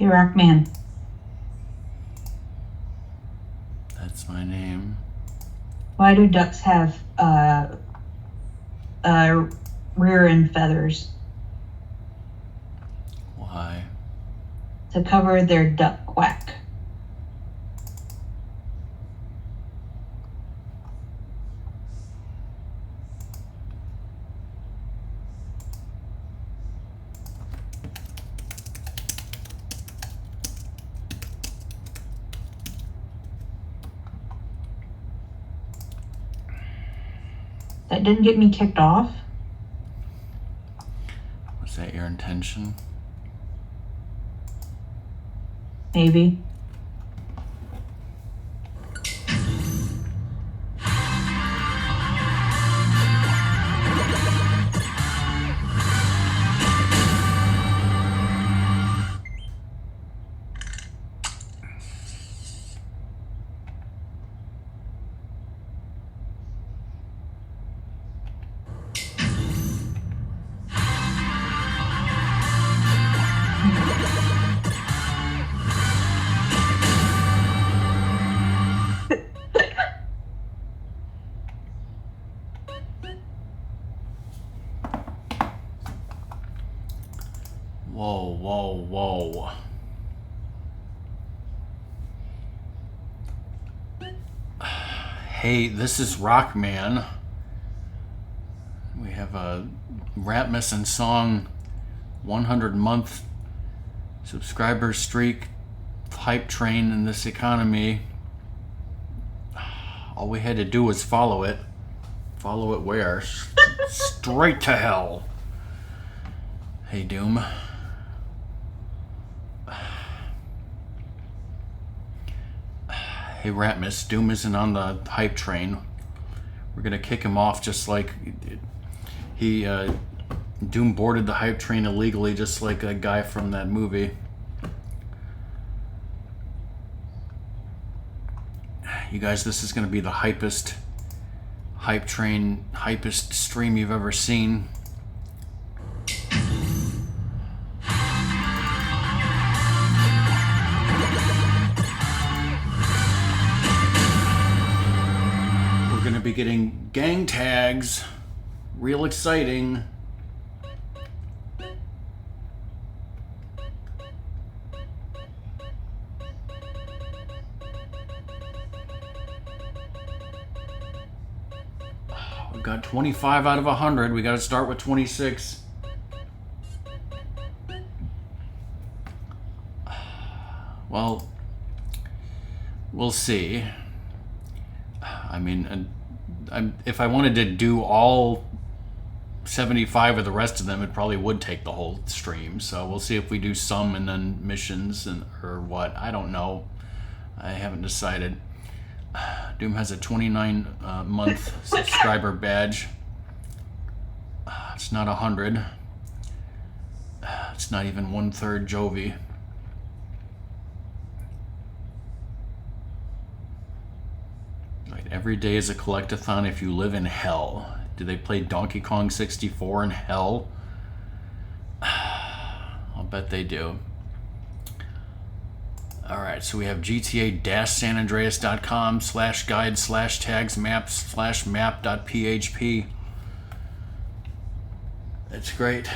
Hey, Rockman. That's my name. Why do ducks have rear end feathers? Why? To cover their duck quack. That didn't get me kicked off. Was that your intention? Maybe. Whoa, whoa, whoa. Hey, this is Rockman. We have a Rap Missing Song 100-month subscriber streak hype train in this economy. All we had to do was follow it. Follow it where? Straight to hell. Hey, Doom. Hey, Ratmus, Doom isn't on the hype train. We're gonna kick him off just like he, Doom boarded the hype train illegally, just like a guy from that movie. You guys, this is gonna be the hypest hype train, hypest stream you've ever seen. We're gonna be getting gang tags. Real exciting. We've got 25 out of 100. We got to start with 26. Well, we'll see. I mean, if I wanted to do all 75 of the rest of them, it probably would take the whole stream. So we'll see if we do some and then missions or what. I don't know. I haven't decided. Doom has a 29-month subscriber badge. It's not 100. It's not even 1/3 Jovi. Right, every day is a collectathon if you live in hell. Do they play Donkey Kong 64 in hell? I'll bet they do. Alright, so we have GTA-sanandreas.com/guide/tags maps/map.php. It's great.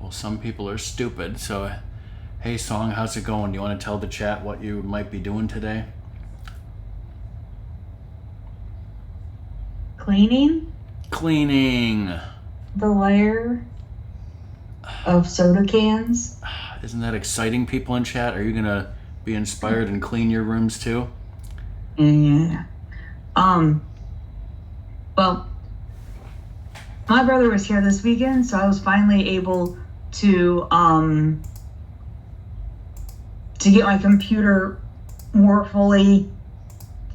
Well, some people are stupid, so hey Song, how's it going? Do you want to tell the chat what you might be doing today? Cleaning the layer of soda cans. Isn't that exciting, people in chat? Are you gonna be inspired and clean your rooms too? Yeah. Well, my brother was here this weekend, so I was finally able to get my computer more fully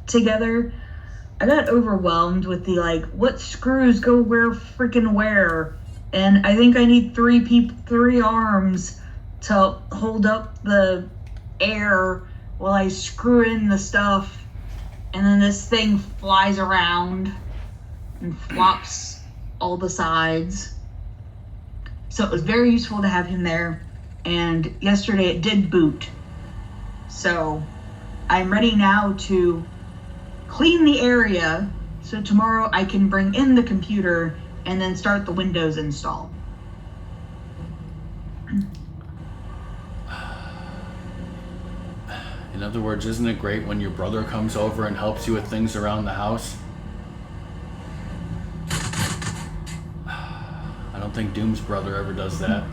together. I got overwhelmed with the what screws go where freaking where, and I think I need three arms to hold up the air while I screw in the stuff, and then this thing flies around and flops all the sides. So it was very useful to have him there. And yesterday it did boot. So I'm ready now to clean the area so tomorrow I can bring in the computer and then start the Windows install. In other words, isn't it great when your brother comes over and helps you with things around the house? I don't think Doom's brother ever does that.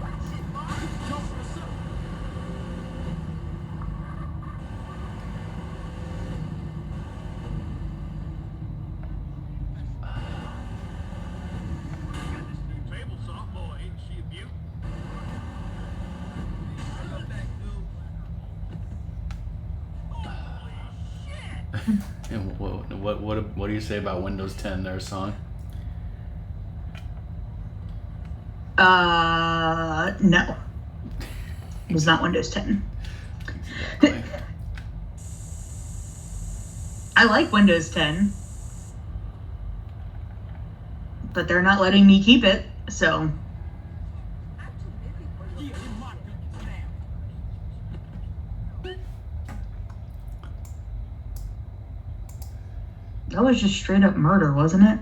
And what do you say about Windows 10 there, Song? No. It was not Windows 10. Exactly. I like Windows 10. But they're not letting me keep it, so... That was just straight up murder, wasn't it?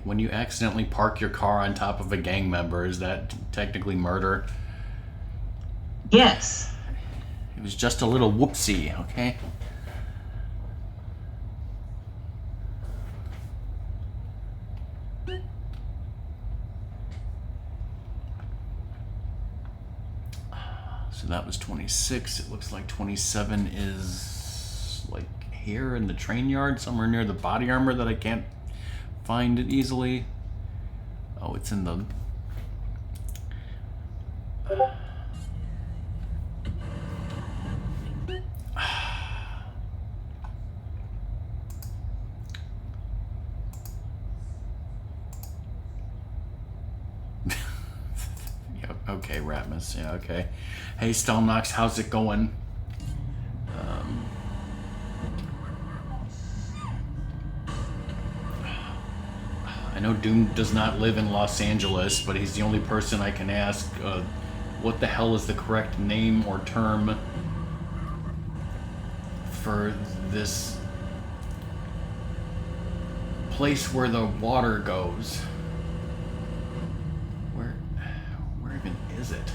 When you accidentally park your car on top of a gang member, is that technically murder? Yes. It was just a little whoopsie, okay? So that was 26. It looks like 27 is like here in the train yard, somewhere near the body armor that I can't find it easily. Oh, it's in the... Okay, Ratmus. Yeah, okay. Hey, Stelnox, how's it going? I know Doom does not live in Los Angeles, but he's the only person I can ask what the hell is the correct name or term for this place where the water goes. Where even is it?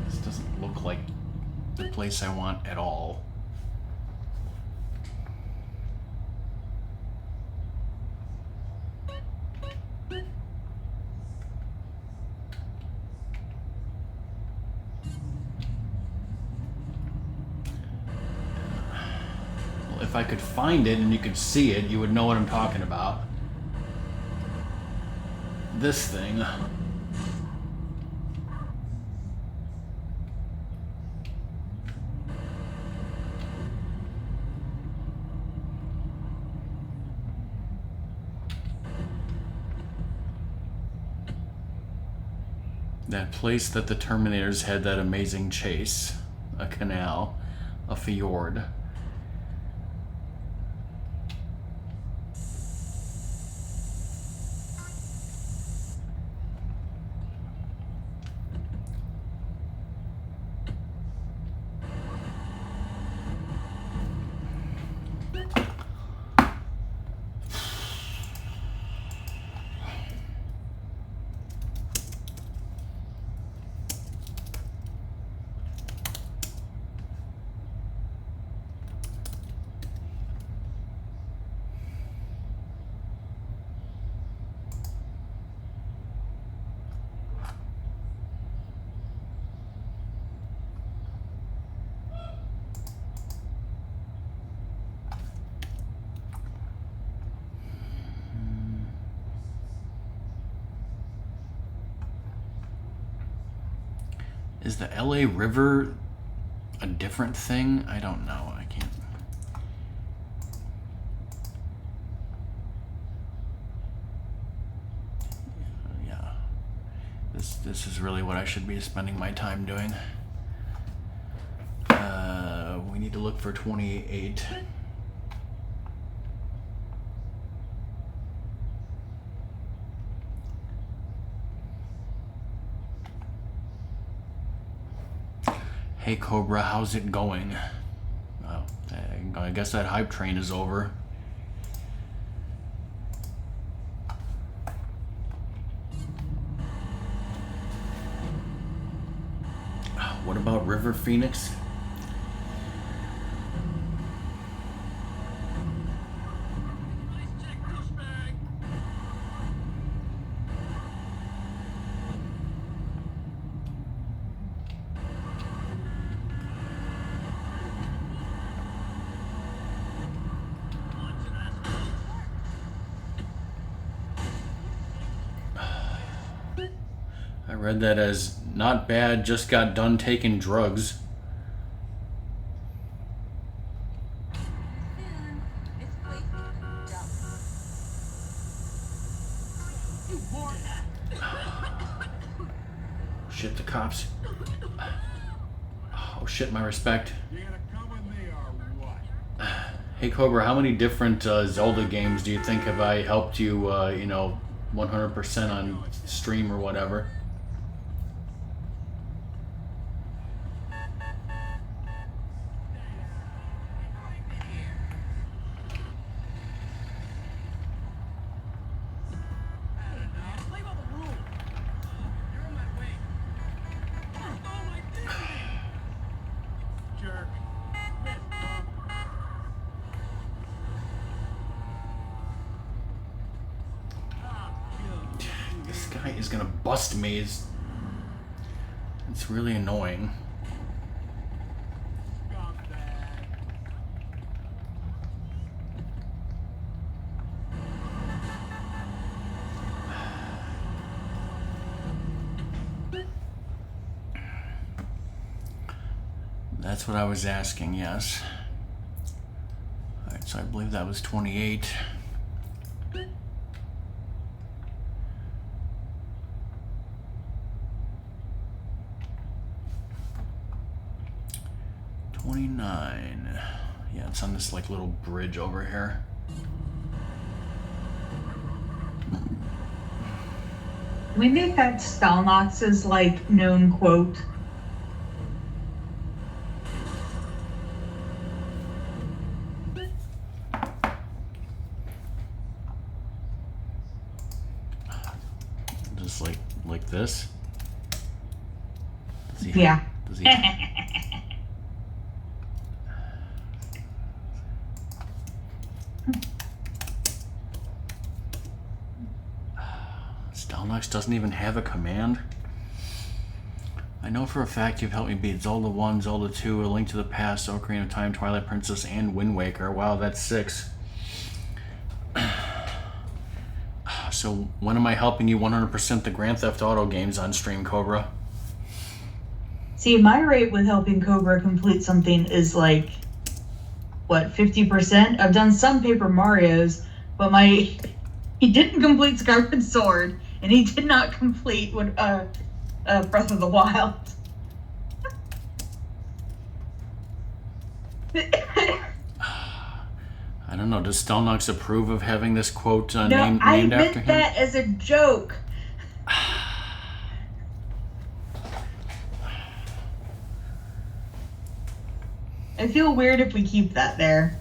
This doesn't look like the place I want at all. If I could find it and you could see it, you would know what I'm talking about. This thing. That place that the Terminators had that amazing chase. A canal. A fjord. Is the LA River a different thing? I don't know. I can't. Yeah. this is really what I should be spending my time doing. We need to look for 28. Hey Cobra, how's it going? Well, I guess that hype train is over. What about River Phoenix? I read that as not bad, just got done taking drugs. Shit, the cops. Oh shit, my respect. Hey Cobra, how many different Zelda games do you think have I helped you, 100% on stream or whatever? This guy is gonna bust me. It's really annoying. That's what I was asking, yes. Alright, so I believe that was 28. Yeah, it's on this like little bridge over here. We make that Stalnox's like known quote. Just like this. Yeah. Does he Stalnox doesn't even have a command? I know for a fact you've helped me beat Zelda 1, Zelda 2, A Link to the Past, Ocarina of Time, Twilight Princess, and Wind Waker. Wow, that's 6. So when am I helping you 100% the Grand Theft Auto games on stream, Cobra? See, my rate with helping Cobra complete something is like, what, 50%? I've done some Paper Marios, but he didn't complete Skyward Sword, and he did not complete Breath of the Wild. I don't know. Does Stelnox approve of having this quote named after him? I meant that as a joke. I feel weird if we keep that there.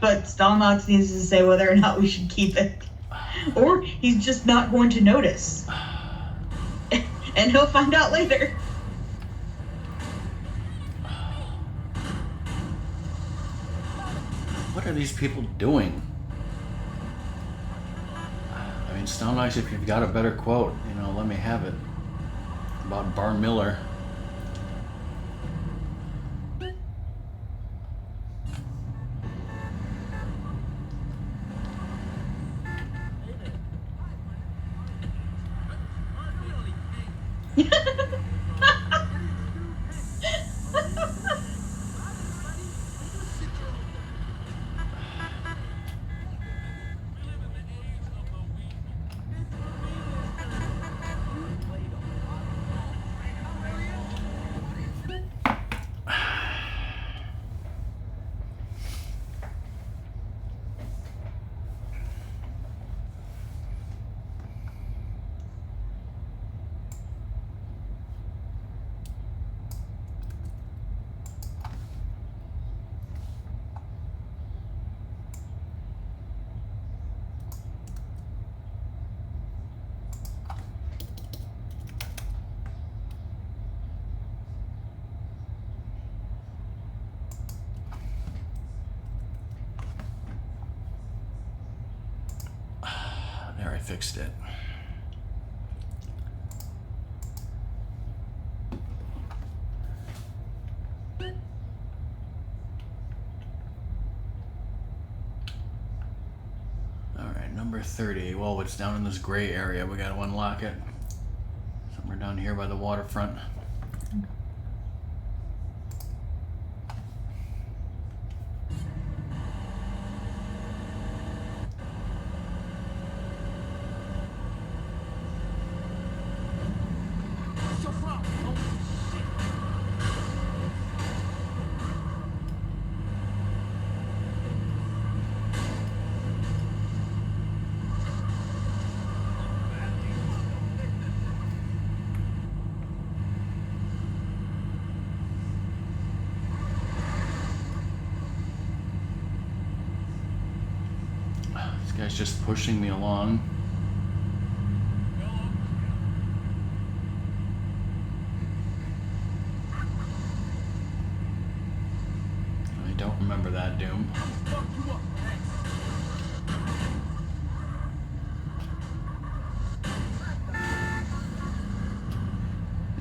But Stalnox needs to say whether or not we should keep it. Or he's just not going to notice. And he'll find out later. What are these people doing? I mean, Stalnox, if you've got a better quote, let me have it. About Bar Miller. There, I fixed it. Alright, number 30. Well, it's down in this gray area. We gotta unlock it. Somewhere down here by the waterfront. This guy's just pushing me along. I don't remember that, Doom.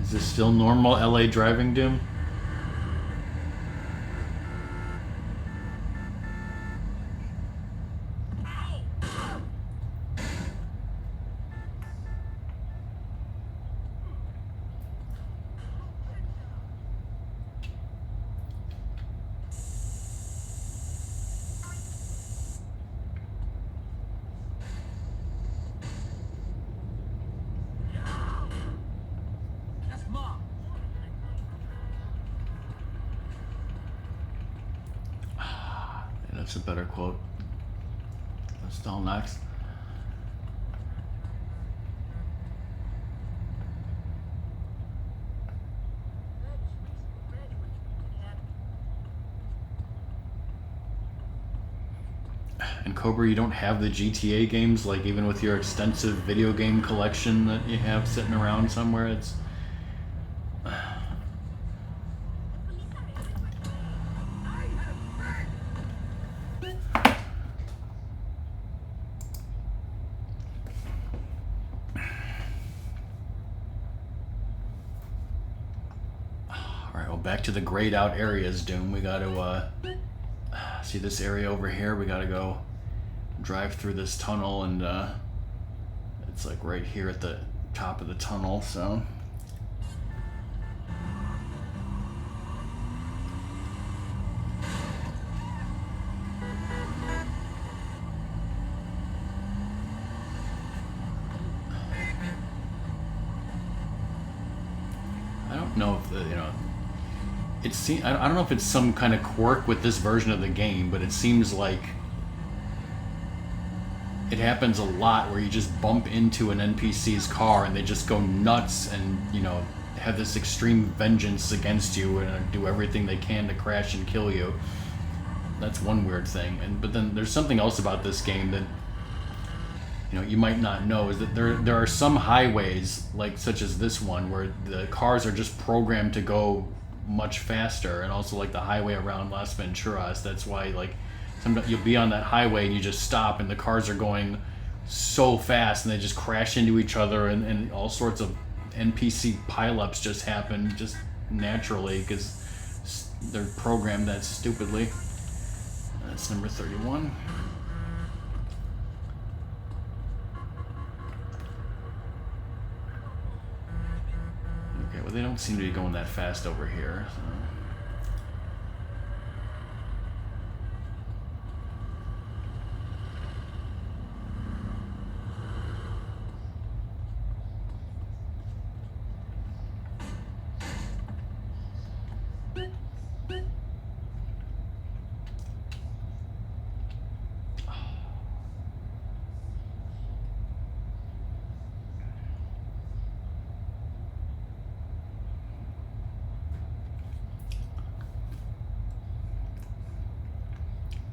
Is this still normal LA driving, Doom? That's a better quote. That's still next. And Cobra, you don't have the GTA games, like even with your extensive video game collection that you have sitting around somewhere. It's Alright, well, back to the grayed out areas, Doom. We gotta, see this area over here? We gotta go drive through this tunnel, and, it's like right here at the top of the tunnel, so. I don't know if the, I don't know if it's some kind of quirk with this version of the game, but it seems like it happens a lot where you just bump into an NPC's car and they just go nuts and, have this extreme vengeance against you and do everything they can to crash and kill you. That's one weird thing. But then there's something else about this game that you might not know, is that there are some highways, like such as this one, where the cars are just programmed to go much faster, and also like the highway around Las Venturas. That's why sometimes you'll be on that highway and you just stop and the cars are going so fast and they just crash into each other, and all sorts of NPC pileups just happen just naturally because they're programmed that stupidly. That's number 31. Okay, well, they don't seem to be going that fast over here, so.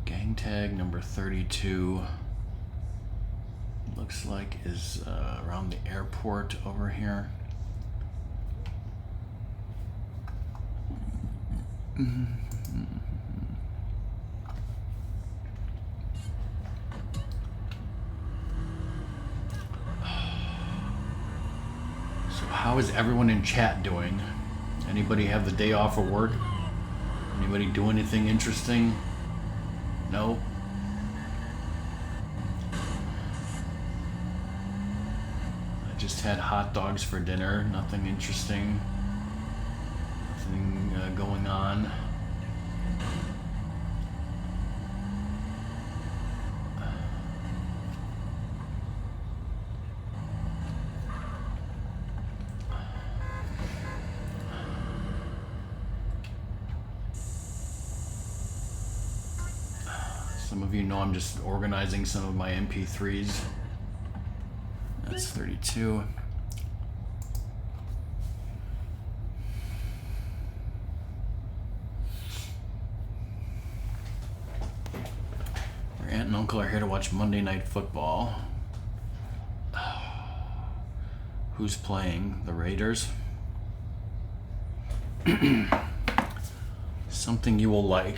Gang tag number 32 looks like is around the airport over here. How is everyone in chat doing? Anybody have the day off of work? Anybody do anything interesting? No? I just had hot dogs for dinner. Nothing interesting. Nothing going on. Some of you know I'm just organizing some of my MP3s. That's 32. Your aunt and uncle are here to watch Monday Night Football. Who's playing? The Raiders? Something you will like.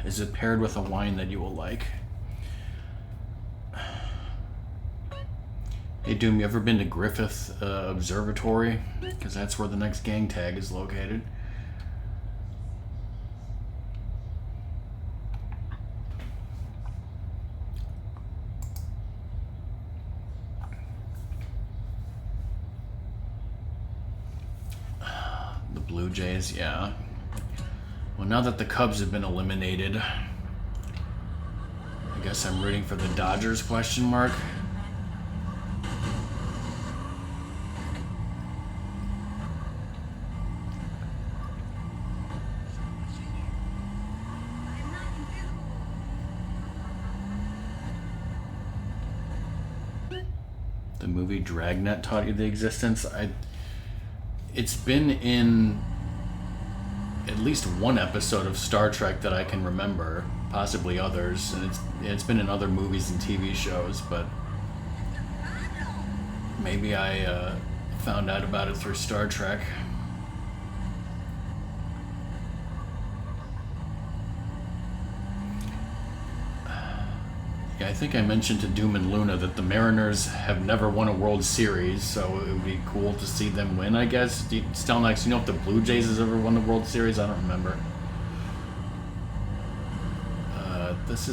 Is it paired with a wine that you will like? Hey Doom, you ever been to Griffith Observatory? Because that's where the next gang tag is located. The Blue Jays, yeah. Well, now that the Cubs have been eliminated, I guess I'm rooting for the Dodgers, question mark. The movie Dragnet taught you the existence. It's been in at least one episode of Star Trek that I can remember, possibly others, and it's been in other movies and TV shows, but maybe I found out about it through Star Trek. Yeah, I think I mentioned to Doom and Luna that the Mariners have never won a World Series, so it would be cool to see them win, I guess. Stelnax, you know if the Blue Jays has ever won the World Series? I don't remember. This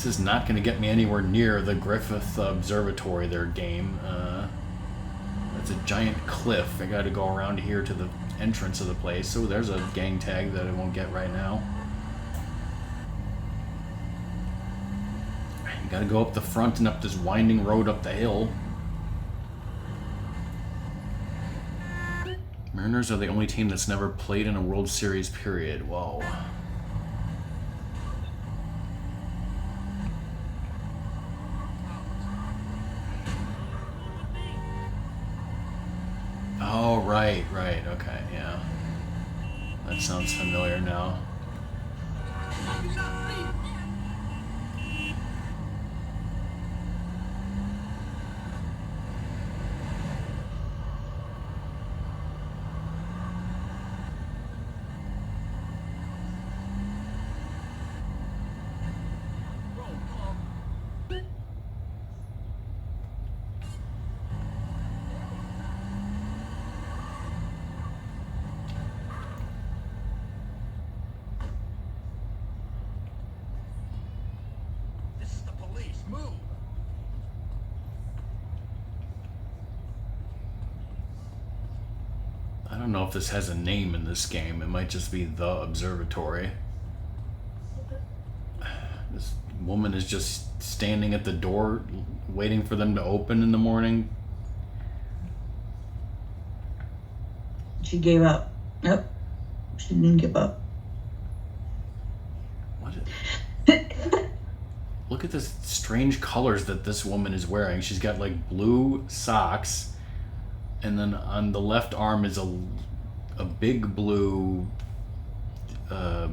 is not going to get me anywhere near the Griffith Observatory, their game. It's a giant cliff. I got to go around here to the entrance of the place. So there's a gang tag that I won't get right now. You gotta go up the front and up this winding road up the hill. Mariners are the only team that's never played in a World Series, period. Whoa. Oh, right, okay, yeah. That sounds familiar now. I don't know if this has a name in this game. It might just be the Observatory. This woman is just standing at the door waiting for them to open in the morning. She gave up. Nope. She didn't give up. What? Look at the strange colors that this woman is wearing. She's got like blue socks, and then on the left arm is a big blue. They're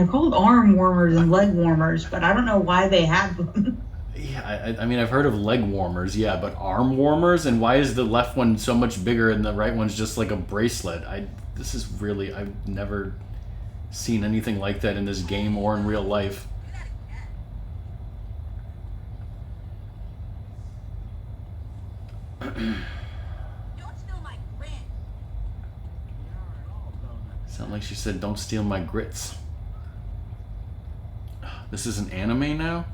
called arm warmers and leg warmers, but I don't know why they have them. Yeah, I mean, I've heard of leg warmers, yeah, but arm warmers? And why is the left one so much bigger and the right one's just like a bracelet? I've never seen anything like that in this game or in real life. Sound like she said, "Don't steal my grits." This is an anime now?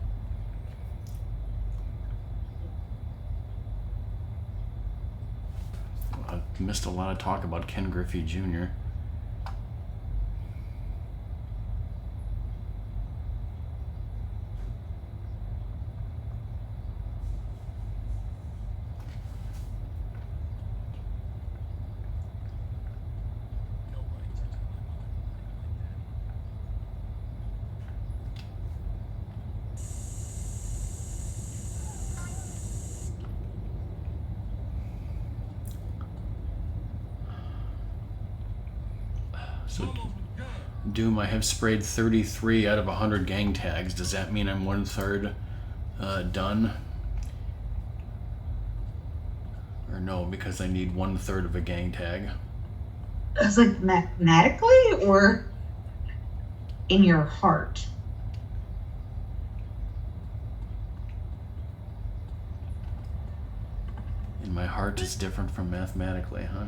I missed a lot of talk about Ken Griffey Jr. So, Doom, I have sprayed 33 out of 100 gang tags. Does that mean I'm 1/3 done? Or no, because I need 1/3 of a gang tag. It's like mathematically or in your heart? In my heart is different from mathematically, huh?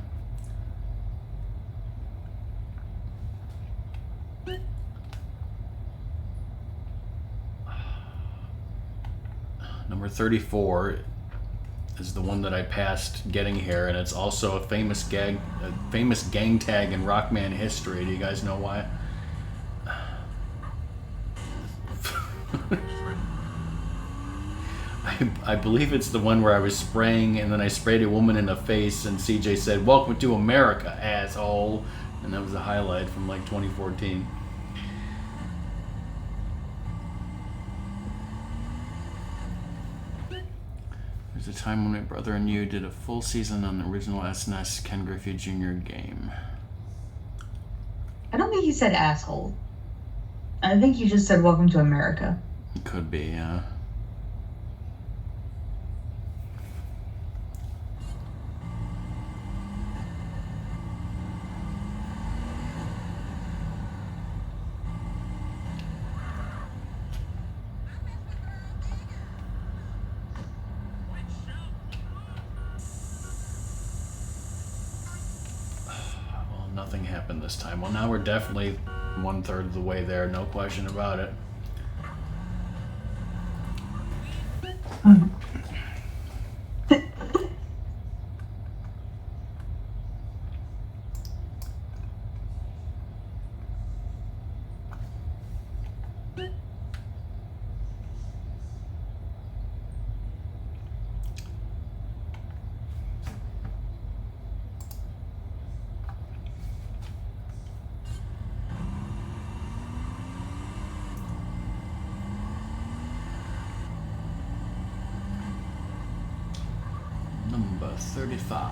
Number 34 is the one that I passed getting here, and it's also a famous gang tag in Rockman history. Do you guys know why? I believe it's the one where I was spraying, and then I sprayed a woman in the face, and CJ said, "Welcome to America, asshole," and that was a highlight from like 2014. There's a time when my brother and you did a full season on the original SNES Ken Griffey Jr. game. I don't think he said asshole. I think he just said welcome to America. It could be, yeah. Nothing happened this time. Well, now we're definitely 1/3 of the way there, no question about it. Number 35.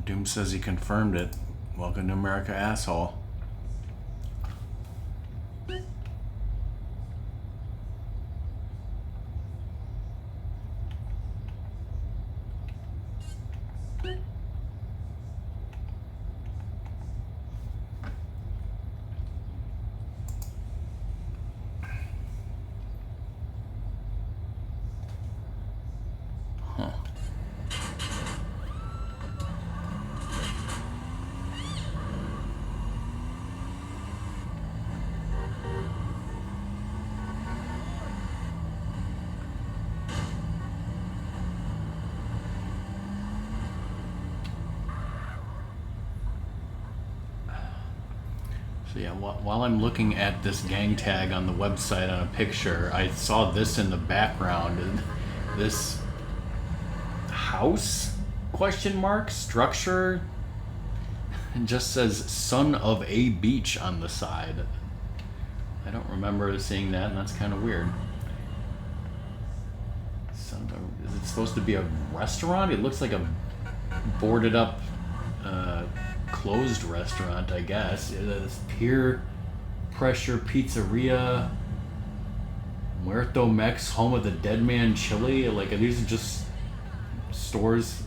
Doom says he confirmed it. Welcome to America, asshole. So yeah, while I'm looking at this gang tag on the website on a picture, I saw this in the background. And this house question mark structure and just says "son of a beach" on the side. I don't remember seeing that, and that's kind of weird. Is it supposed to be a restaurant? It looks like a boarded up closed restaurant, I guess. It's Peer Pressure Pizzeria, Muerto Mex, home of the Dead Man Chili. Like, these are just stores.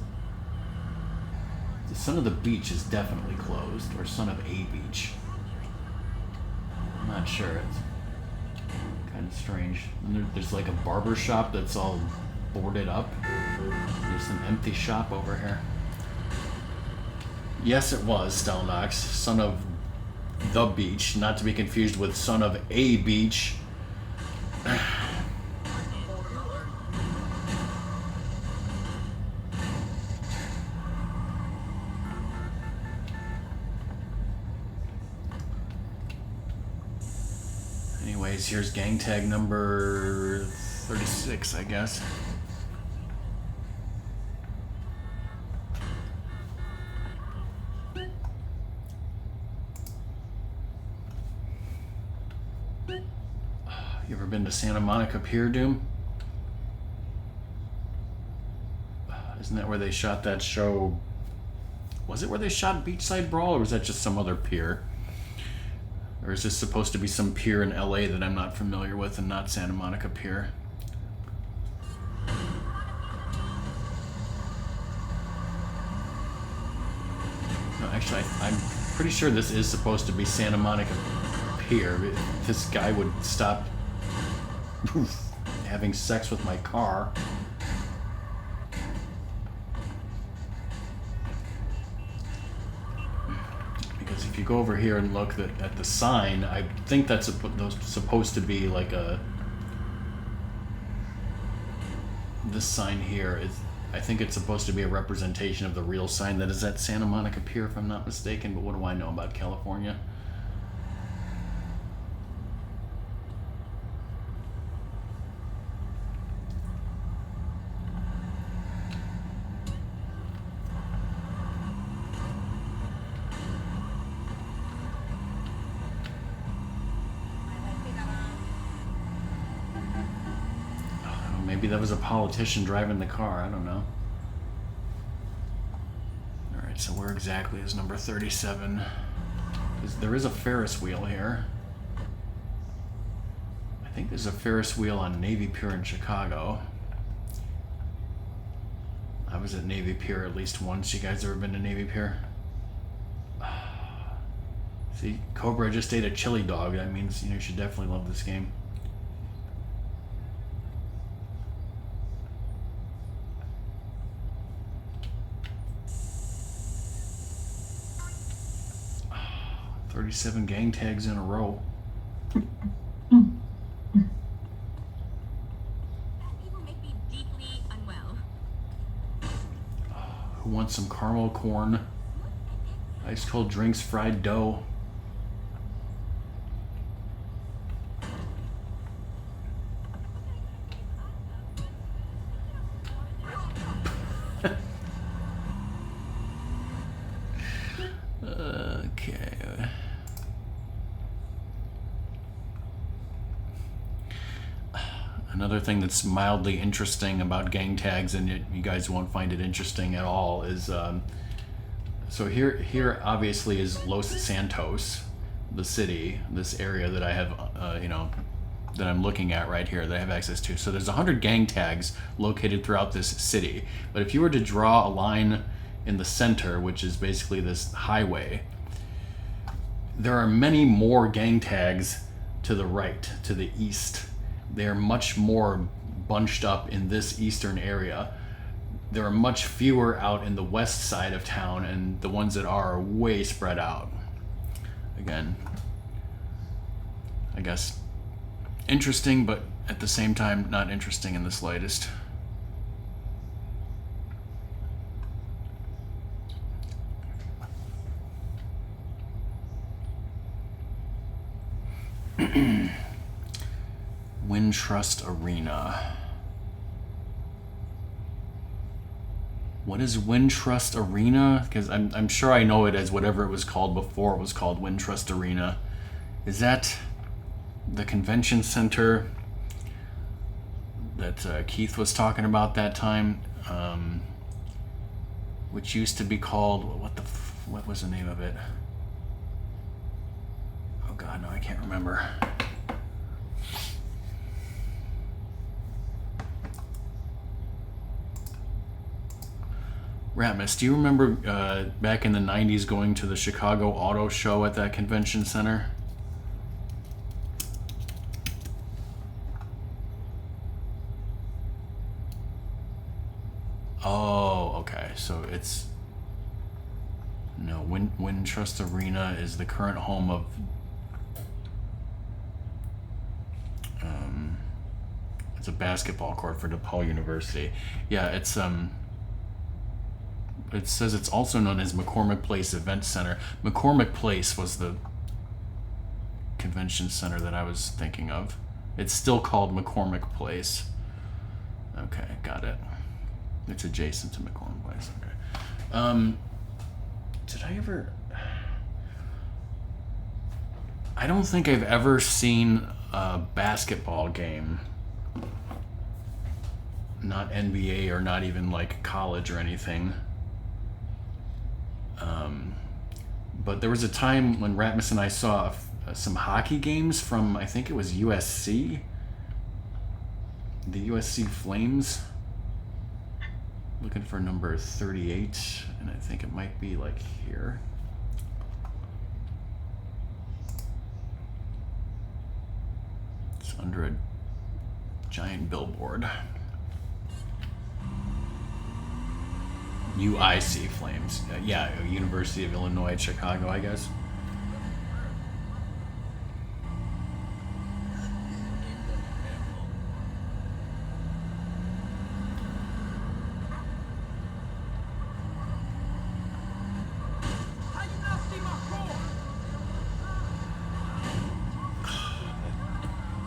The Son of the Beach is definitely closed, or Son of a Beach. I'm not sure. It's kind of strange. And there's like a barber shop that's all boarded up. There's an empty shop over here. Yes, it was Stelnox, Son of the Beach, not to be confused with Son of a Beach. Anyways, here's gang tag number 36, I guess. You ever been to Santa Monica Pier, Doom? Isn't that where they shot that show? Was it where they shot Beachside Brawl, or was that just some other pier? Or is this supposed to be some pier in LA that I'm not familiar with and not Santa Monica Pier? No, actually, I'm pretty sure this is supposed to be Santa Monica Pier. This guy would stop having sex with my car. Because if you go over here and look at the sign, I think that's supposed to be like this sign here is, I think it's supposed to be a representation of the real sign that is at Santa Monica Pier, if I'm not mistaken, but what do I know about California? Maybe that was a politician driving the car. I don't know. Alright, so where exactly is number 37? There is a Ferris wheel here. I think there's a Ferris wheel on Navy Pier in Chicago. I was at Navy Pier at least once. You guys ever been to Navy Pier? See, Cobra just ate a chili dog. That means you should definitely love this game. Thirty-seven gang tags in a row. People make me deeply unwell. Who wants some caramel corn? Ice cold drinks, fried dough. Okay. Another thing that's mildly interesting about gang tags, and you guys won't find it interesting at all, is so here obviously is Los Santos, the city, this area that I have, that I'm looking at right here that I have access to. So there's 100 gang tags located throughout this city. But if you were to draw a line in the center, which is basically this highway, there are many more gang tags to the right, to the east. They're much more bunched up in this eastern area. There are much fewer out in the west side of town, and the ones that are way spread out. Again, I guess interesting, but at the same time not interesting in the slightest. Wintrust Arena. What is Wintrust Arena? Because I'm sure I know it as whatever it was called before it was called Wintrust Arena. Is that the convention center that Keith was talking about that time? Which used to be called, what was the name of it? Oh God, no, I can't remember. Ratmus, do you remember back in the 90s going to the Chicago Auto Show at that convention center? Oh, okay. So it's... No, Wintrust Arena is the current home of... it's a basketball court for DePaul University. Yeah, it's... It says it's also known as McCormick Place Event Center. McCormick Place was the convention center that I was thinking of. It's still called McCormick Place. Okay, got it. It's adjacent to McCormick Place. Okay. Did I ever... I don't think I've ever seen a basketball game, not NBA or not even like college or anything. But there was a time when Ratmus and I saw some hockey games from, I think it was USC, the USC Flames. Looking for number 38, and I think it might be like here. It's under a giant billboard. UIC Flames. Yeah, University of Illinois at Chicago, I guess.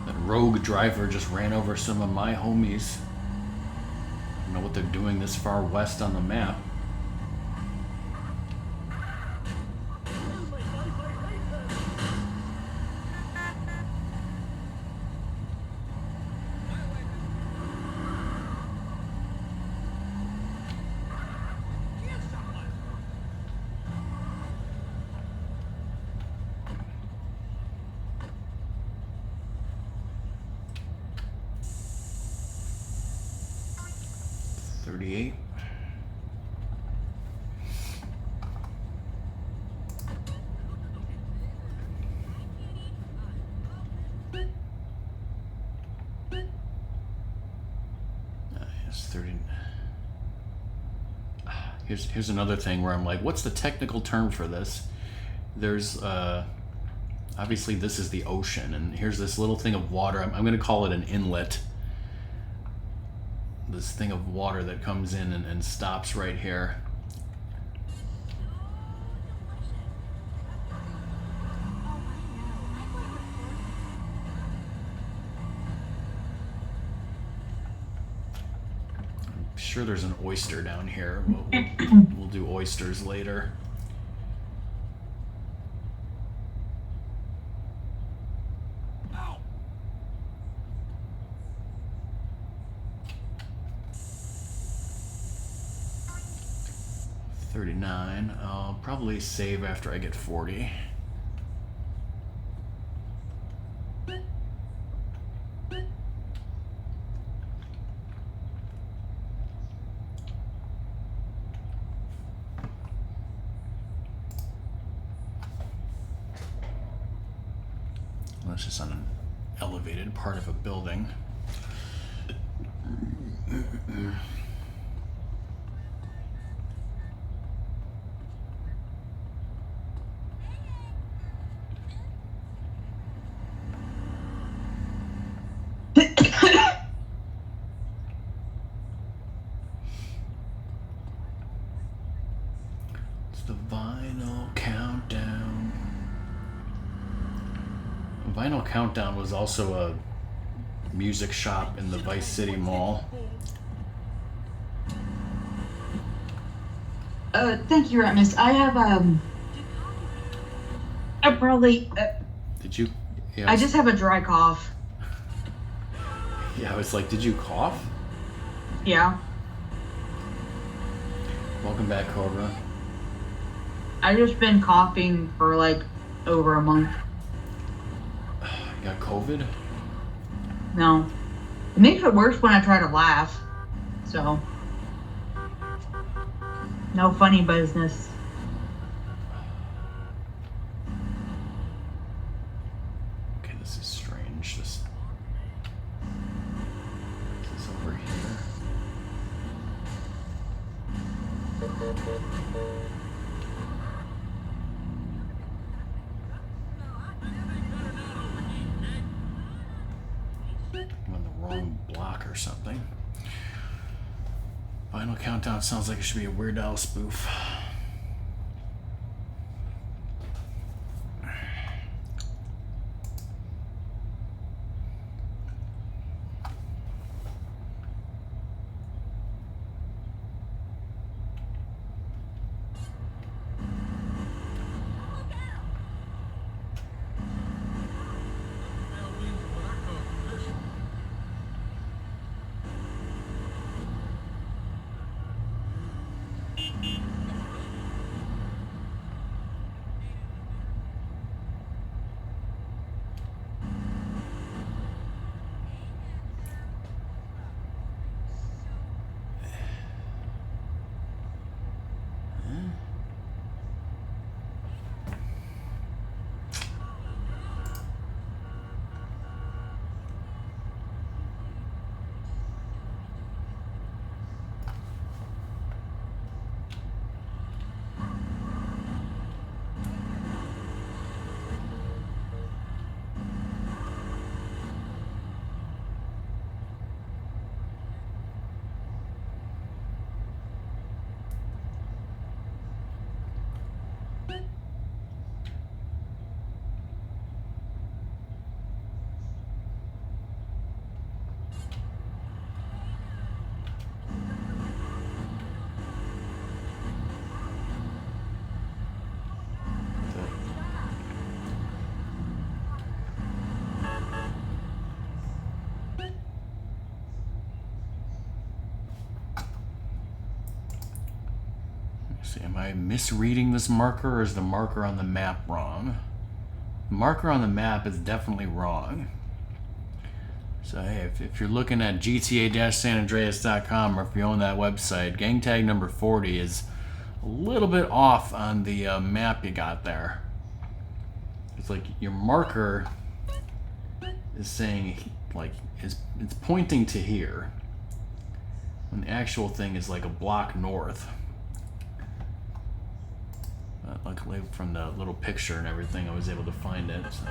That rogue driver just ran over some of my homies. I don't know what they're doing this far west on the map. Here's another thing where I'm like, what's the technical term for this? There's obviously this is the ocean, and here's this little thing of water. I'm going to call it an inlet. This thing of water that comes in and stops right here. Sure, there's an oyster down here. We'll do oysters later. Ow. 39. I'll probably save after I get 40. That's just on an elevated part of a building. It's the Vinyl Countdown. Vinyl Countdown was also a music shop in the Vice City Mall. Thank you, Ratmus. I have I probably. Did you? Yeah, I just have a dry cough. Yeah, I was like, did you cough? Yeah. Welcome back, Cobra. I've just been coughing for like over a month. You got COVID? No. It makes it worse when I try to laugh. So. No funny business. Okay, this is strange. This is over here. I'm on the wrong block or something. Final Countdown sounds like it should be a Weird Al spoof. See, am I misreading this marker, or is the marker on the map wrong? The marker on the map is definitely wrong. So hey, if you're looking at GTA-SanAndreas.com, or if you own that website, gang tag number 40 is a little bit off on the map you got there. It's like your marker is saying, like, it's pointing to here, when the actual thing is like a block north. Luckily, from the little picture and everything, I was able to find it. So.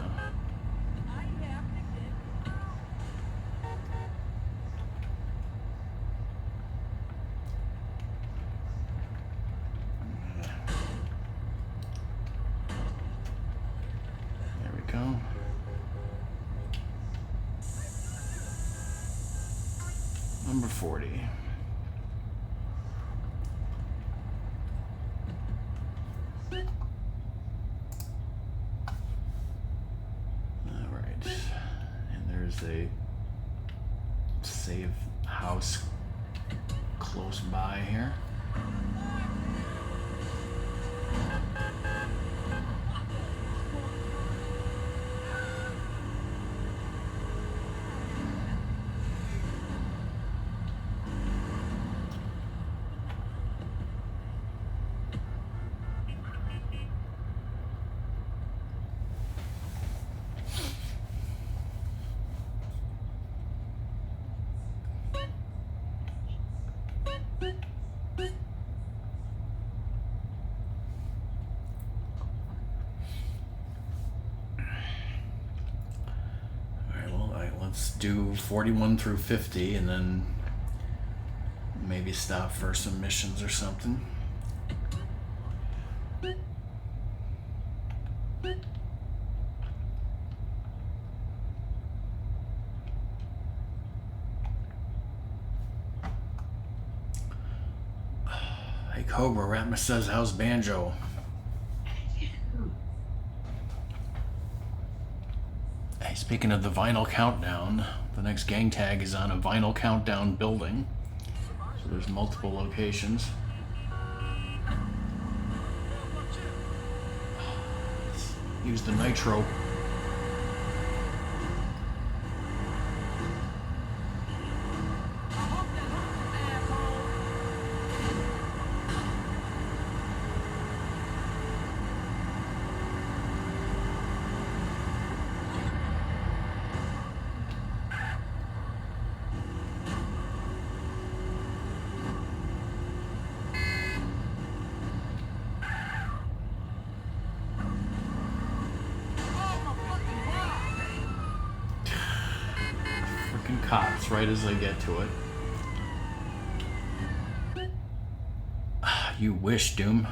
There we go. Number 40. A safe house close by here. Let's do 41 through 50 and then maybe stop for some missions or something. Hey Cobra, Ratmus says, how's Banjo? Hey, speaking of the Vinyl Countdown, the next gang tag is on a Vinyl Countdown building. So there's multiple locations. Use the nitro. right as I get to it. You wish, Doom.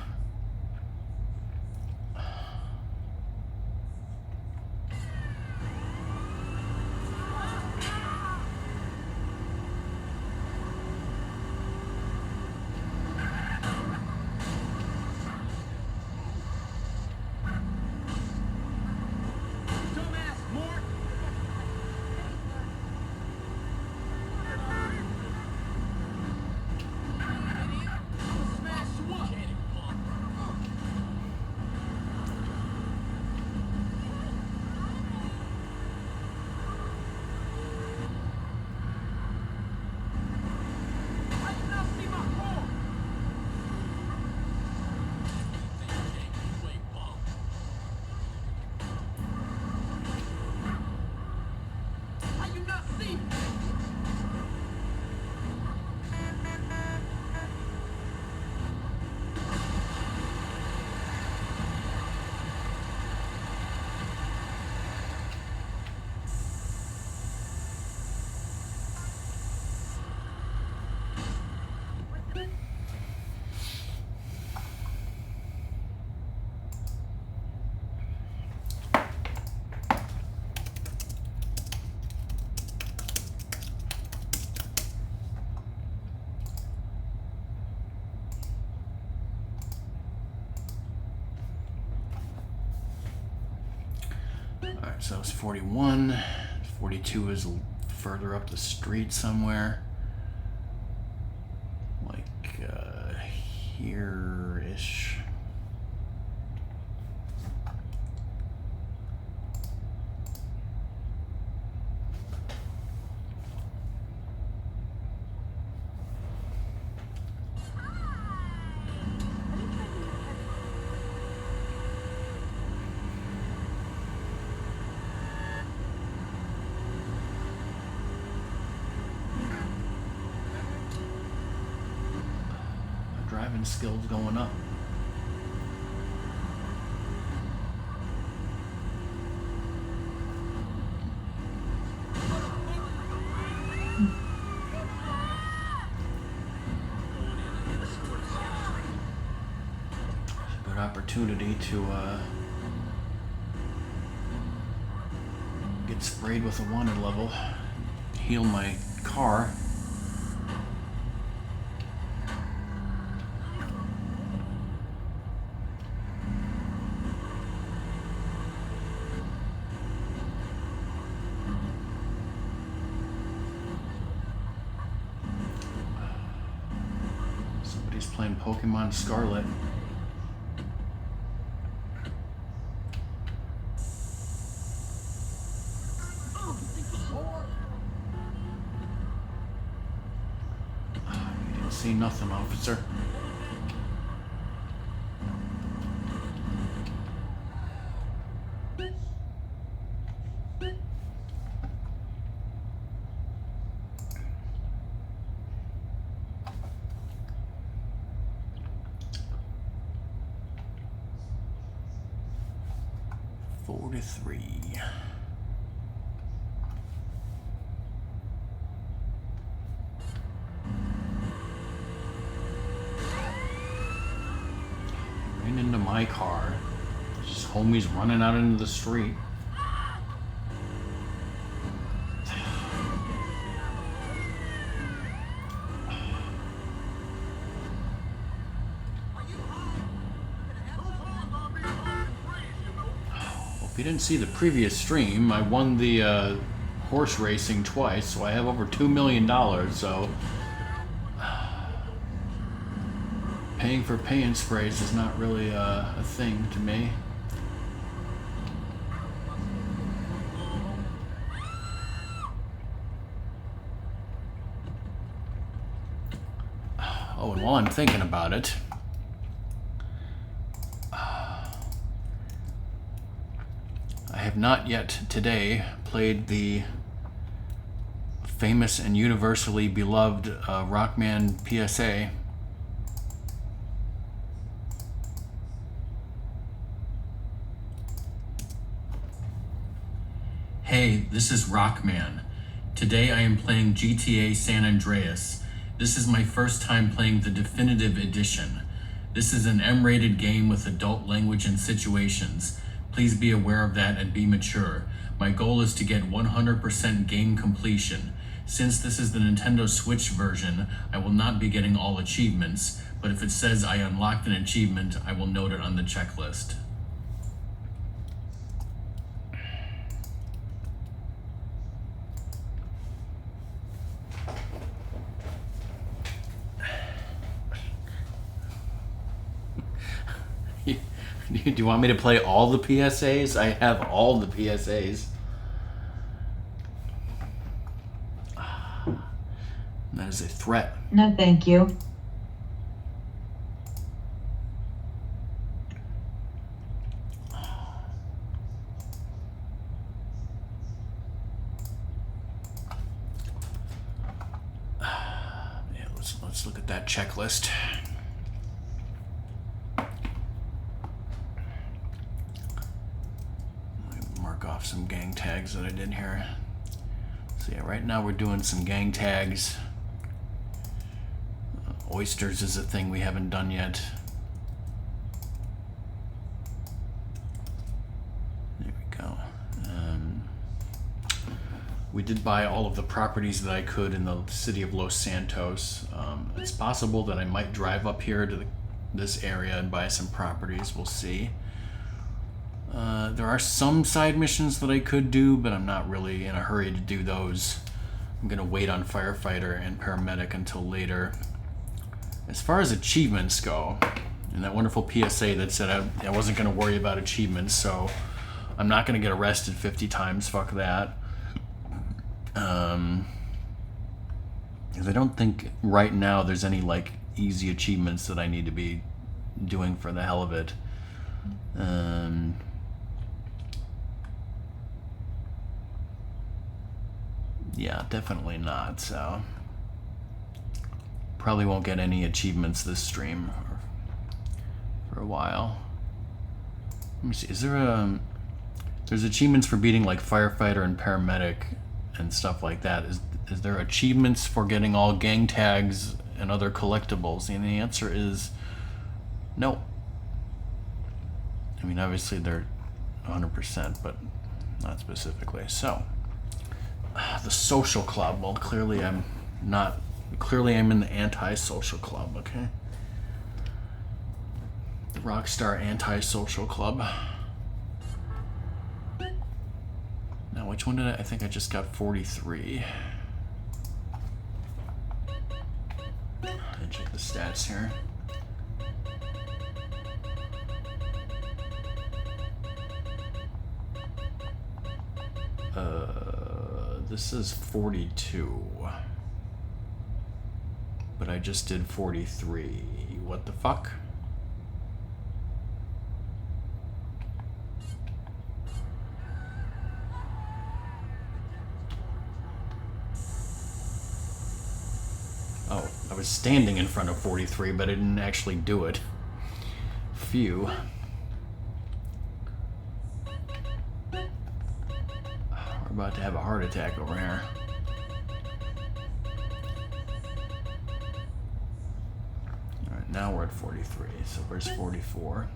Alright, so it's 41. 42 is further up the street somewhere. Like, here-ish. Driving skills going up. Good opportunity to get sprayed with a wanted level, heal my car. Somebody's playing Pokemon Scarlet. You didn't see nothing, officer. Four to 3. Ran into my car. Just homies running out into the street. If you didn't see the previous stream, I won the horse racing twice, so I have over $2 million, so paying for paying sprays is not really a thing to me. Oh, and while I'm thinking about it, I have not yet today played the famous and universally beloved Rockman PSA. Hey, this is Rockman. Today I am playing GTA San Andreas. This is my first time playing the definitive edition. This is an M-rated game with adult language and situations. Please be aware of that and be mature. My goal is to get 100% game completion. Since this is the Nintendo Switch version, I will not be getting all achievements, but if it says I unlocked an achievement, I will note it on the checklist. Do you want me to play all the PSAs? I have all the PSAs. That is a threat. No, thank you. Yeah, let's look at that checklist. Mark off some gang tags that I did here. So yeah, right now we're doing some gang tags. Oysters is a thing we haven't done yet. There we go. We did buy all of the properties that I could in the city of Los Santos. It's possible that I might drive up here to this area and buy some properties. We'll see. There are some side missions that I could do, but I'm not really in a hurry to do those. I'm gonna wait on firefighter and paramedic until later. As far as achievements go, and that wonderful PSA that said I wasn't gonna worry about achievements, so I'm not gonna get arrested 50 times, fuck that. Because I don't think right now there's any like easy achievements that I need to be doing for the hell of it. Yeah, definitely not, so probably won't get any achievements this stream for a while. Let me see, is there there's achievements for beating like firefighter and paramedic and stuff like that. Is there achievements for getting all gang tags and other collectibles? And the answer is no. I mean, obviously they're 100%, but not specifically. So the social club. Well, clearly I'm not. Clearly I'm in the anti-social club. Okay. The Rockstar anti-social club. Now, which one did I think I just got 43. And check the stats here. This is 42. But I just did 43. What the fuck? Oh, I was standing in front of 43, but I didn't actually do it. Phew. We're about to have a heart attack over here. Alright, now we're at 43, so where's 44?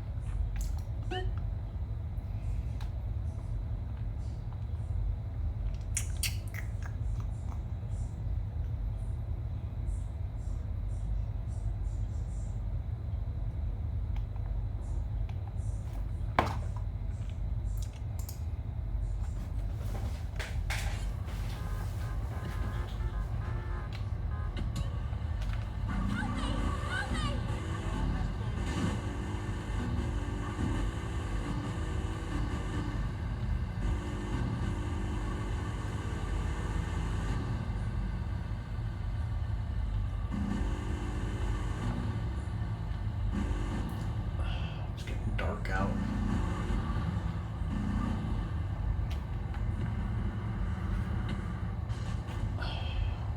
Out.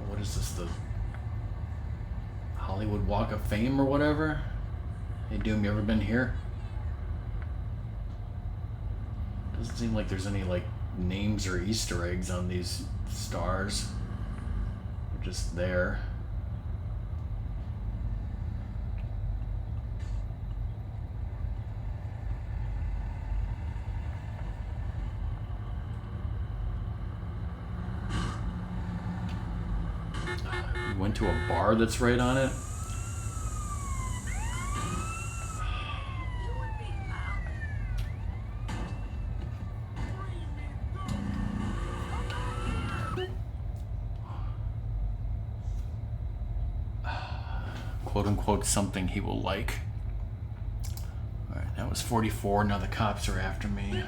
What is this, the Hollywood Walk of Fame or whatever? Hey Doom, you ever been here? Doesn't seem like there's any like names or Easter eggs on these stars are just there. We went to a bar that's right on it. Quote unquote something he will like. Alright, that was 44. Now the cops are after me.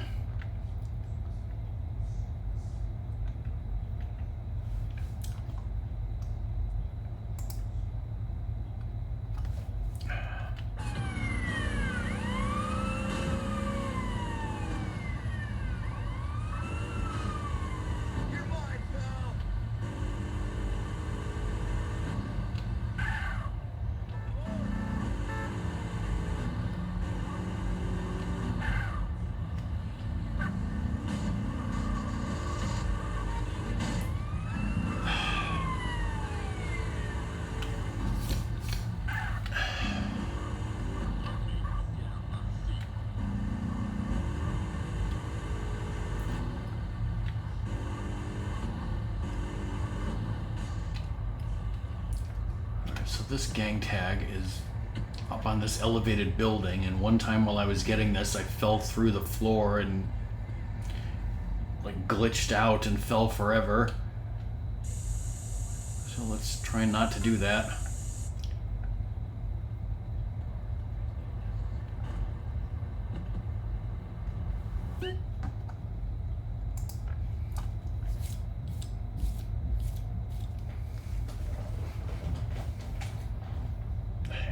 So this gang tag is up on this elevated building, and one time while I was getting this, I fell through the floor and like glitched out and fell forever. So let's try not to do that.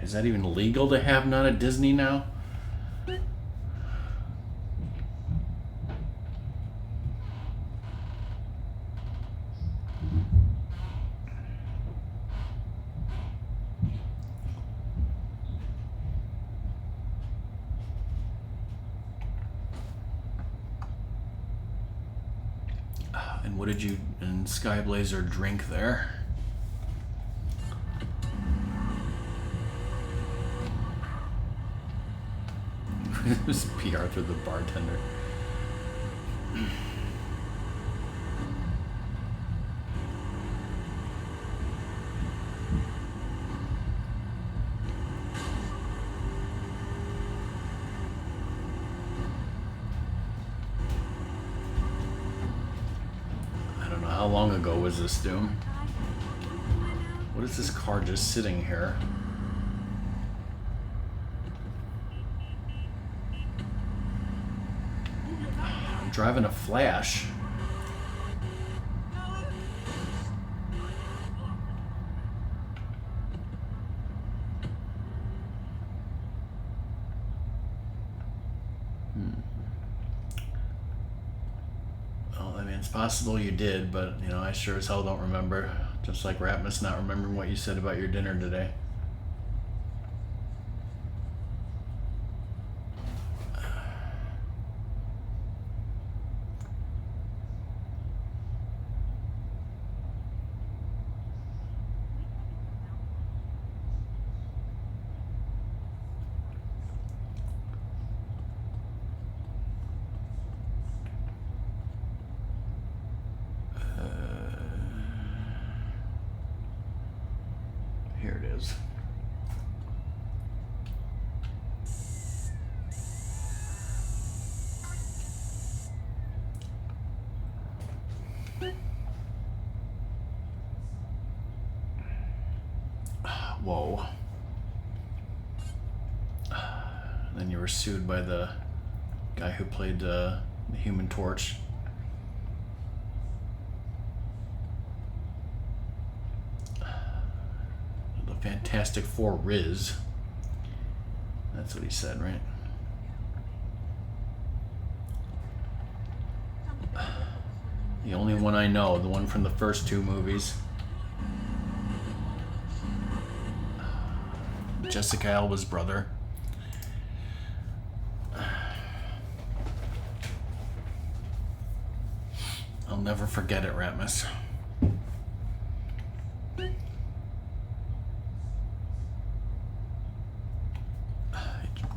Is that even legal to have not at Disney now? And what did you and Skyblazer drink there? It was P. Arthur the bartender. I don't know how long ago was this, Doom? What is this car just sitting here? Driving a Flash. Well, I mean, it's possible you did, but, you know, I sure as hell don't remember. Just like Ratmus not remembering what you said about your dinner today. Here it is. Whoa. Then you were sued by the guy who played the Human Torch. The Fantastic Four Riz. That's what he said, right? The only one I know, the one from the first two movies. Jessica Alba's brother. I'll never forget it, Ratmus. It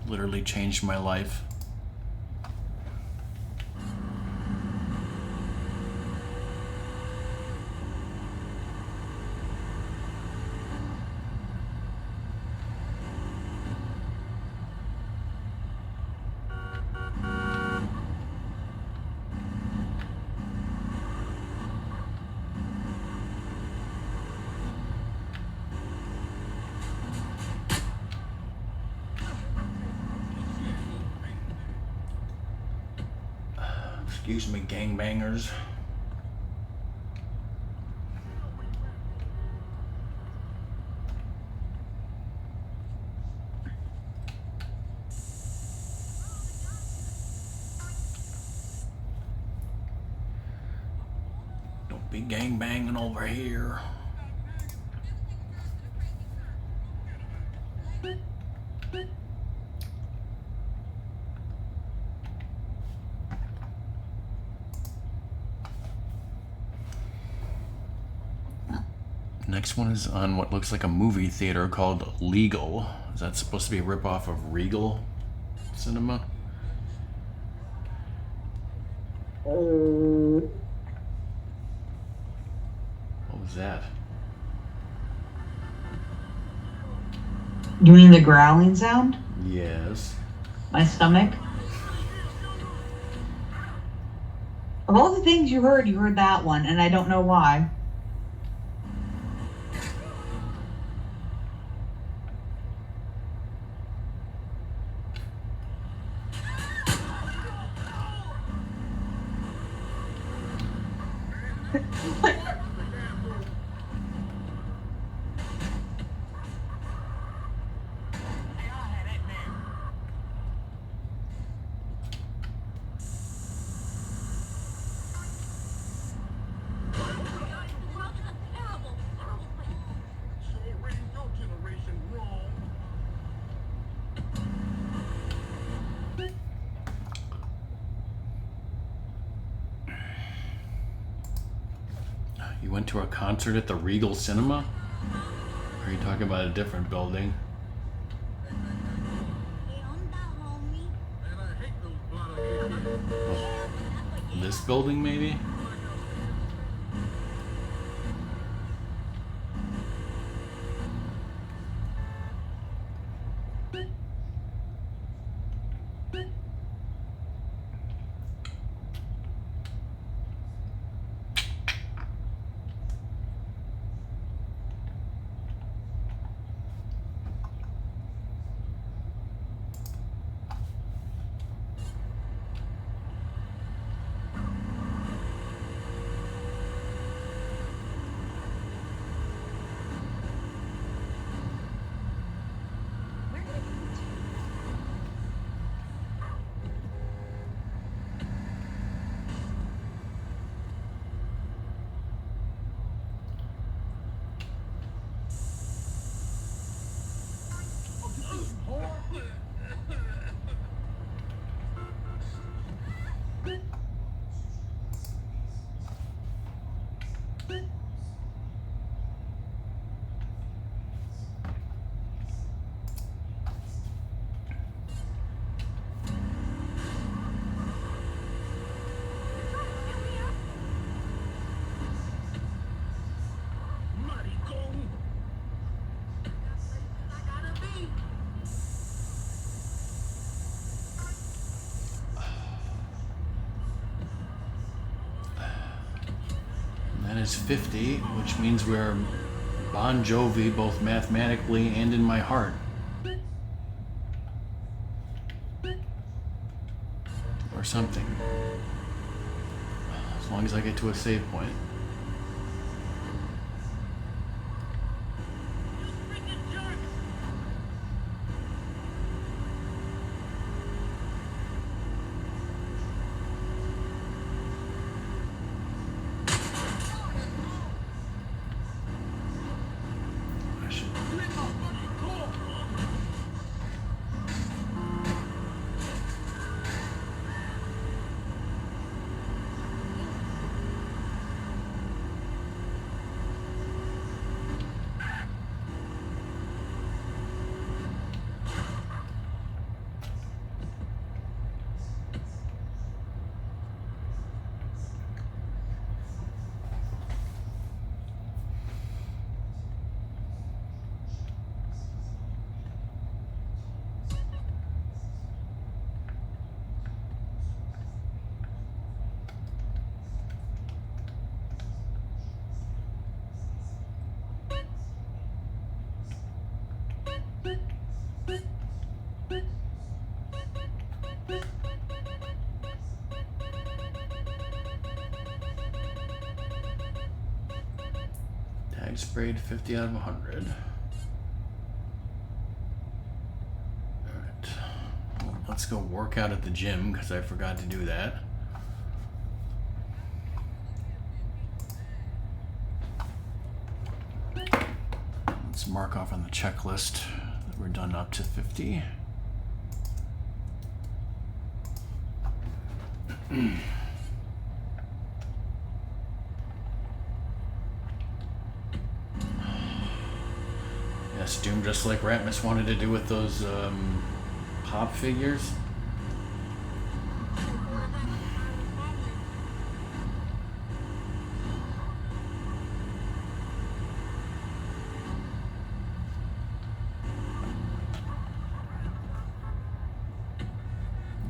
literally changed my life. Excuse me, gangbangers. Don't be gangbanging over here. Next one is on what looks like a movie theater called Legal. Is that supposed to be a ripoff of Regal Cinema? What was that? You mean the growling sound? Yes. My stomach? Of all the things you heard that one, and I don't know why. You went to a concert at the Regal Cinema? Or are you talking about a different building? This building, maybe? That is 50, which means we're Bon Jovi both mathematically and in my heart. Or something. As long as I get to a save point. Tag sprayed 50 out of 100. Alright. Well, let's go work out at the gym because I forgot to do that. Let's mark off on the checklist that we're done up to 50. Yes, Doom, just like Ratmus wanted to do with those pop figures.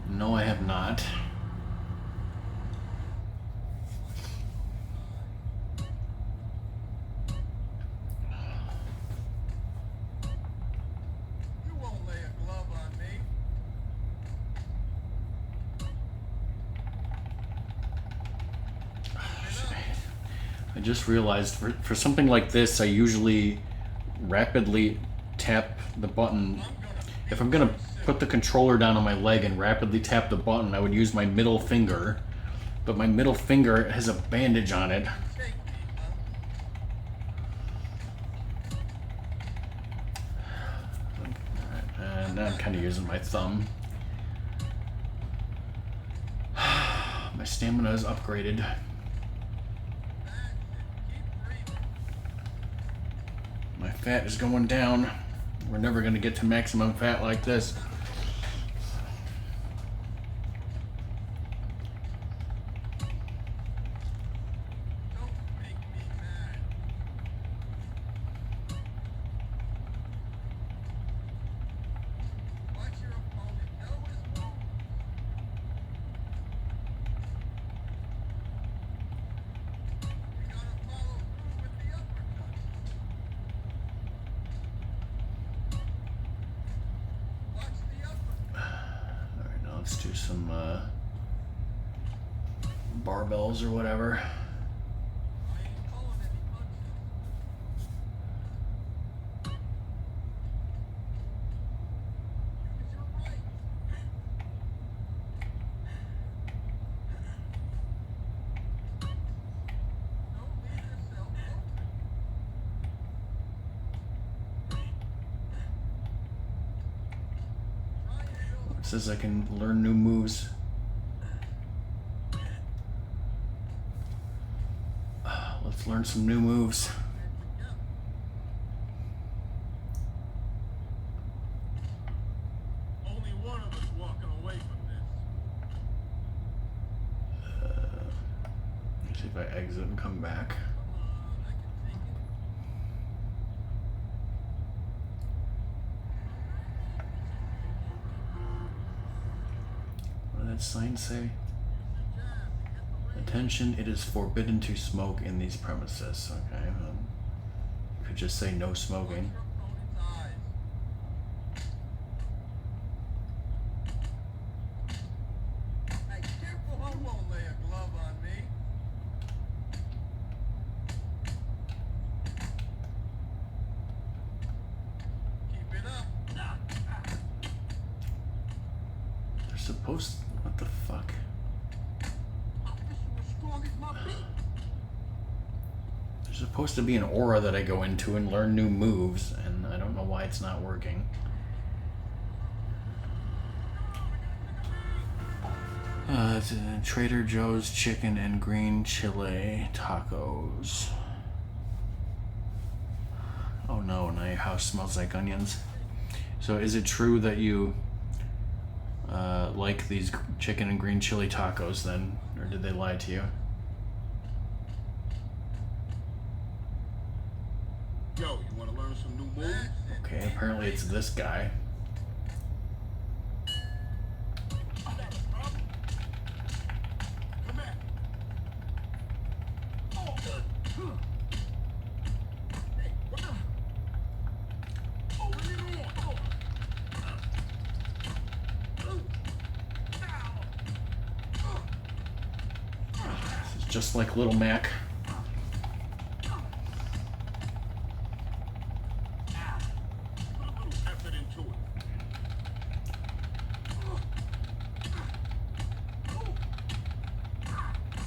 No, I have not. You won't lay a glove on me. I just realized for something like this, I usually rapidly tap the button. If I'm gonna put the controller down on my leg and rapidly tap the button, I would use my middle finger. But my middle finger has a bandage on it. Take me, huh? And now I'm kind of using my thumb. My stamina is upgraded. That's it. Keep breathing. My fat is going down. We're never going to get to maximum fat like this. Don't make me mad. Watch your opponent know his moves. You gotta follow through with the uppercut. Watch the uppercut. Alright, now let's do some barbells or whatever. I ain't pulling any punches. Use your right. Don't leave yourself open. Try and build It says I can learn new moves. Let's learn some new moves. Only one of us walking away from this. Let's see if I exit and come back. Come on, I can take it. What did that sign say? Use your jab to get the ring. Attention, it is forbidden to smoke in these premises. Okay, you could just say no Watch smoking. your opponent's eyes. Hey, careful, you won't lay a glove on me. Keep it up. They're supposed. What the fuck? I wish you were strong as my feet. There's supposed to be an aura that I go into and learn new moves, and I don't know why it's not working. It's Trader Joe's chicken and green chile tacos. Oh no, now your house smells like onions. So is it true that you like these chicken and green chili tacos then? Or did they lie to you? Yo, you want to learn some new moves? Okay, apparently it's this guy. Come here. Hey, what the? Oh, bring it on. just like Little Mac. Put a little effort into it.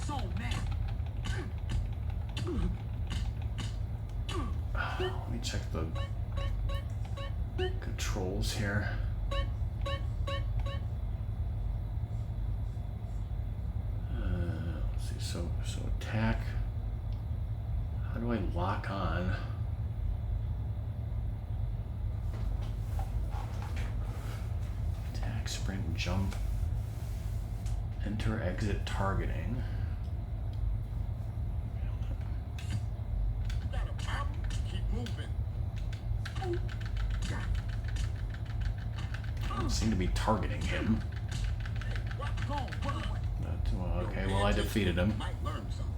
So mad. Let me check the controls here. Let's see. So attack. How do I lock on? Attack, sprint, jump. Enter, exit, targeting. You got a problem? Keep moving. Doesn't seem to be targeting him. What's going on? Well, okay, well I defeated him. Might learn something.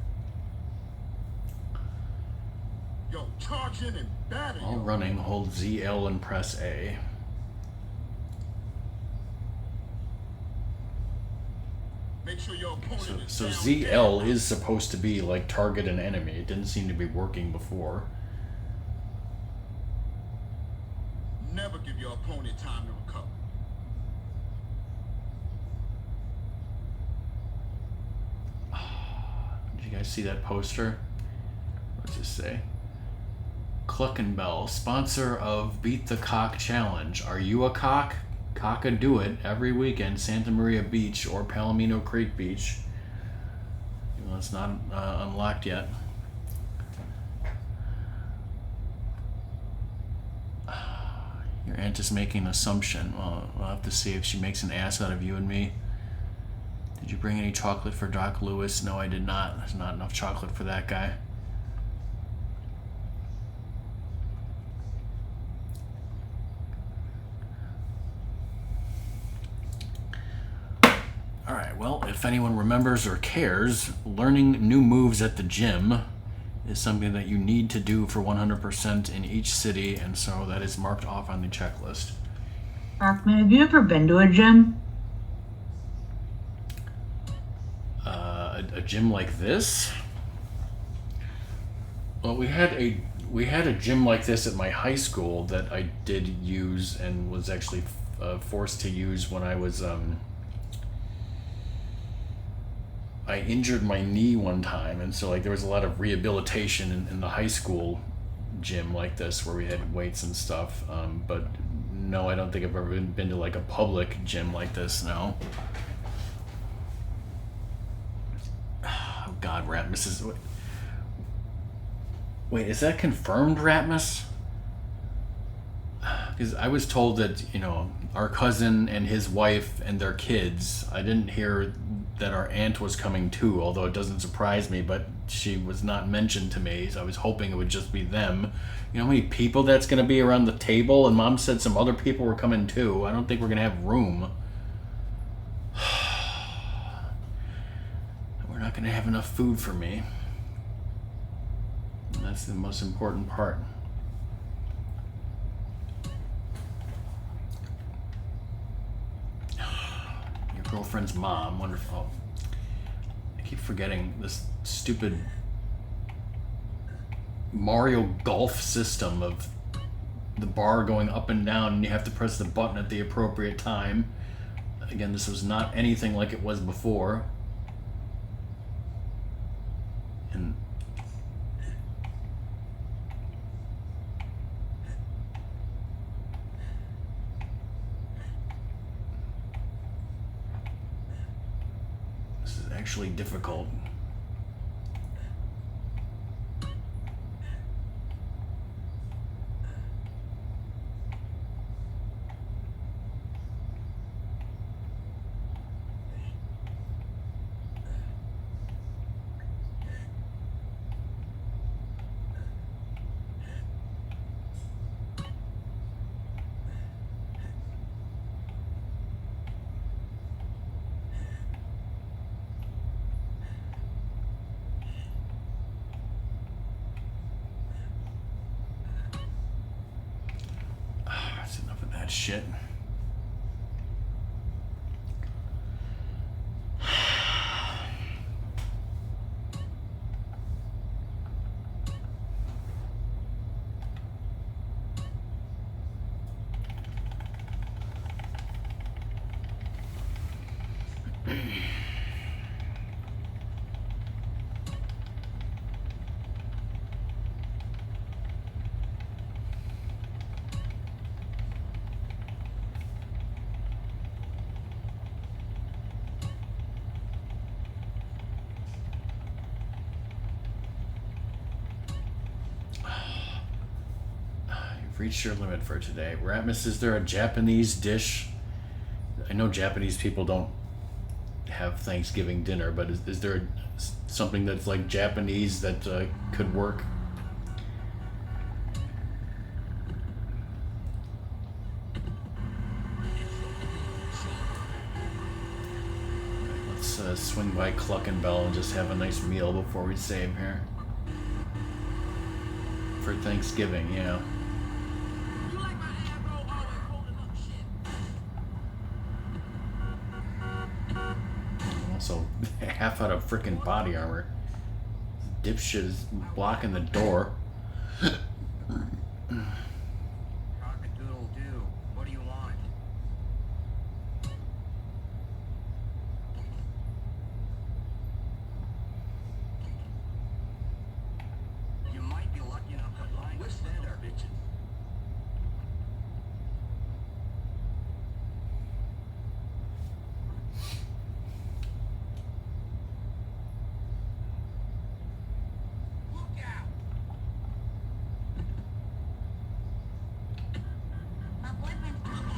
Yo, charge in and batter. While running, hold ZL and press A. Make sure your opponent So is down ZL dead. is supposed to be like target an enemy. It didn't seem to be working before. Never give your opponent time to recover. Did you guys see that poster? What's it say? Cluck and Bell, sponsor of Beat the Cock Challenge. Are you a cock? Cock-a-do it every weekend, Santa Maria Beach or Palomino Creek Beach. Well, it's not unlocked yet. Your aunt is making an assumption. Well, we'll have to see if she makes an ass out of you and me. Did you bring any chocolate for Doc Lewis? No, I did not. There's not enough chocolate for that guy. Alright, well, if anyone remembers or cares, learning new moves at the gym is something that you need to do for 100% in each city, and so that is marked off on the checklist. Rockman, have you ever been to a gym? A gym like this? Well, we had a gym like this at my high school that I did use and was actually forced to use when I was I injured my knee one time, and so like there was a lot of rehabilitation in the high school gym like this where we had weights and stuff. But no, I don't think I've ever been to like a public gym like this. No. Oh God, Ratmus is. Wait, is that confirmed, Ratmus? Because I was told that, you know, our cousin and his wife and their kids, I didn't hear that our aunt was coming too, although it doesn't surprise me, but she was not mentioned to me, so I was hoping it would just be them. You know how many people that's going to be around the table? And Mom said some other people were coming too. I don't think we're going to have room. We're not going to have enough food for me. And that's the most important part. Girlfriend's mom. Wonderful. I keep forgetting this stupid Mario Golf system of the bar going up and down, and you have to press the button at the appropriate time. Again, this was not anything like it was before. And actually difficult. That's enough of that shit. You've reached your limit for today. Ratmus, is there a Japanese dish? I know Japanese people don't have Thanksgiving dinner, but is there something that's like Japanese that could work? Let's swing by Cluck and Bell and just have a nice meal before we save here. For Thanksgiving, yeah. You like my asshole always holding up shit? Also, half out of freaking body armor. Dipshit is blocking the door. Cock-a-doodle-doo. What do you want? You might be lucky enough to find withstand our bitches. Look out! My boyfriend's pretty bad.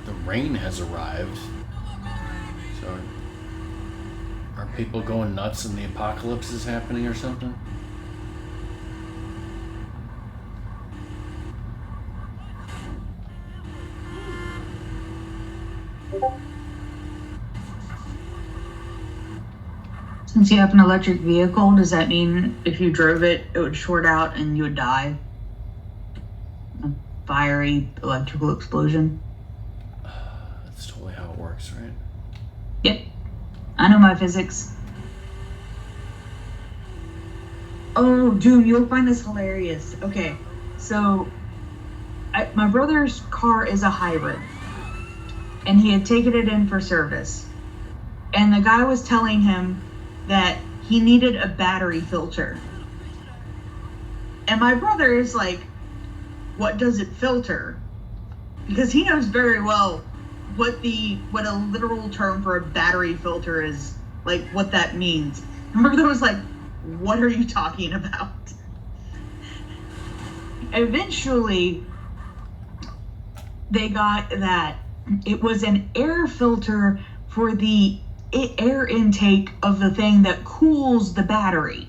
The rain has arrived. So, are people going nuts and the apocalypse is happening or something? Since you have an electric vehicle, does that mean if you drove it, it would short out and you would die? A fiery electrical explosion? That's totally how it works, right? Yep. I know my physics. Oh, Doom, you'll find this hilarious. Okay, so my brother's car is a hybrid, and he had taken it in for service. And the guy was telling him that he needed a battery filter. And my brother is like, what does it filter? Because he knows very well what a literal term for a battery filter is, like what that means. My brother was like, what are you talking about? Eventually, they got that it was an air filter for the air intake of the thing that cools the battery.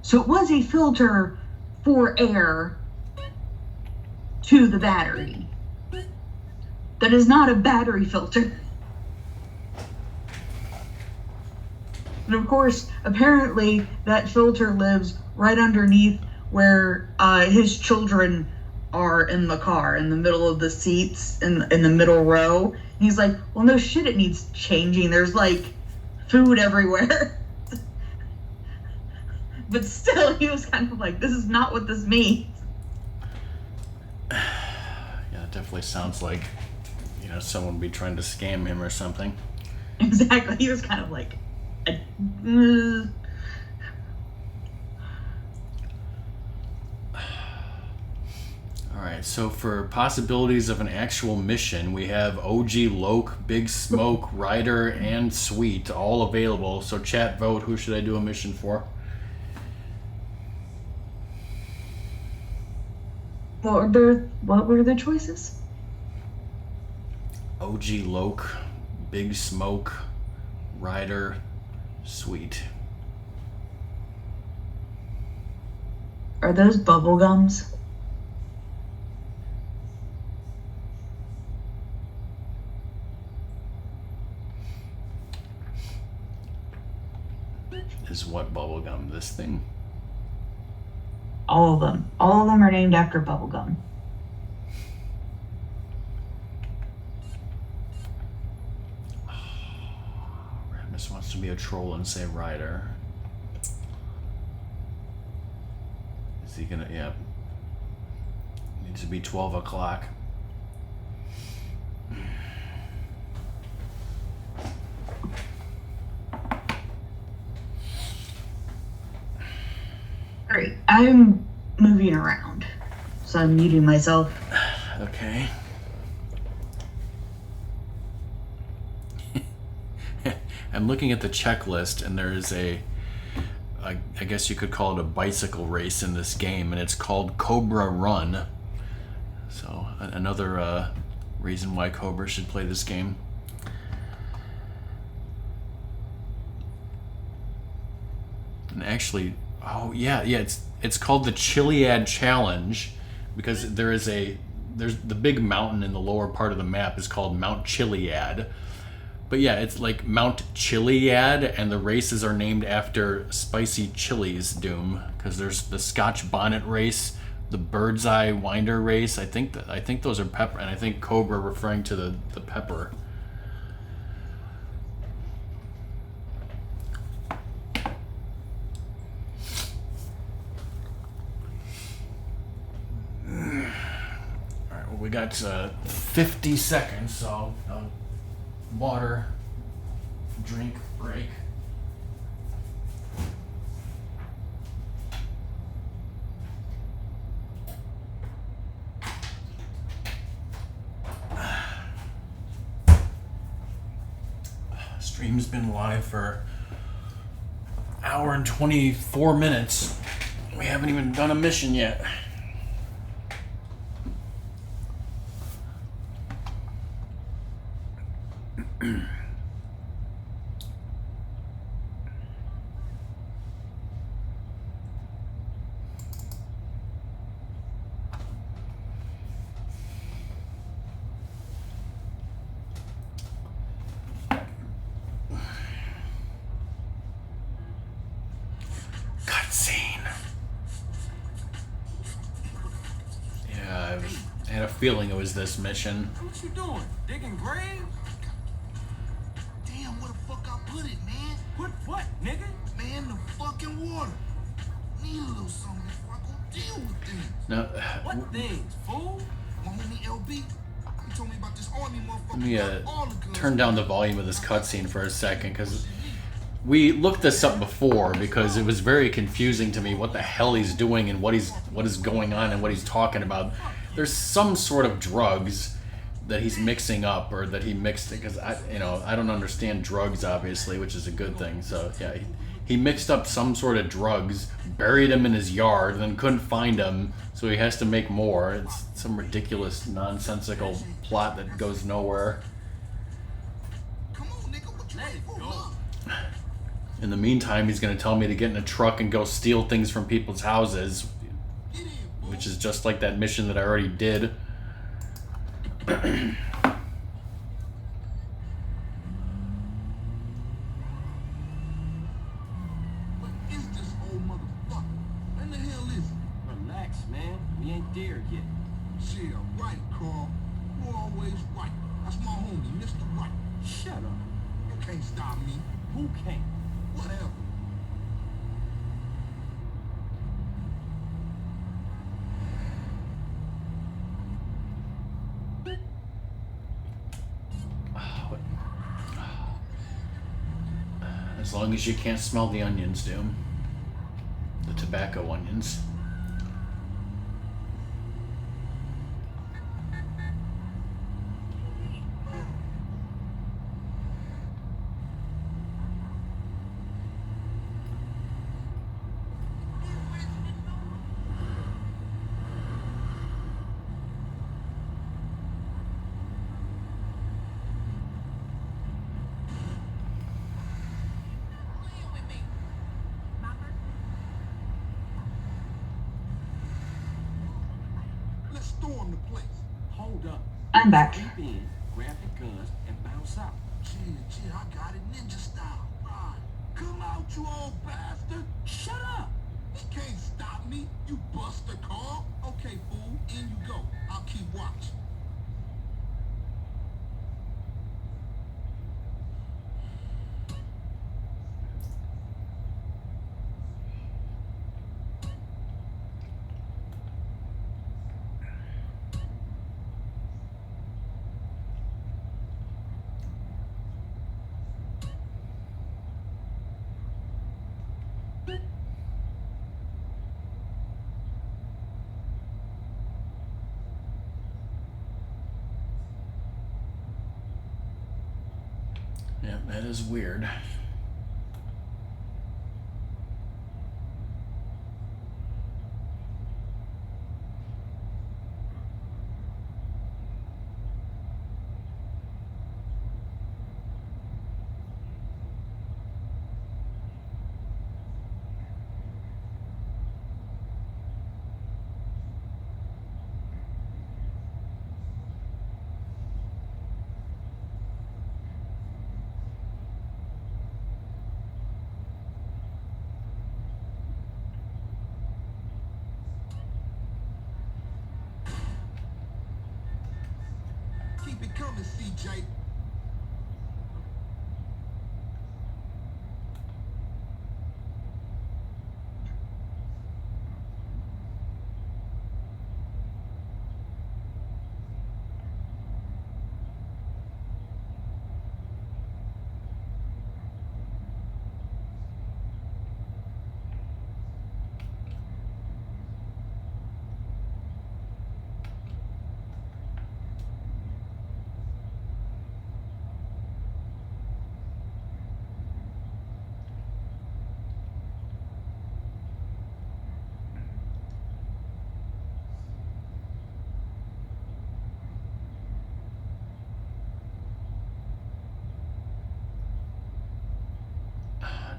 So it was a filter for air to the battery. That is not a battery filter. And of course, apparently that filter lives right underneath where his children are in the car, in the middle of the seats, in the middle row. And he's like, well, no shit, it needs changing. There's like food everywhere. But still, he was kind of like, this is not what this means. Yeah, it definitely sounds like, someone would be trying to scam him or something. Exactly. He was kind of like, Alright, so for possibilities of an actual mission, we have OG Loke, Big Smoke, Ryder, and Sweet all available. So chat, vote, who should I do a mission for? What were the choices? OG Loke, Big Smoke, Ryder, Sweet. Are those bubble gums? Is what bubblegum? This thing? All of them. All of them are named after bubblegum. to be a troll and say Ryder. Is he gonna? Yeah. Needs to be 12 o'clock. Great. I'm moving around, so I'm muting myself. Okay. I'm looking at the checklist, and there is I guess you could call it a bicycle race in this game, and it's called Cobra Run. So another reason why Cobra should play this game. And actually, oh yeah, it's called the Chiliad Challenge because there's the big mountain in the lower part of the map is called Mount Chiliad. But yeah, it's like Mount Chiliad, and the races are named after spicy chilies, Doom, because there's the Scotch Bonnet race, the Bird's Eye Winder race. I think those are pepper, and I think Cobra referring to the pepper. Alright, well, we got 50 seconds, so water, drink, break. Stream's been live for an hour and 24 minutes. We haven't even done a mission yet. I had a feeling it was this mission. What you doing? Digging graves? Damn, where the fuck I put it, man? Put what, nigga? Man, the fucking water. Need a little something before I go deal with things. No, What things, fool? My homie LB, he told me about this army motherfucker. let me got all the guns. turn down the volume of this cutscene for a second, because we looked this up before because it was very confusing to me what the hell he's doing and what is going on and what he's talking about. There's some sort of drugs that he's mixing up, or that he mixed it, because I don't understand drugs, obviously, which is a good thing. So yeah, he mixed up some sort of drugs, buried them in his yard, and then couldn't find them, so he has to make more. It's some ridiculous, nonsensical plot that goes nowhere. Come on, nigga, what you ready for? Look. In the meantime, he's going to tell me to get in a truck and go steal things from people's houses, Get in, boy. which is just like that mission that I already did. What is this old motherfucker? When the hell is it? Relax, man. We ain't there yet. Shit, right, Carl. You always right. That's my homie, Mr. Right. Shut up. You can't stop me. Who can't? Whatever. As long as you can't smell the onions, Doom. The tobacco onions. Let's storm the place. Hold up. I'm back. Creep in, grab the guns, and bounce out. Chill, I got it ninja style. Right. Come out, you old bastard. Shut up! He can't stop me, you buster, Carl. Okay, fool, in you go. I'll keep watch. Yeah, that is weird. Keep it coming, CJ.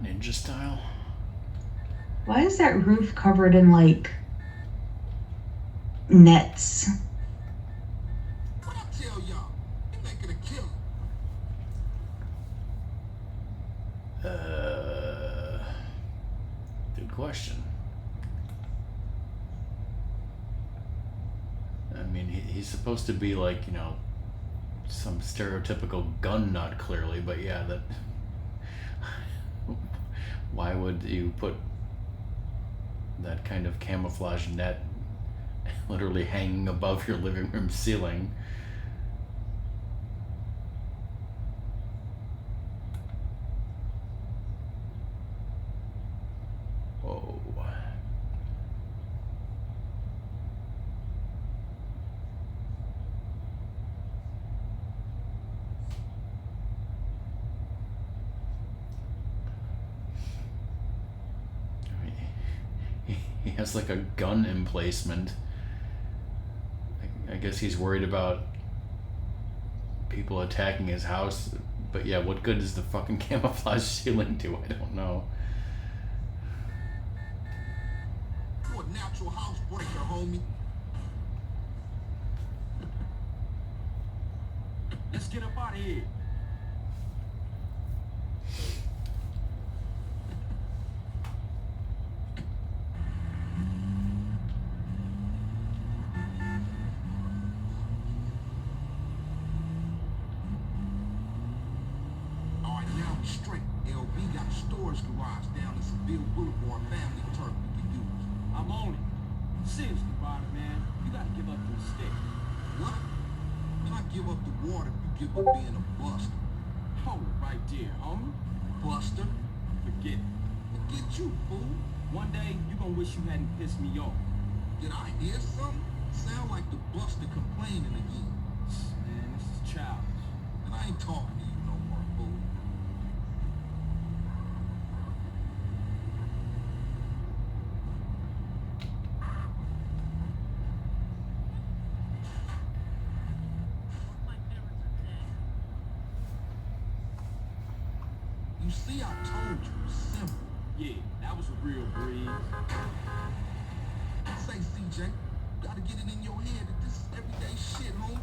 Ninja style. Why is that roof covered in like nets? What I tell y'all? You making a killing. Good question. I mean, he's supposed to be like, you know, some stereotypical gun nut, clearly, but yeah, that. Why would you put that kind of camouflage net literally hanging above your living room ceiling? Whoa. He has like a gun emplacement. I guess he's worried about people attacking his house. But yeah, what good does the fucking camouflage ceiling do? I don't know. You a natural housebreaker, homie. Let's get up out of here. All right, now we straight. LB got a storage garage down in Seville Boulevard, family turf we can use. I'm on it. Seriously, Ryder, man. You gotta give up those sticks. What? Man, I give up the water if you give up being a buster. Hold it right there, homie. Buster? Forget it. Forget you, fool. One day, you gonna wish you hadn't pissed me off. Did I hear something? Sound like the buster complaining again. Man, this is childish. And I ain't talking to you no more, fool. You see, I told you, it's simple. Yeah, that was a real breeze. Say, CJ, you gotta get it in your head that this is everyday shit, homie.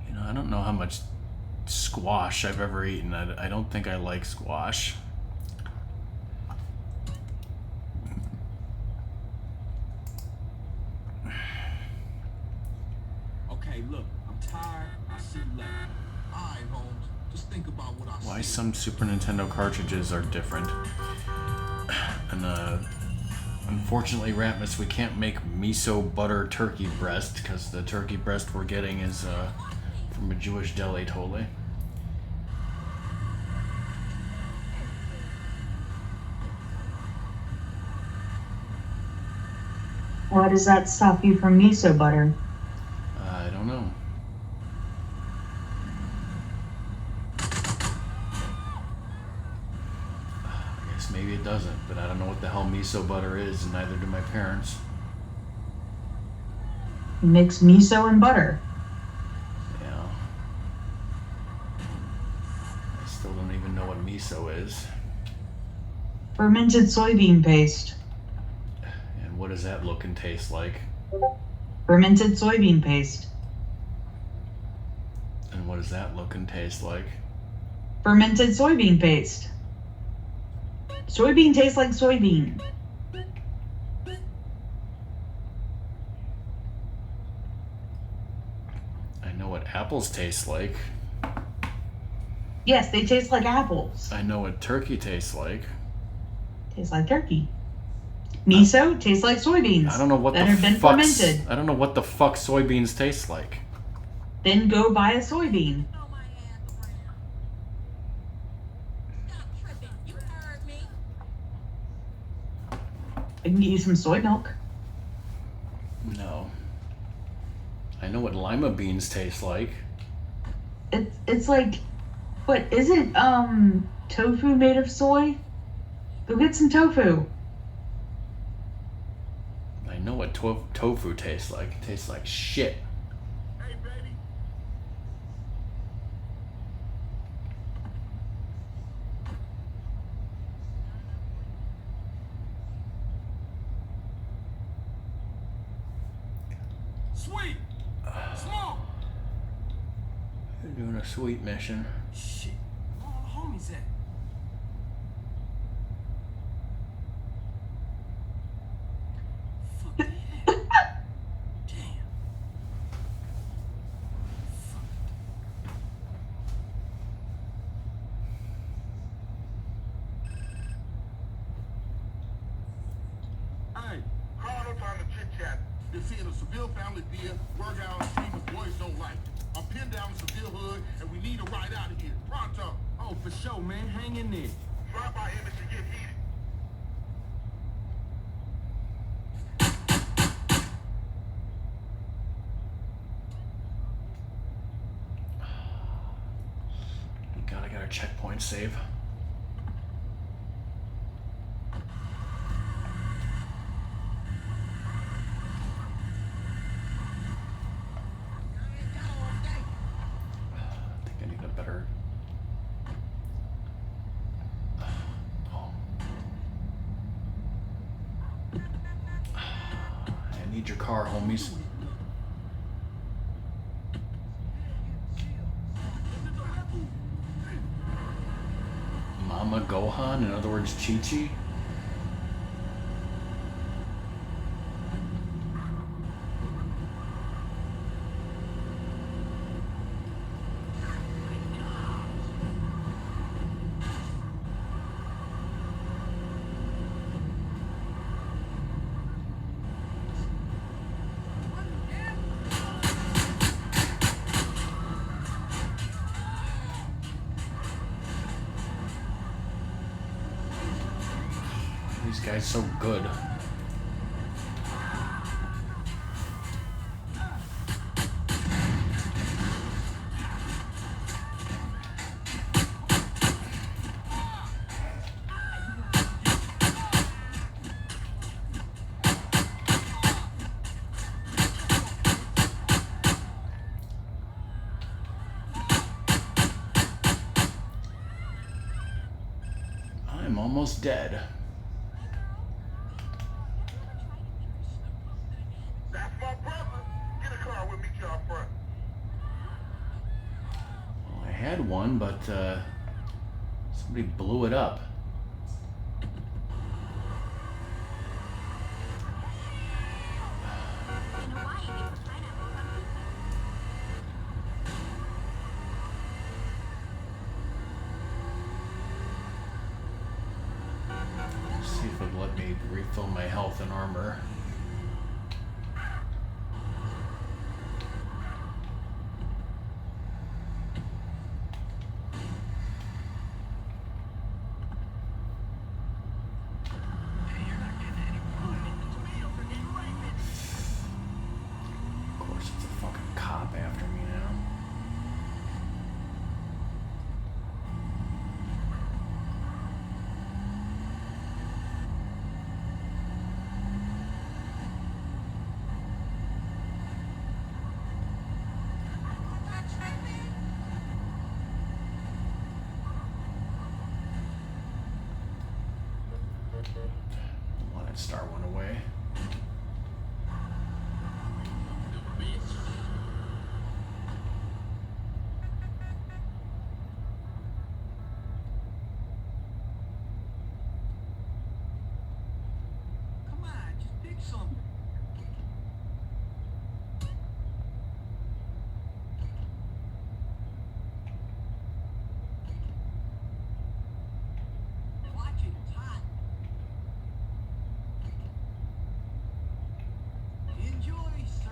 You know, I don't know how much squash I've ever eaten. I don't think I like squash. Okay, look, I'm tired. I'll see you later. Alright, Holmes, just think about what I said. Why some Super Nintendo cartridges are different. And unfortunately, Ratmus, we can't make miso butter turkey breast because the turkey breast we're getting is from a Jewish deli, totally. Why does that stop you from miso butter? I don't know. I guess maybe it doesn't, but I don't know what the hell miso butter is, and neither do my parents. Mix miso and butter. Yeah. I still don't even know what miso is. Fermented soybean paste. And what does that look and taste like? Fermented soybean paste. And what does that look and taste like? Fermented soybean paste. Soybean tastes like soybean. I know what apples taste like. Yes, they taste like apples. I know what turkey tastes like. Tastes like turkey. Miso tastes like soybeans. I don't know what that the have been fuck. fermented. I don't know what the fuck soybeans taste like. Then go buy a soybean. Throw my hands around. Stop tripping. You heard me. I can get you some soy milk. No. I know what lima beans taste like. It's like, what isn't tofu made of soy? Go get some tofu. I know what tofu tastes like. It tastes like shit. Hey, baby. Sweet. Smoke. They're doing a sweet mission. Shit. Where all the homies at? Fuck the hell. Damn. Hey, Carl, no time to chit chat. Been seeing a Seville family deal, work out stream and boys don't like it. I'm pinned down in Seville hood and we need a ride out of here. Pronto. Oh, for sure, man. Hang in there. Drop by him to get heated. God, I got a checkpoint save. I think I need a better. Oh. I need your car, homies. Mama Gohan, in other words, Chi-Chi. These guys so good. I'm almost dead. That's my brother. Get a car with me to our front. Well, I had one, but somebody blew it up. In Hawaii, they put pineapples on pizza. Let's see if it'll let me refill my health and armor. Let it start one away. Come on, just pick something. Watch it, it's hot. Enjoy, sir.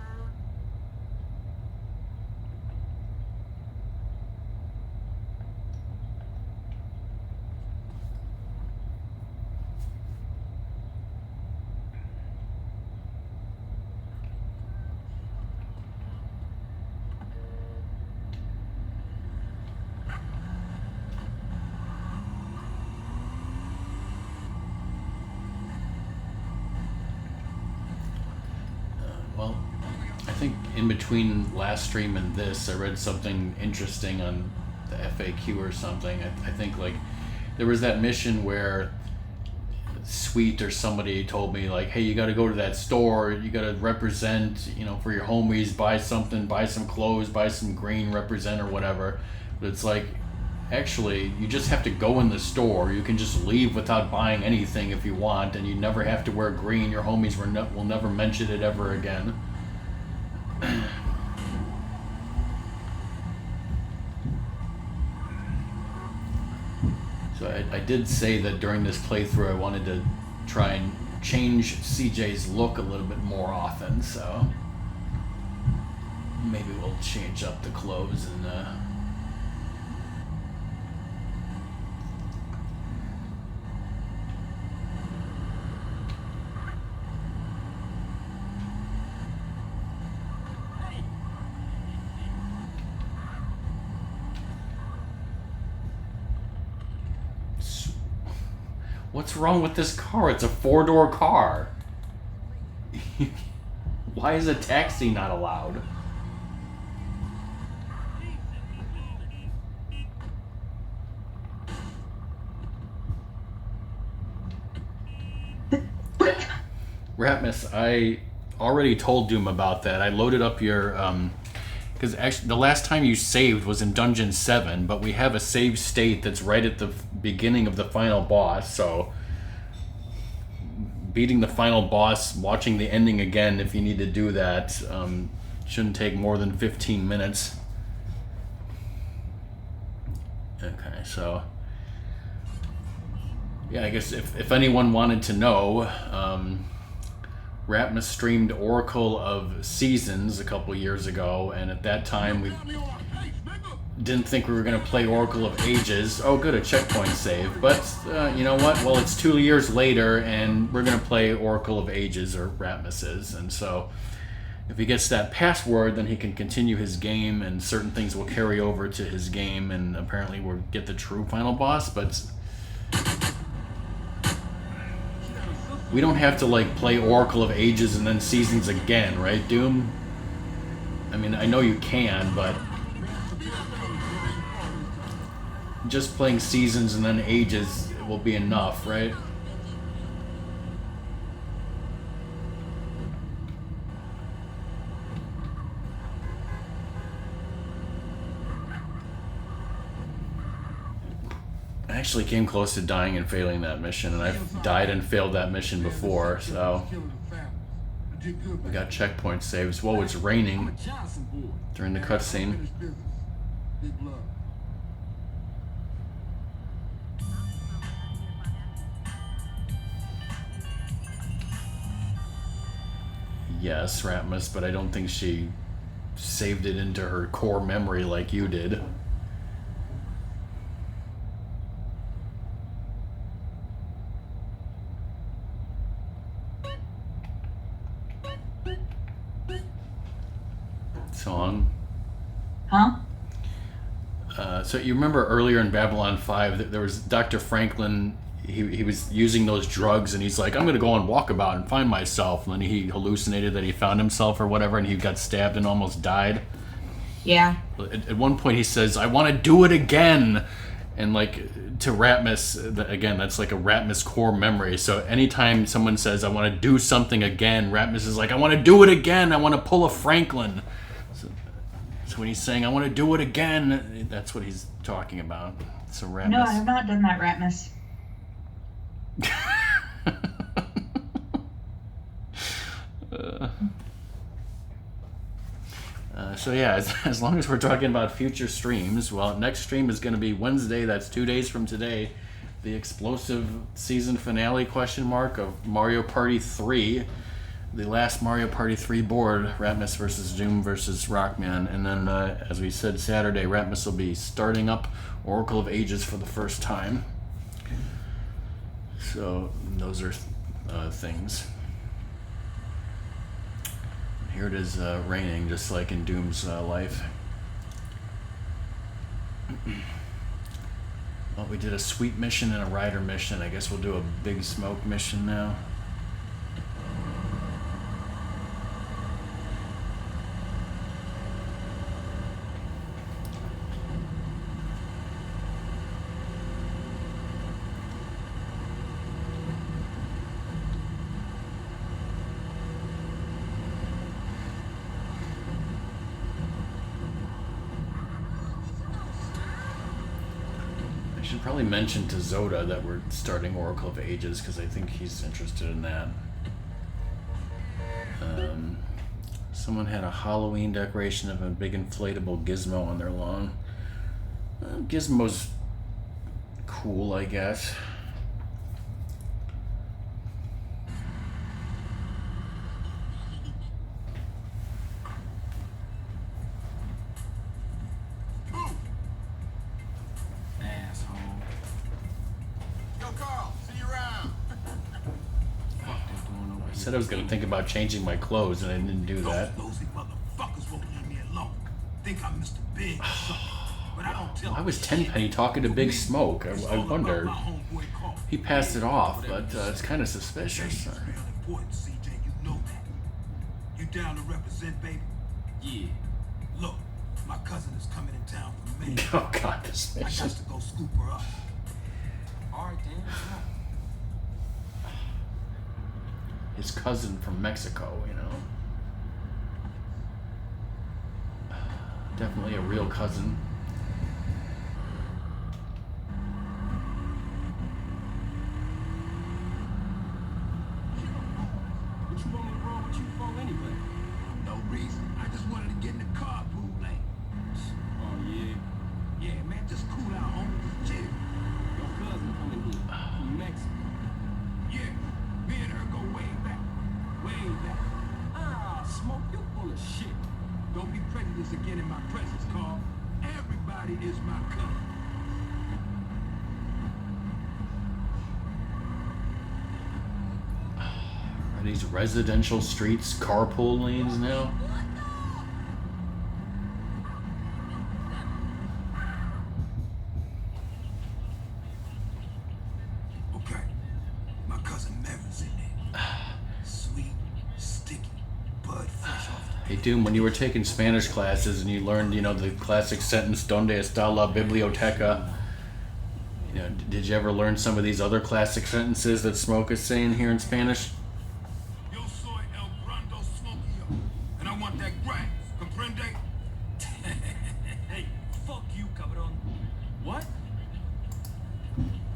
Well, I think in between last stream and this, I read something interesting on the FAQ or something. I think like there was that mission where Sweet or somebody told me like, hey, you got to go to that store, you got to represent, you know, for your homies, buy something, buy some clothes, buy some green, represent or whatever. But it's like, actually, you just have to go in the store. You can just leave without buying anything if you want, and you never have to wear green. Your homies will never mention it ever again. So I did say that during this playthrough I wanted to try and change CJ's look a little bit more often, so maybe we'll change up the clothes and what's wrong with this car? It's a 4-door car. Why is a taxi not allowed? Ratmus, I already told Doom about that. I loaded up your because actually the last time you saved was in Dungeon 7, but we have a save state that's right at the beginning of the final boss, so beating the final boss, watching the ending again if you need to do that, shouldn't take more than 15 minutes. Okay, so yeah, I guess if anyone wanted to know, Ratmus streamed Oracle of Seasons a couple years ago, and at that time we didn't think we were going to play Oracle of Ages. Oh good, a checkpoint save. But you know what? Well, it's 2 years later, and we're going to play Oracle of Ages, or Ratmus is. And so if he gets that password, then he can continue his game, and certain things will carry over to his game, and apparently we'll get the true final boss. But we don't have to like play Oracle of Ages and then Seasons again, right, Doom? I mean, I know you can, but just playing Seasons and then Ages will be enough, right? I actually came close to dying and failing that mission, and I've died and failed that mission before, so we got checkpoint saves. Whoa, it's raining during the cutscene. Yes, Ratmus, but I don't think she saved it into her core memory like you did. Song. Huh? So you remember earlier in Babylon 5 that there was Dr. Franklin, he was using those drugs, and he's like, I'm going to go on walkabout and find myself. And then he hallucinated that he found himself or whatever, and he got stabbed and almost died. Yeah. At one point he says, I want to do it again. And like to Ratmus, again, that's like a Ratmus core memory. So anytime someone says, I want to do something again, Ratmus is like, I want to do it again. I want to pull a Franklin. So when he's saying, I want to do it again, that's what he's talking about. So Ratmus. No, I have not done that, Ratmus. So yeah, as long as we're talking about future streams, well, next stream is going to be Wednesday. That's 2 days from today. The explosive season finale of Mario Party 3. The last Mario Party 3 board, Ratmus versus Doom versus Rockman. And then, as we said, Saturday, Ratmus will be starting up Oracle of Ages for the first time. So those are things. Here it is raining, just like in Doom's life. Well, we did a sweep mission and a rider mission. I guess we'll do a big smoke mission now. Probably mention to Zoda that we're starting Oracle of Ages because I think he's interested in that. Someone had a Halloween decoration of a big inflatable Gizmo on their lawn. Gizmo's cool, I guess. I said I was going to think about changing my clothes, and I didn't do that. Those nosy motherfuckers won't leave me alone. Think I'm Mr. Big or something, but I don't tell Why was them Tenpenny talking to Big Smoke? I wondered. He passed it off, but it's kind of suspicious. It's real important, CJ. You know that. You down to represent, baby? Yeah. Look, my cousin is coming in town for May. Oh God, this I mission. got to go scoop her up. All right, Dan. His cousin from Mexico, you know. Definitely a real cousin. What you want me to roll with you for anyway? No reason. I just wanted to get in the carpool lane. Oh, yeah. Yeah, man, just cool out, homie. Chill. Your cousin coming here from Mexico. Yeah, me and her go way back. Way back. Ah, Smoke, you full of shit. Don't be prejudiced again in my presence, Carl. Everybody is my cousin. Are these residential streets carpool lanes now? Okay, my cousin Mary's in there. Sweet, sticky, bud fresh off the Hey Doom, when you were taking Spanish classes and you learned, you know, the classic sentence "Donde está la biblioteca?" You know, did you ever learn some of these other classic sentences that Smoke is saying here in Spanish? Yo soy el grande smokio, and I want that grass. Comprende? Hey, fuck you, cabron. What?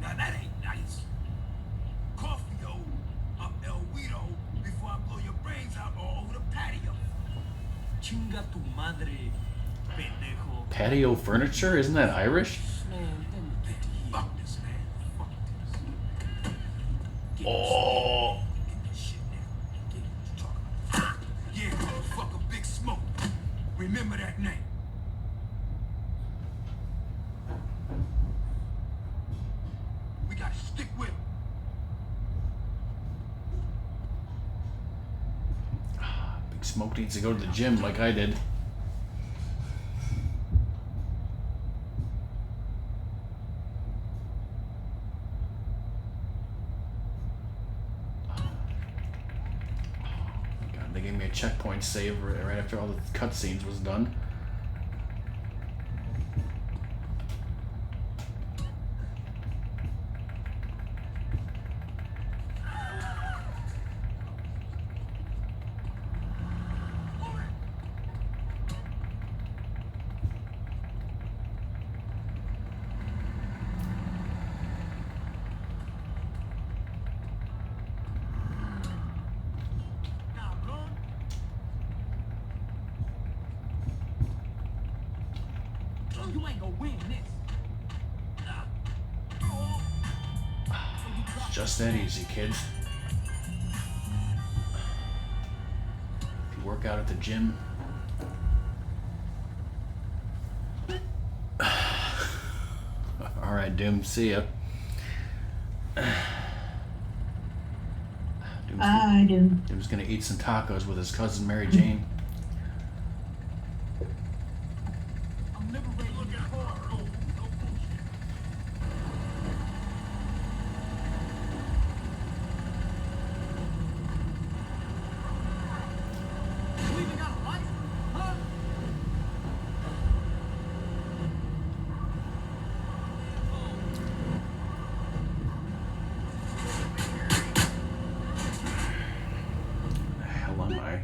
Now that ain't nice. Coffee, yo, up El Guido before I blow your brains out all over the patio. Chinga tu madre, pendejo. Patio furniture? Isn't that Irish? Man, let me get to here. Fuck this, man. Fuck this. Oh. Get this shit now. Get what you talking about. Yeah, motherfucker, Big Smoke. Remember that name. We gotta stick with him. Big Smoke needs to go to the gym like I did. God, they gave me a checkpoint save right after all the cutscenes was done. You ain't gonna win this. It's just that easy, kids. If you work out at the gym. All right, Doom. See ya. I do. Doom's gonna eat some tacos with his cousin Mary Jane. I'm liberating your car. No bullshit. You even got a license, huh? Where the hell am I? I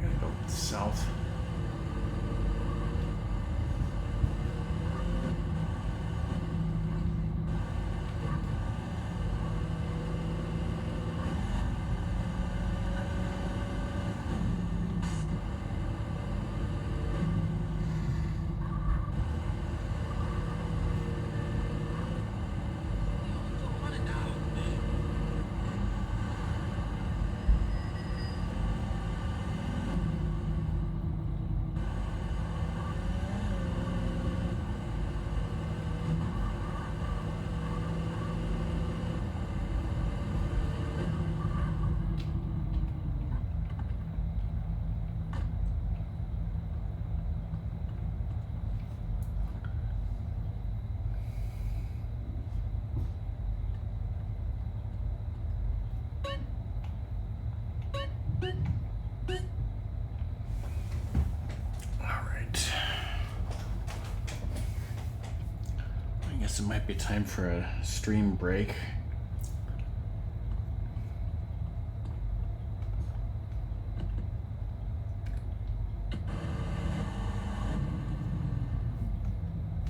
gotta go south. All right. I guess it might be time for a stream break.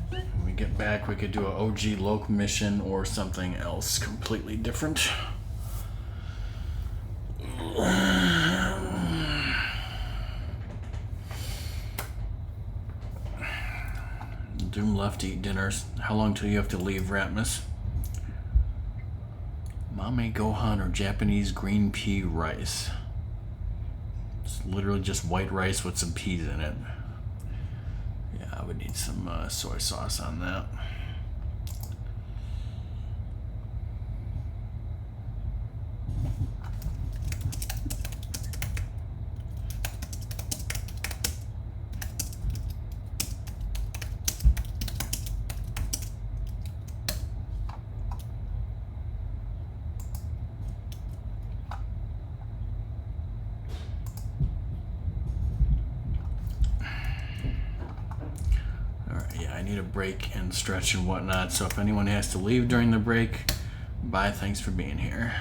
When we get back, we could do a OG Loc mission or something else completely different. Doom left to eat dinner. How long till you have to leave, Ratmus? Mame Gohan or Japanese green pea rice? It's literally just white rice with some peas in it. Yeah, I would need some soy sauce on that. I need a break and stretch and whatnot, so if anyone has to leave during the break, bye, thanks for being here.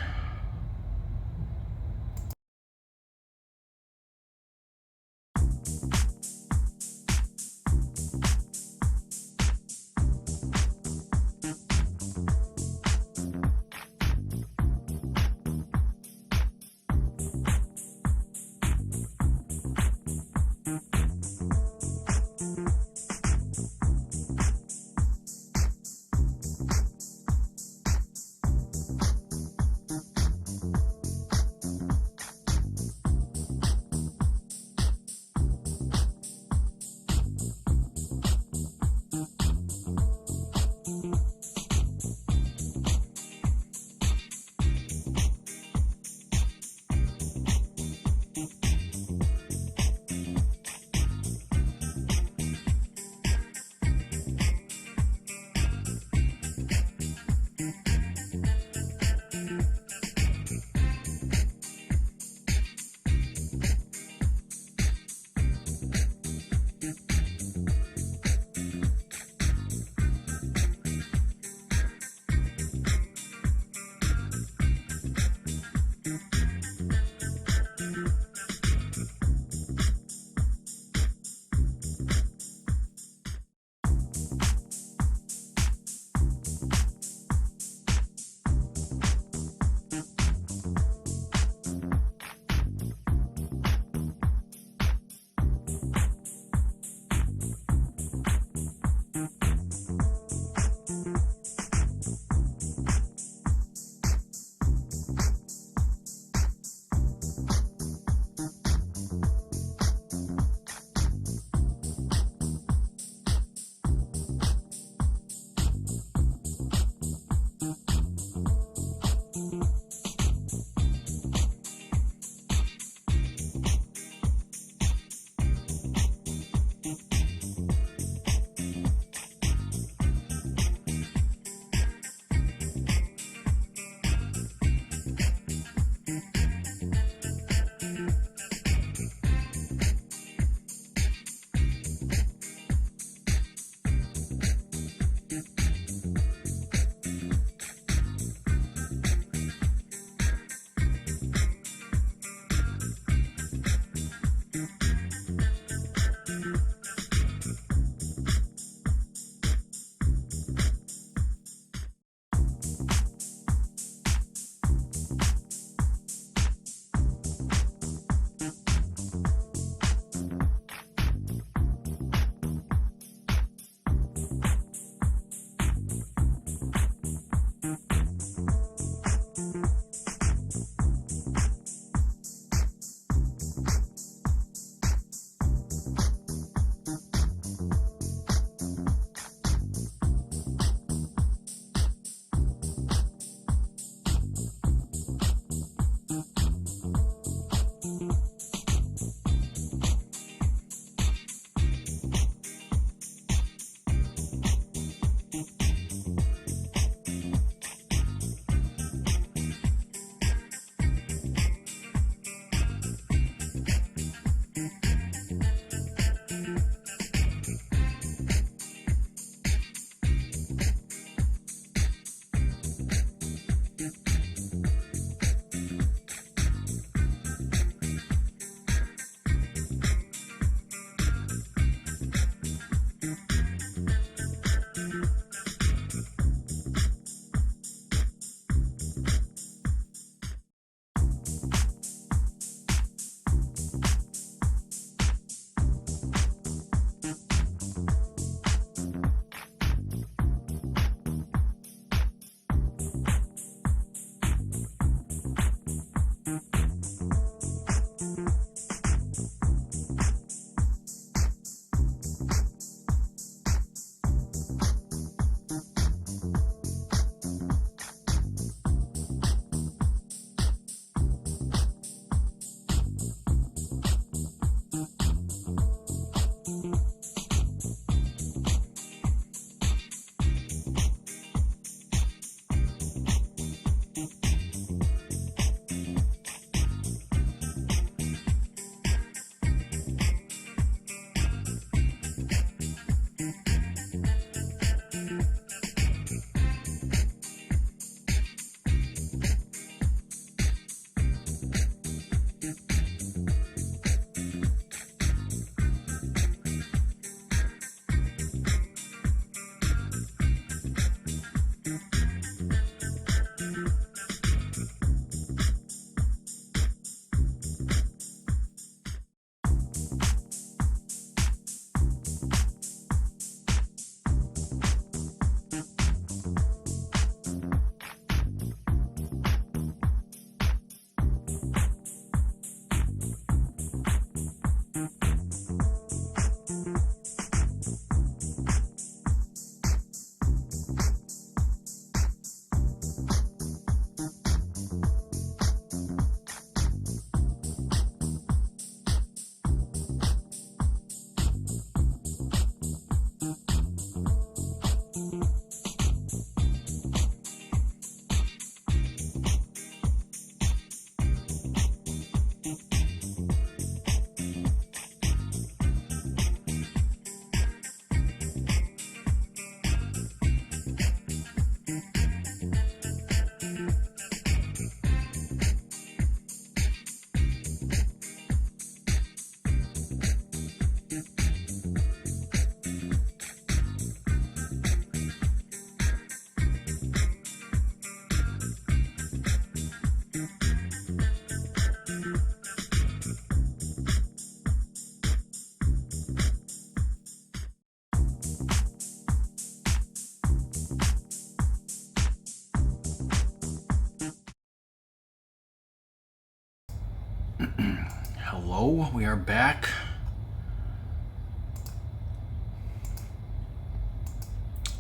Hello, we are back.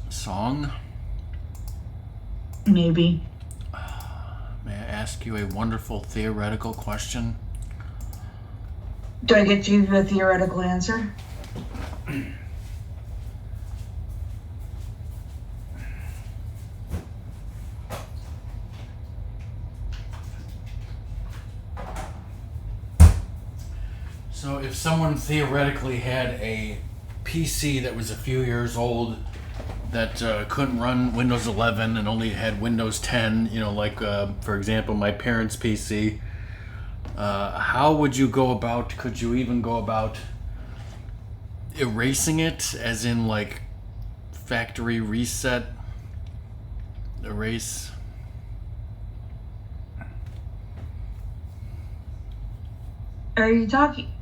Song. Maybe. May I ask you a wonderful theoretical question? Do I get you the theoretical answer? So if someone theoretically had a PC that was a few years old that couldn't run Windows 11 and only had Windows 10, like for example my parents' PC, how would you go about, could you even go about erasing it, as in like factory reset, erase? Are you talking?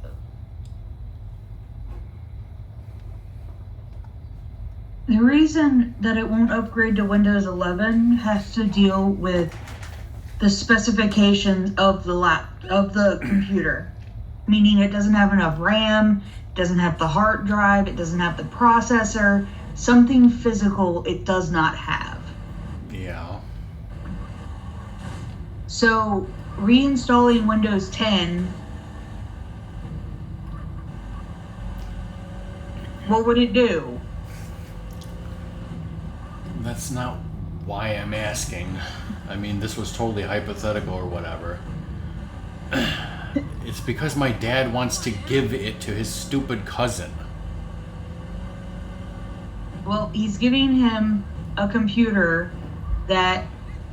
The reason that it won't upgrade to Windows 11 has to deal with the specifications of the computer, meaning it doesn't have enough RAM, it doesn't have the hard drive, it doesn't have the processor, something physical it does not have. Yeah. So reinstalling Windows 10, what would it do? That's not why I'm asking. I mean, this was totally hypothetical or whatever. It's because my dad wants to give it to his stupid cousin. Well, he's giving him a computer that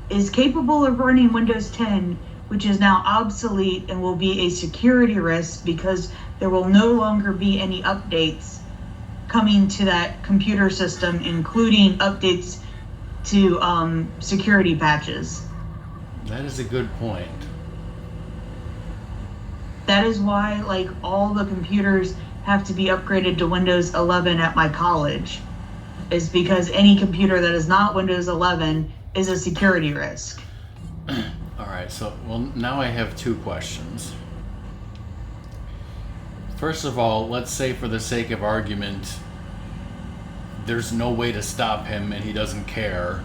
is capable of running Windows 10, which is now obsolete and will be a security risk because there will no longer be any updates coming to that computer system, including updates to security patches. That is a good point. That is why, like, all the computers have to be upgraded to Windows 11 at my college, is because any computer that is not Windows 11 is a security risk. All right, so, well, now I have two questions. First of all, let's say for the sake of argument, there's no way to stop him and he doesn't care.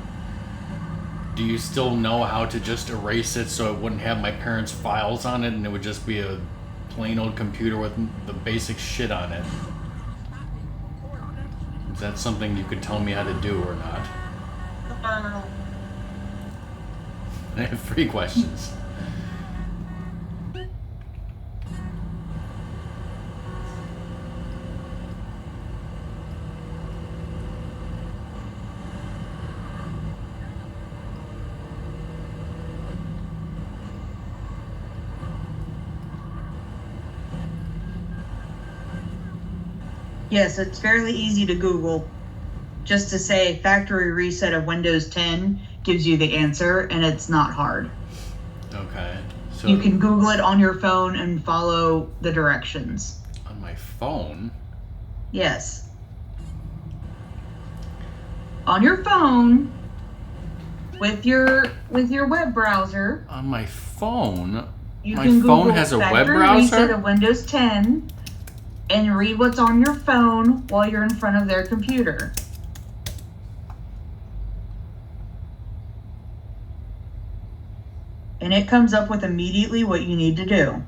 Do you still know how to just erase it so it wouldn't have my parents' files on it and it would just be a plain old computer with the basic shit on it? Is that something you could tell me how to do or not? I have 3 questions. Yes, it's fairly easy to Google. Just to say factory reset of Windows 10 gives you the answer, and it's not hard. Okay. So You can Google it on your phone and follow the directions. on my phone? Yes. On your phone, with your web browser, On my phone? you My can phone Google has a web factory reset browser? of Windows 10 and read what's on your phone while you're in front of their computer. And it comes up with immediately what you need to do.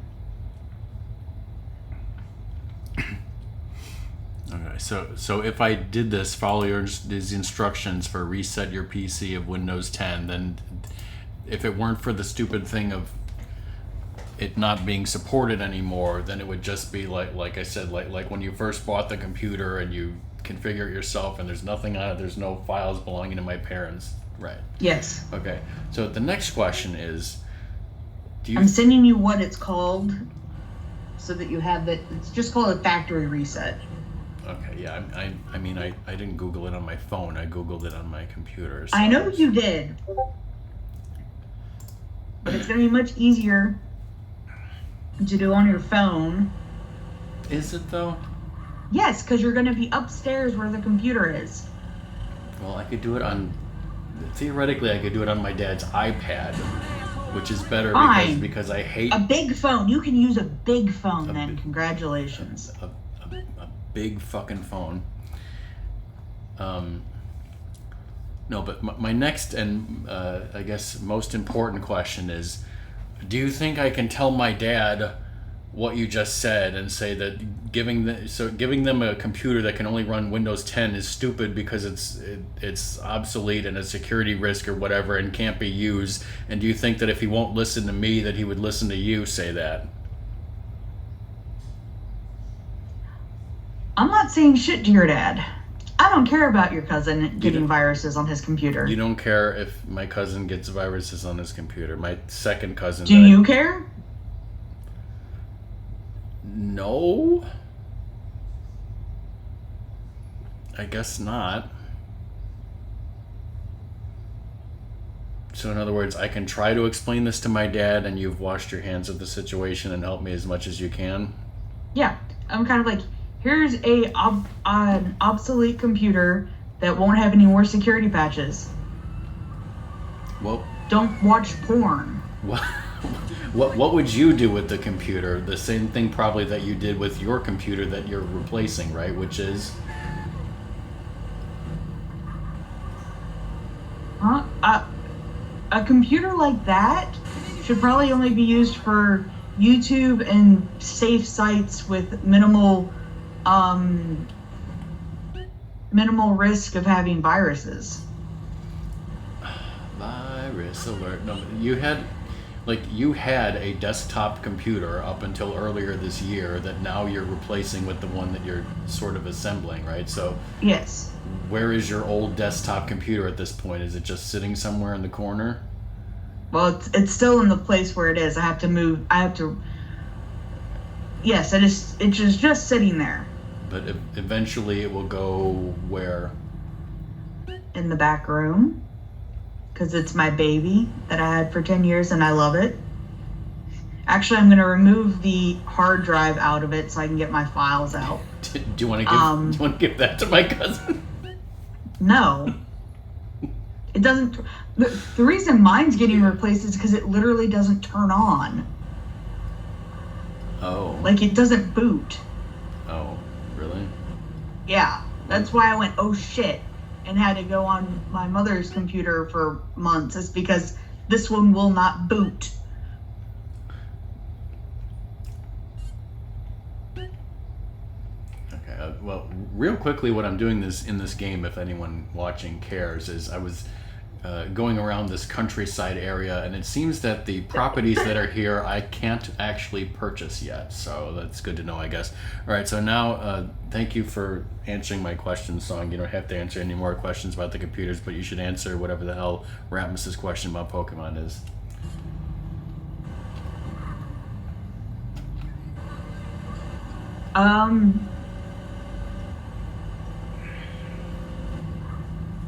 Okay, so if I did this, follow these instructions for reset your PC of Windows 10, then if it weren't for the stupid thing of it not being supported anymore, then it would just be like I said, like when you first bought the computer and you configure it yourself and there's nothing on it, there's no files belonging to my parents. Right. Yes. Okay. So the next question is, do you I'm sending you what it's called so that you have that. It's just called a factory reset. Okay, yeah, I mean, I didn't Google it on my phone. I Googled it on my computer. So I know you did. But it's going to be much easier to do on your phone. Is it though? Yes, because you're going to be upstairs where the computer is. Well, I could do it on. Theoretically, I could do it on my dad's iPad. which is better Fine. because I hate A big phone. You can use a big phone A then. bi- Congratulations. a big fucking phone. No, but my next and I guess most important question is, do you think I can tell my dad what you just said and say that giving them a computer that can only run Windows 10 is stupid because it's obsolete and a security risk or whatever and can't be used? And do you think that if he won't listen to me that he would listen to you say that? I'm not saying shit to your dad. I don't care about your cousin getting viruses on his computer. You don't care if my cousin gets viruses on his computer. My second cousin. Do you care? No. I guess not. So in other words, I can try to explain this to my dad and you've washed your hands of the situation and helped me as much as you can? Yeah. I'm kind of like, here's an obsolete computer that won't have any more security patches. Well, don't watch porn. What would you do with the computer? The same thing probably that you did with your computer that you're replacing, right? Which is? A computer like that should probably only be used for YouTube and safe sites with minimal risk of having viruses. Virus alert. No, you had a desktop computer up until earlier this year that now you're replacing with the one that you're sort of assembling, right? So yes. Where is your old desktop computer at this point? Is it just sitting somewhere in the corner? Well, it's still in the place where it is. I have to move. Yes, it is. It's just sitting there. But eventually it will go where? In the back room. Because it's my baby that I had for 10 years and I love it. Actually, I'm going to remove the hard drive out of it so I can get my files out. Do you want to give that to my cousin? No. It doesn't. The reason mine's getting replaced is because it literally doesn't turn on. Oh. Like it doesn't boot. Oh, really? Yeah. That's why I went, oh shit, and had to go on my mother's computer for months. It's because this one will not boot. Okay. Well, real quickly, what I'm doing in this game, if anyone watching cares, is I was going around this countryside area, and it seems that the properties that are here I can't actually purchase yet. So that's good to know, I guess. All right. So now, thank you for answering my question, Song. You don't have to answer any more questions about the computers, but you should answer whatever the hell Rasmus's question about Pokemon is.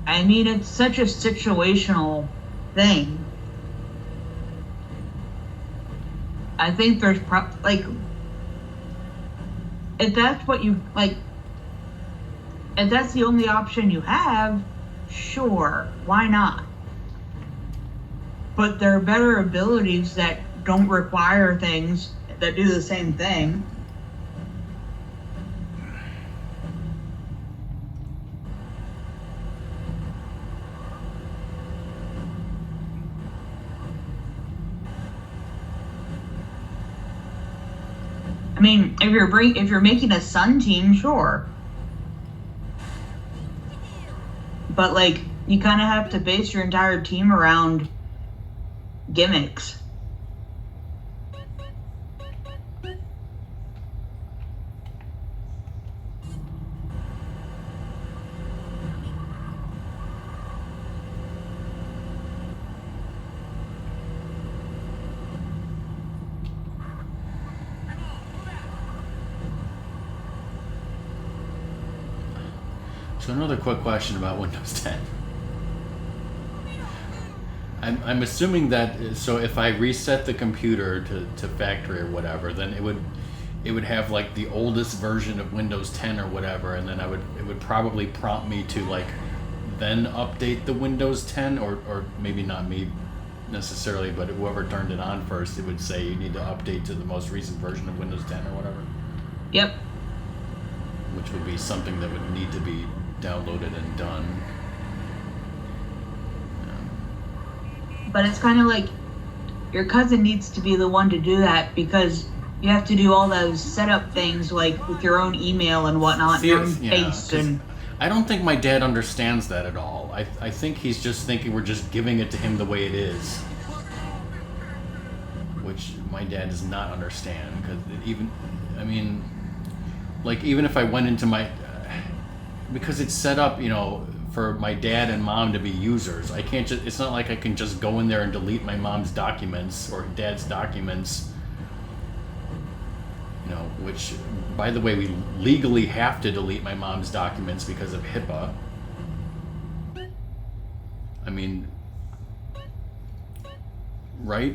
I mean, it's such a situational thing. I think there's if that's what you like, if that's the only option you have, sure, why not? But there are better abilities that don't require things that do the same thing. I mean, if you're making a Sun team, sure. But like, you kind of have to base your entire team around gimmicks. So another quick question about Windows 10. I'm assuming that, so if I reset the computer to factory or whatever, then it would have like the oldest version of Windows 10 or whatever, and then it would probably prompt me to like then update the Windows 10, or maybe not me necessarily, but whoever turned it on first, it would say you need to update to the most recent version of Windows 10 or whatever, Yep. which would be something that would need to be downloaded and done. But it's kind of like your cousin needs to be the one to do that because you have to do all those setup things like with your own email and whatnot, your own face, and I don't think my dad understands that at all. I think he's just thinking we're just giving it to him the way it is, which my dad does not understand. Because even if I went into my, because it's set up, for my dad and mom to be users. I can't just. It's not like I can just go in there and delete my mom's documents or dad's documents. Which, by the way, we legally have to delete my mom's documents because of HIPAA. I mean, right?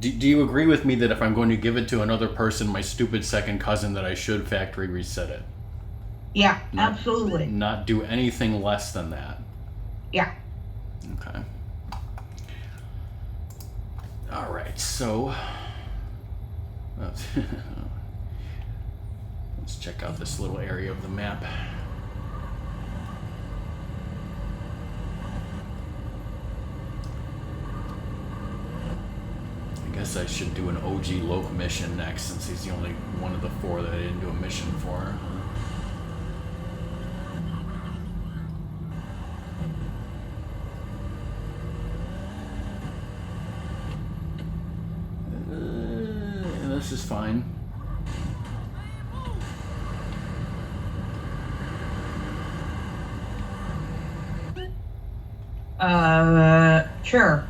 Do you agree with me that if I'm going to give it to another person, my stupid second cousin, that I should factory reset it? yeah, absolutely. Not do anything less than that. Yeah. Okay. All right, so let's check out this little area of the map. I guess I should do an OG Loke mission next, since he's the only one of the 4 that I didn't do a mission for. This is fine. Sure.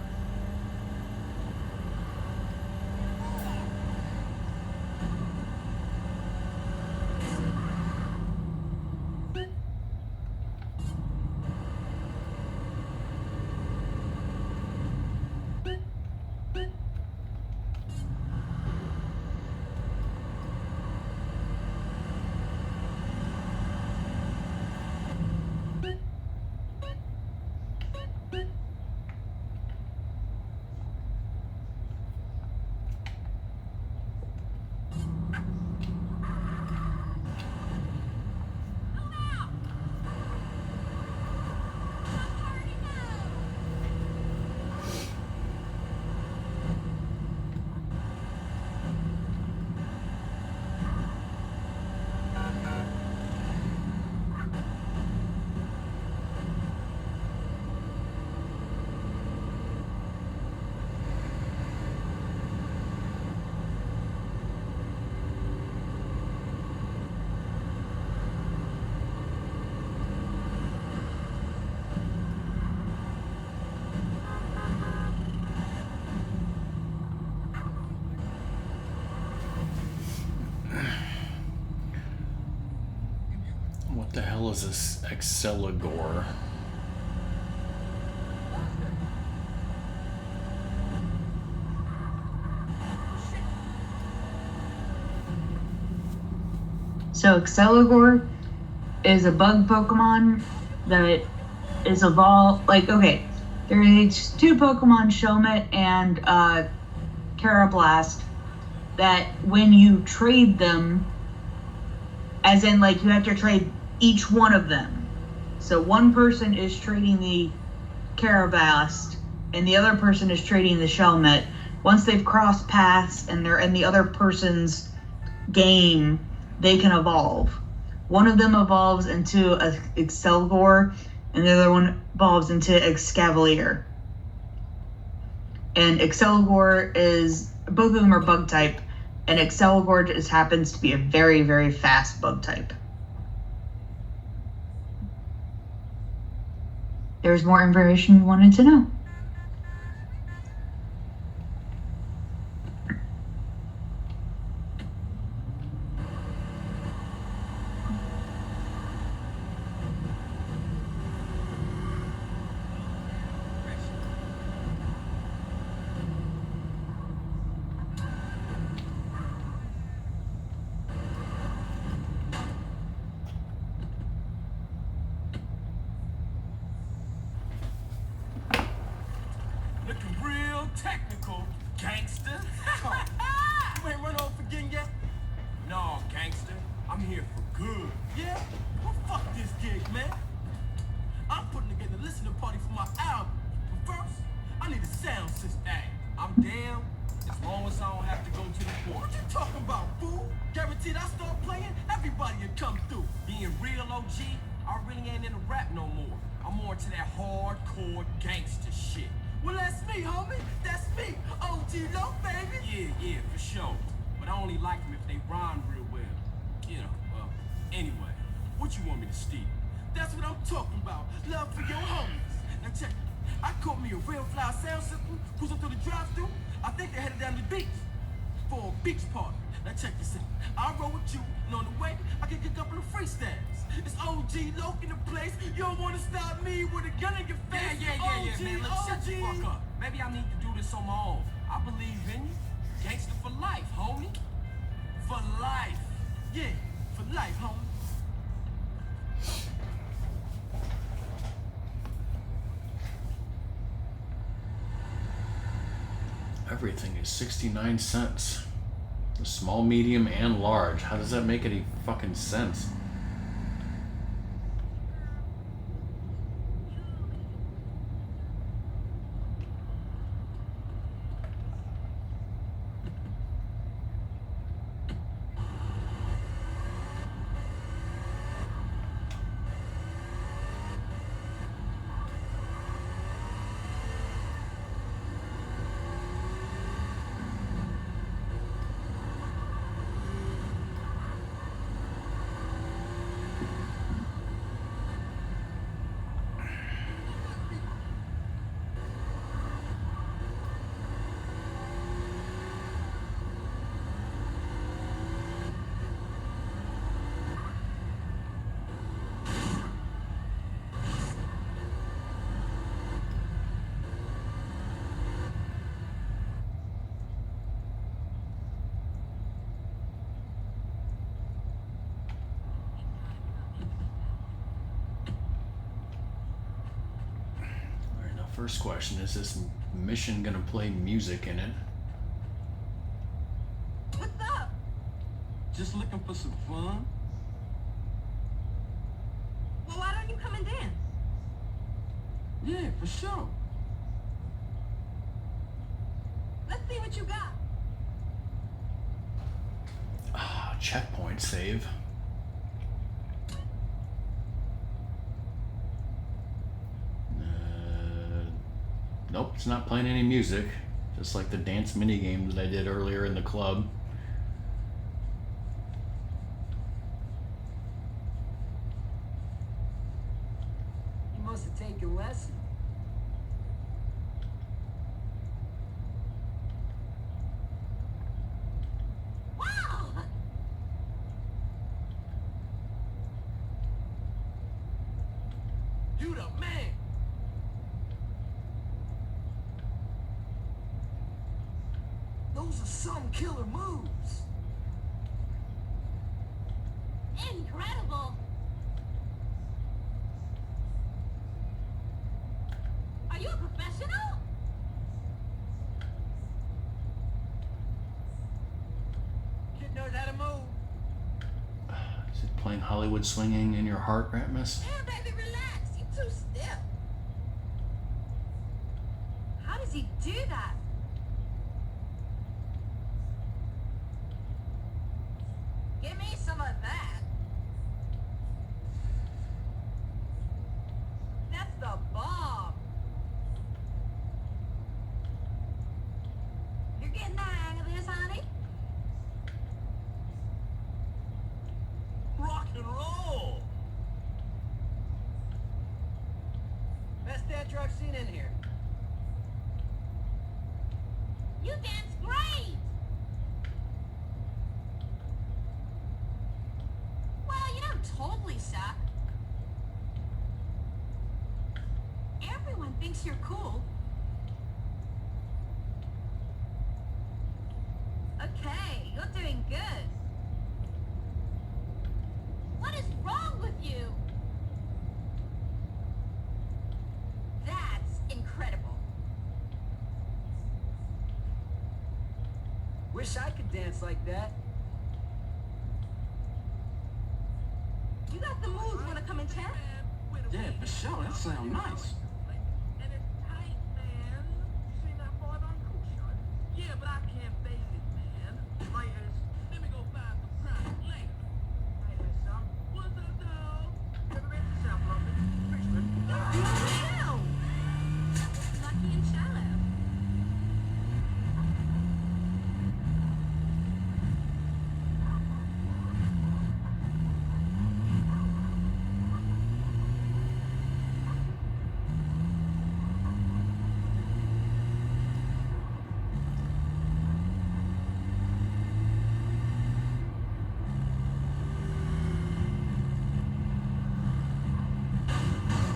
What the hell is this Exceligor? So Exceligor is a bug Pokemon that is evolved. Okay, there's 2 Pokemon, Shelmet and Carablast, that when you trade them, as in you have to trade each one of them. So one person is trading the Carablast and the other person is trading the Shelmet. Once they've crossed paths and they're in the other person's game, they can evolve. One of them evolves into a Exceligor, and the other one evolves into Excavalier. And Exceligor both of them are bug type, and Exceligor just happens to be a very, very fast bug type. There's more information you wanted to know. technical, gangster. You ain't run off again yet? No, gangster. I'm here for good. Yeah? Well, fuck this gig, man. I'm putting together a listening party for my album. But first, I need a sound system. Hey, I'm down as long as I don't have to go to the port. What you talking about, fool? Guaranteed I start playing, everybody will come through. Being real OG, I really ain't into rap no more. I'm more into that hardcore gangster shit. Well, that's me, homie. That's me. OG Low, baby. Yeah, for sure. But I only like them if they rhyme real well. You know, well, anyway, what you want me to steal? That's what I'm talking about. Love for your homies. Now check it. I caught me a real fly sound system, cruising through the drive-thru. I think they headed down to the beach for a beach party. Now check this out. I'll roll with you, and on the way, I can get a couple of freestyles. It's OG Loke in the place. You don't want to stop me with a gun in your face. Yeah, man. Let's shut the fuck up. Maybe I need to do this on my own. I believe in you. Gangster for life, homie. For life. Yeah, for life, homie. Everything is 69 cents. The small, medium, and large. How does that make any fucking sense? First question, is this mission gonna play music in it? What's up? Just looking for some fun. Well, why don't you come and dance? Yeah, for sure. Let's see what you got. Checkpoint save. Nope, it's not playing any music. Just like the dance minigame that I did earlier in the club. You must have taken lessons. Wow! You the man. Those are some killer moves. Incredible! Are you a professional? Kid knows how to move. Is it playing Hollywood Swinging in Your Heart, Ratmus? Yeah, baby, relax. You too stiff. How does he do that? Give me some of that. That's the bomb. You're getting the hang of this, honey? Rock and roll. Best dad truck scene in here. You dance great! Well, you don't totally suck. Everyone thinks you're cool. Okay, you're doing good. What is wrong with you? That's incredible. Wish I could dance like that. You got the moves. Wanna come and chat? Yeah, for sure. That sounds nice. And it's tight, man. You seen that part on Cool Shot? Yeah, but I can't fade it, man. Lighters, let me go find some private later. Hey there, son. What's up, dog? Never met yourself, lovely. Richmond. Wow. Lucky and shallow.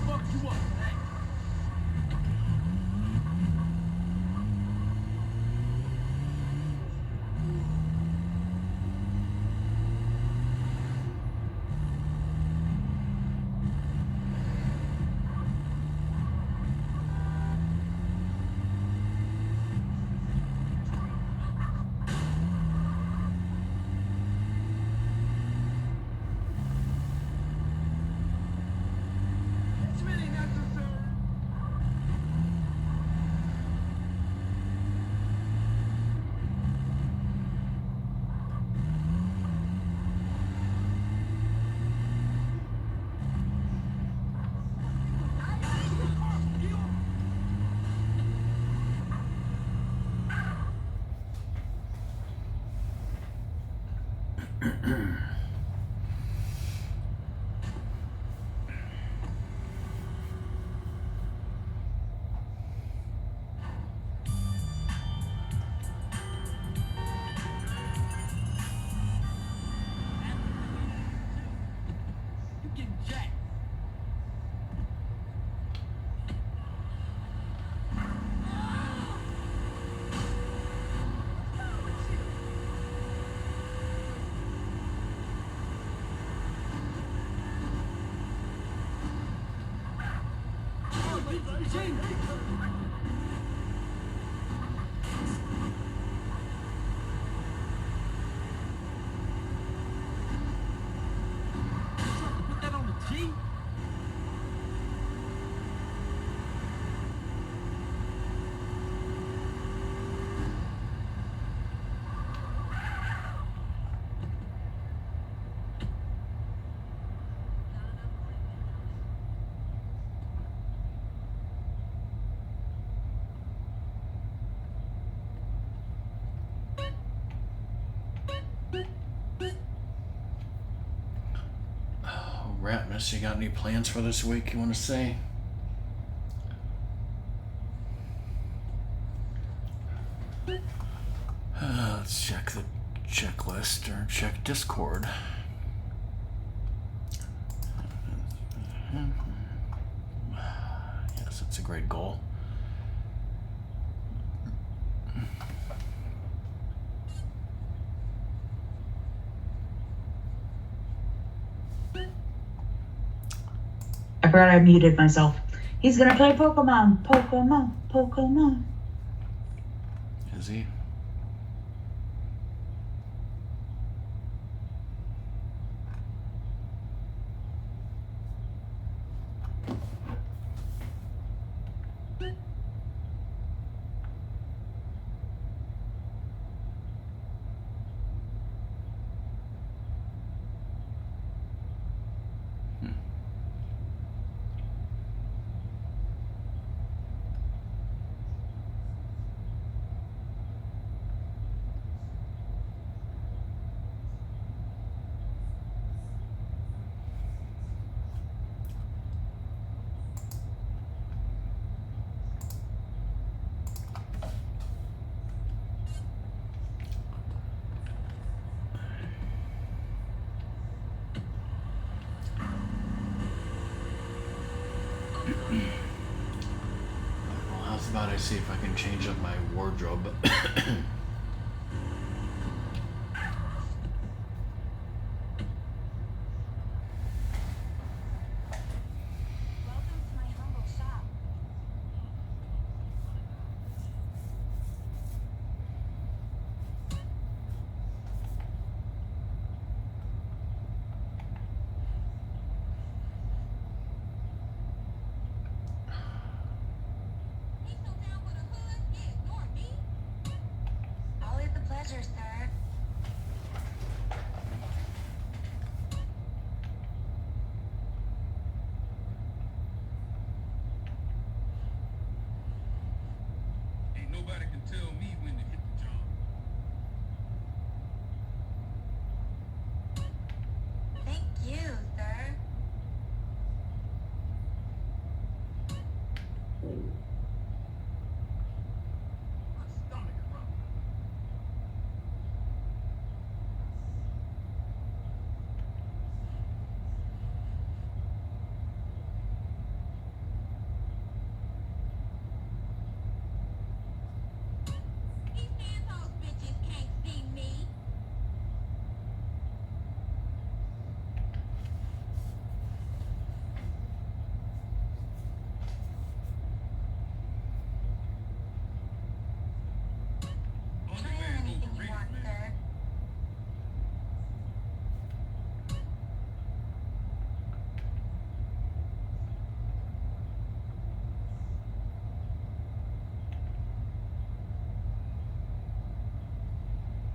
Fuck you up. Hey. It's really necessary. You getting jacked. Put that on the G. Oh, Ratmus, you got any plans for this week you want to say? Let's check the checklist or check Discord. Yes, it's a great goal. I forgot I muted myself. He's gonna play Pokemon. Pokemon. Pokemon. Is he? Well, how's about I see if I can change up my wardrobe? Welcome to my humble shop. Nobody can tell me when to hit the job. Thank you, sir. My stomach rumbling. These assholes bitches can't see me. On Try your man anything you overrated, want, man. sir.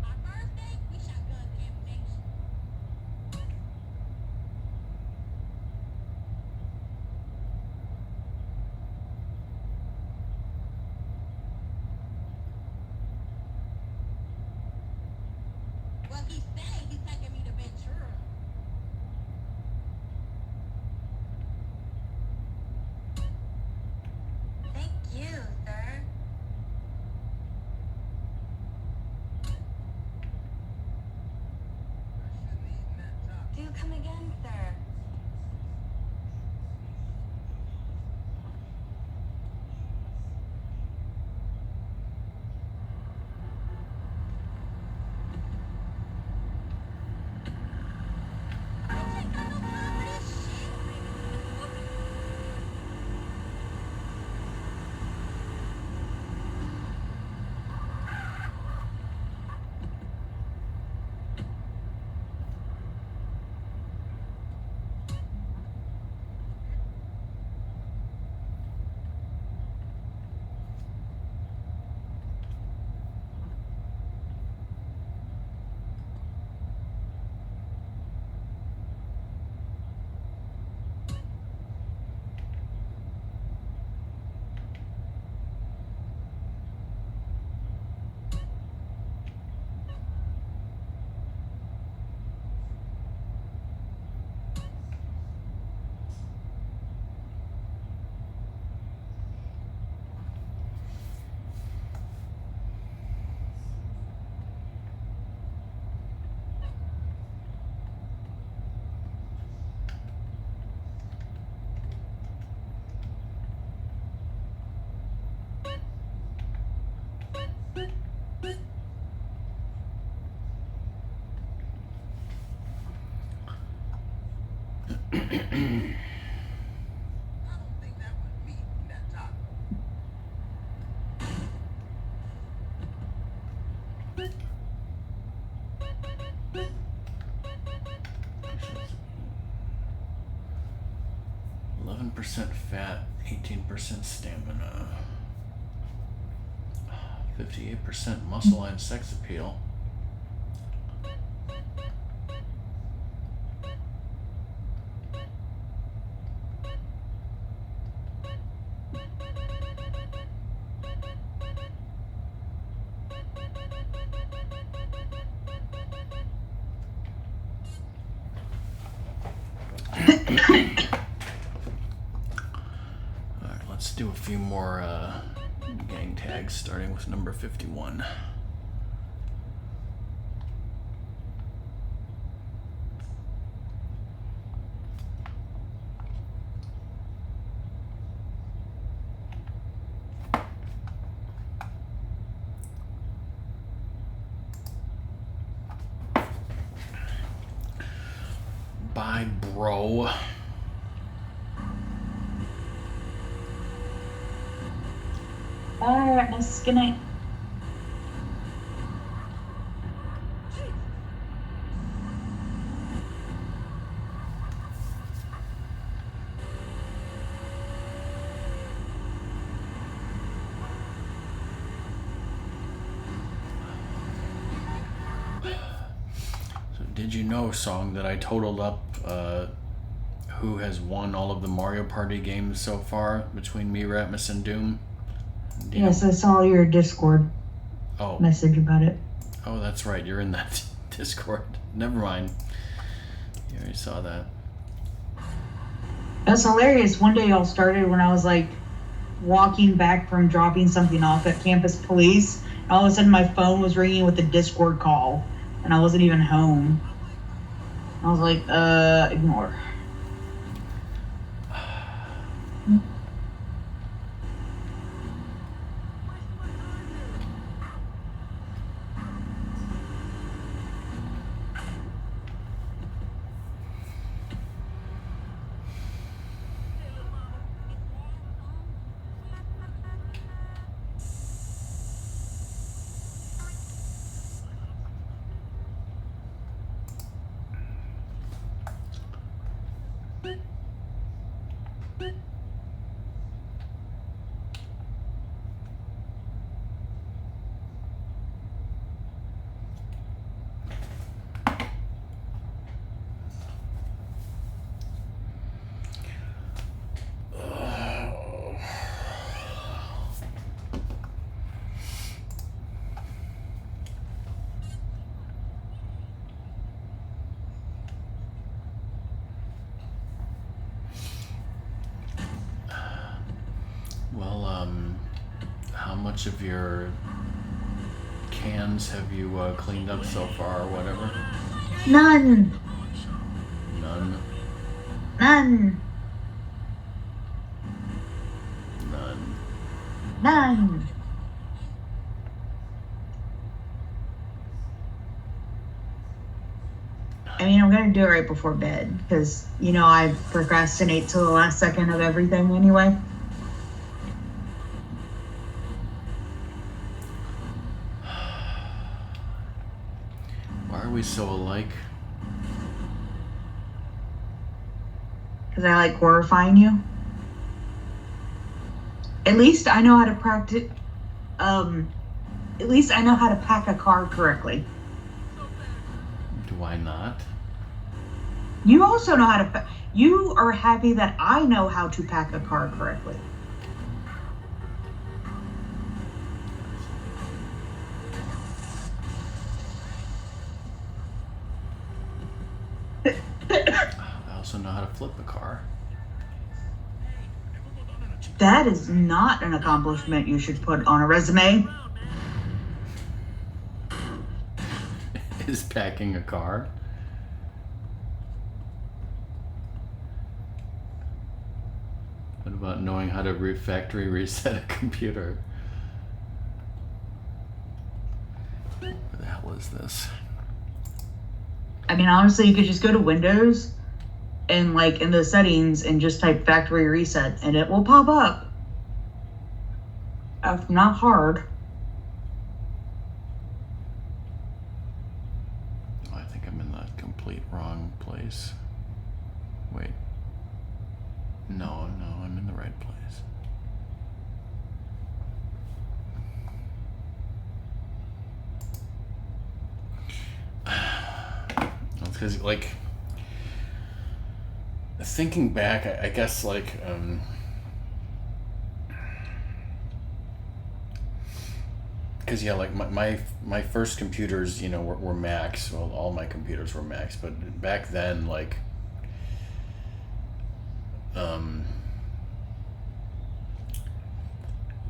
Our first date, we shot guns and ammunition. Well, he said he's taking me to Ventura. Thank you, sir. I shouldn't have eaten that top. Do come again, sir. I ain't got no time for this shit. I don't think that was me eating that taco. %, fat, 18% stamina, 58% muscle and sex appeal. Alright, let's do a few more gang tags, starting with number 51. Bye, bro. Alright, miss. Good night. So, did you know, song, that I totaled up who has won all of the Mario Party games so far between me, Ratmus, and Doom? You know- Yes, I saw your Discord Oh, message about it. oh, that's right. You're in that Discord. Never mind. You already saw that. That's hilarious. One day y'all started when I was like walking back from dropping something off at Campus Police. And all of a sudden my phone was ringing with a Discord call and I wasn't even home. I was like, ignore. Well, how much of your cans have you cleaned up so far, or whatever? None. None. None. None. None. I mean, I'm gonna do it right before bed because you know I procrastinate till the last second of everything anyway. Why are we so alike? Because I like horrifying you. At least I know how to practice. At least I know how to pack a car correctly. Do I not? You also know how to. You are happy that I know how to pack a car correctly. I also know how to flip a car. That is not an accomplishment you should put on a resume. Is packing a car? What about knowing how to factory reset a computer? Where the hell is this? I mean, honestly, you could just go to Windows and like in the settings and just type factory reset and it will pop up. It's not hard. I think I'm in the complete wrong place. Wait. No, I'm in the right place. Because, like, thinking back, I guess, like, because, yeah, like, my first computers, you know, were Macs. Well, all my computers were Macs, but back then, like,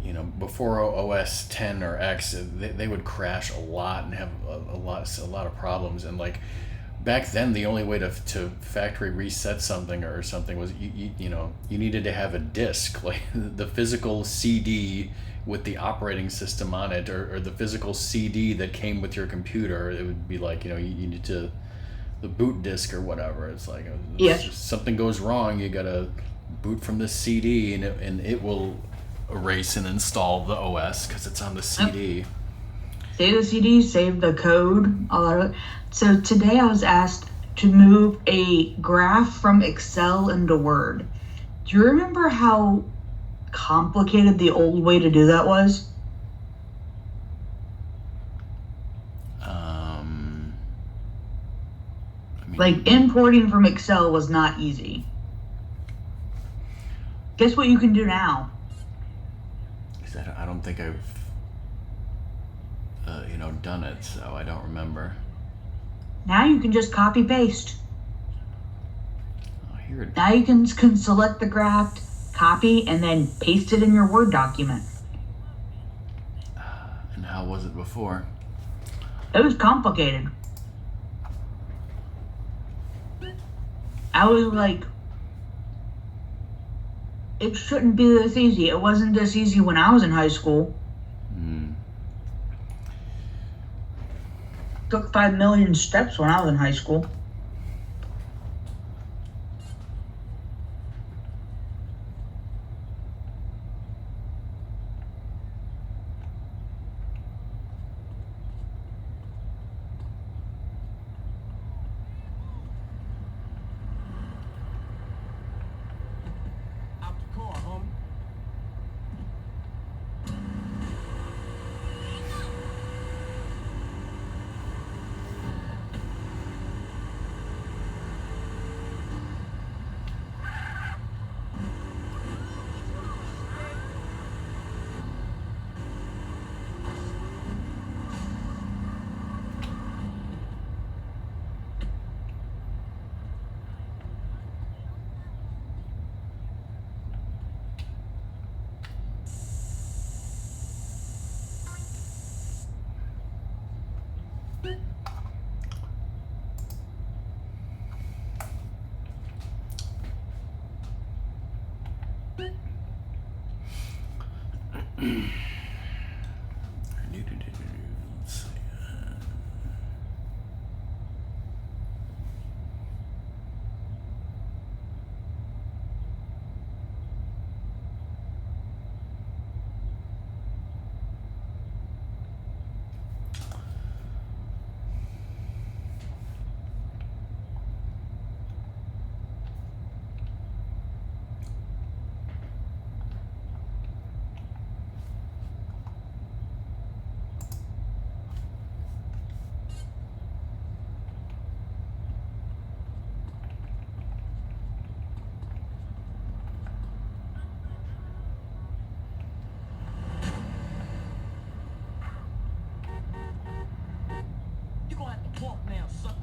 you know, before OS 10 or X, they would crash a lot and have a lot of problems. And like back then, the only way to factory reset something or something was you know, you needed to have a disk, like the physical CD with the operating system on it, or the physical CD that came with your computer. It would be like, you know, you need to the boot disk or whatever. It's like Yes. something goes wrong, you gotta boot from this CD, and it will erase and install the OS because it's on the CD. Save the CD, save the code, all that. So today I was asked to move a graph from Excel into Word. Do you remember how complicated the old way to do that was? I mean, Like importing from Excel was not easy. Guess what you can do now? I don't think I've done it, so I don't remember. Now you can just copy paste. Oh, here it. Now you can select the graft, copy, and then paste it in your Word document. And how was it before? It was complicated. I was like, it shouldn't be this easy. It wasn't this easy when I was in high school. Took 5 million steps when I was in high school. Out the car, homie. Let's see. You gonna have to walk now, sucker.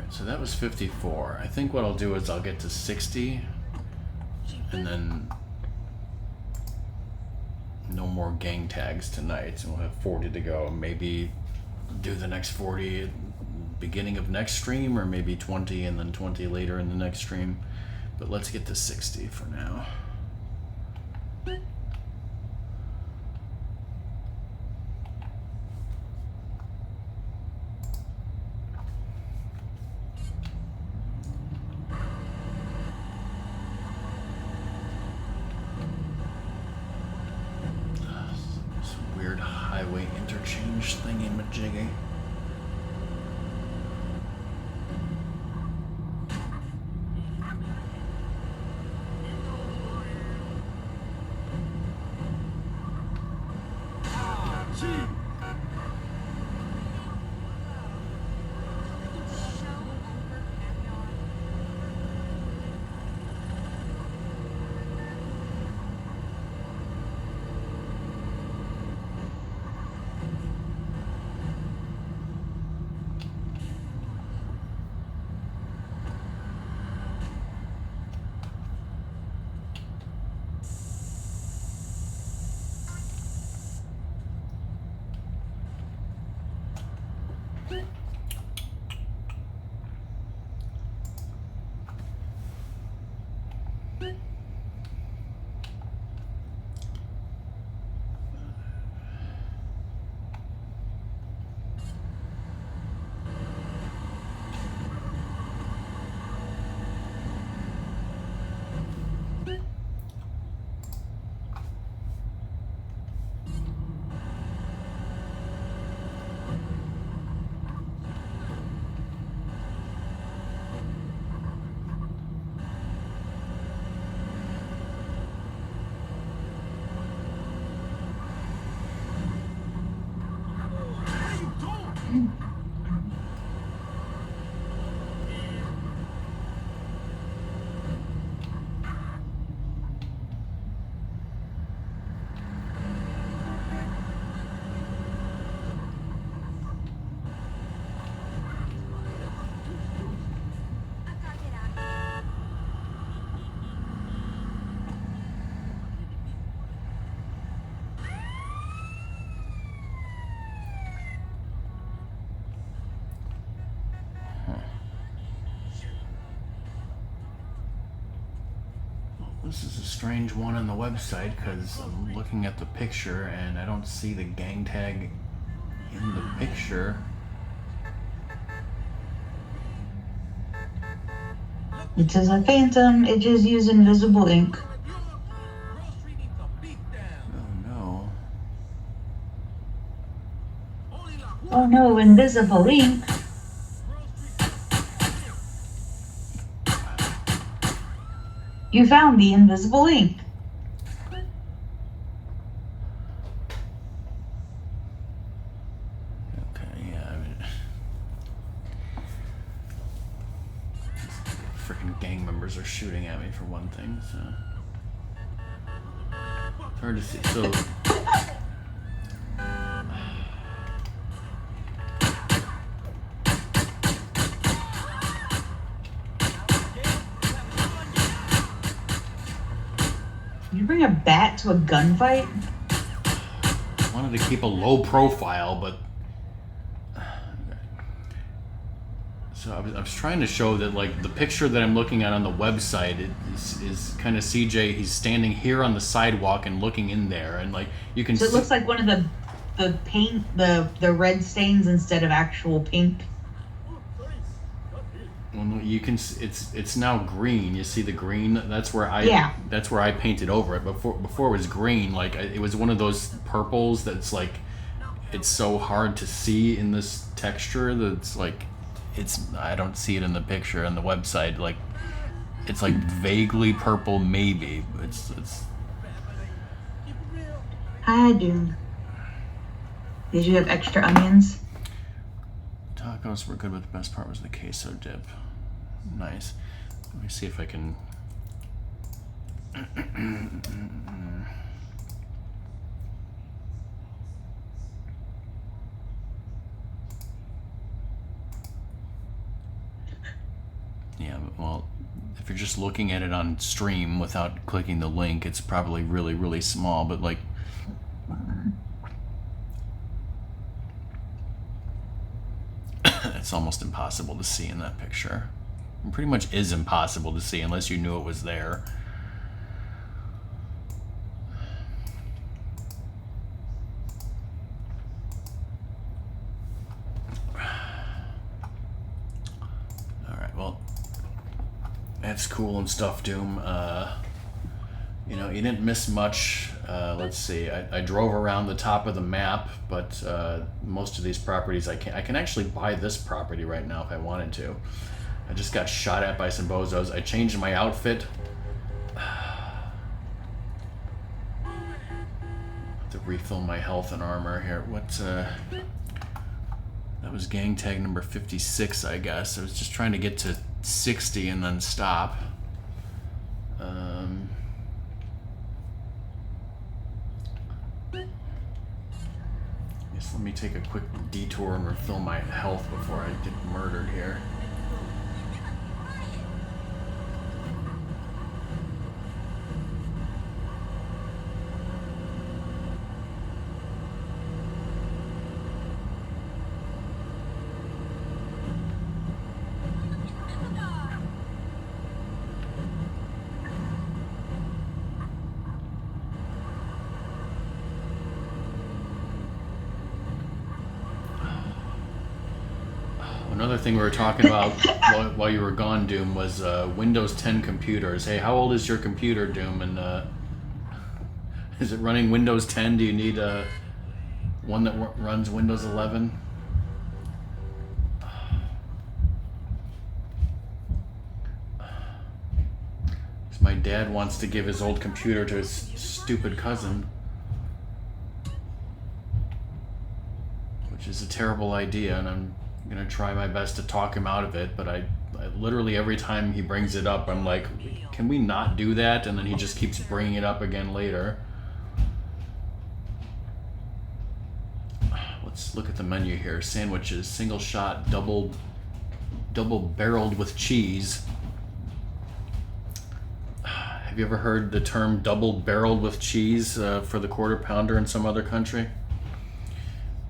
So that was 54. I think what I'll do is I'll get to 60 and then no more gang tags tonight, and we'll have 40 to go. Maybe do the next 40 at beginning of next stream, or maybe 20 and then 20 later in the next stream. But let's get to 60 for now. Some weird highway interchange thingy majiggy. This is a strange one on the website because I'm looking at the picture and I don't see the gang tag in the picture. It is a phantom. It just used invisible ink. Grocery needs a beat down. Oh no. Only la Oh no, invisible ink. You found the invisible ink. Okay, yeah, I mean, freaking gang members are shooting at me for one thing, so it's hard to see. So, Did you bring a bat to a gunfight? I wanted to keep a low profile, but so I was trying to show that like the picture that I'm looking at on the website is kind of CJ. He's standing here on the sidewalk and looking in there, and like you can. So it looks like one of the paint, the red stains instead of actual pink. Well, no, you can. It's now green. You see the green? That's where I. Yeah. That's where I painted over it. Before it was green. Like it was one of those purples that's like, it's so hard to see in this texture that's like, I don't see it in the picture on the website. Like, it's like vaguely purple, maybe. It's. Hi, Doom. Did you have extra onions? Tacos were good, but the best part was the queso dip. Nice. Let me see if I can. Yeah, well, if you're just looking at it on stream without clicking the link, it's probably really, really small, but like. It's almost impossible to see in that picture. It pretty much is impossible to see unless you knew it was there. Alright, well, that's cool and stuff, Doom. You know, you didn't miss much. Let's see. I drove around the top of the map, but most of these properties I can actually buy this property right now if I wanted to. I just got shot at by some bozos. I changed my outfit. To refill my health and armor here. That was gang tag number 56, I guess. I was just trying to get to 60 and then stop. Let me take a quick detour and refill my health before I get murdered here. Another thing we were talking about while you were gone, Doom, was Windows 10 computers. Hey, how old is your computer, Doom? And is it running Windows 10? Do you need one that runs Windows 11? My dad wants to give his old computer to his stupid cousin, which is a terrible idea, and I'm gonna try my best to talk him out of it, but I literally every time he brings it up, I'm like, can we not do that? And then he just keeps bringing it up again later. Let's look at the menu here. Sandwiches, single shot, double barreled with cheese. Have you ever heard the term double barreled with cheese for the quarter pounder in some other country?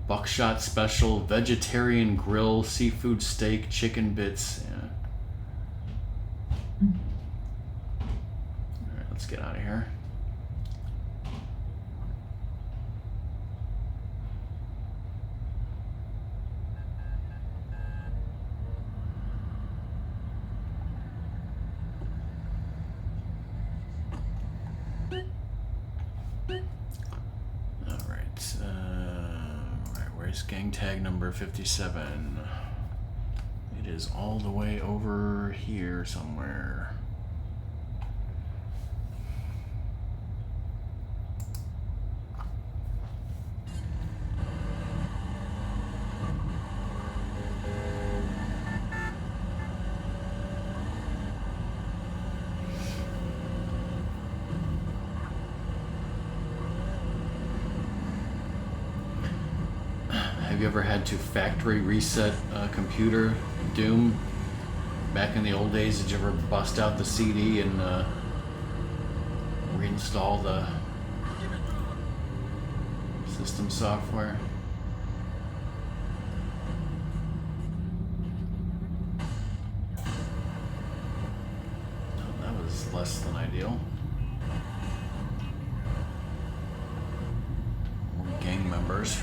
Buckshot special, vegetarian grill, seafood steak, chicken bits. Yeah. All right, let's get out of here. Gang tag number 57. It is all the way over here somewhere. Have you ever had to factory reset a computer, Doom? Back in the old days, did you ever bust out the CD and reinstall the system software? No, that was less than ideal. More gang members.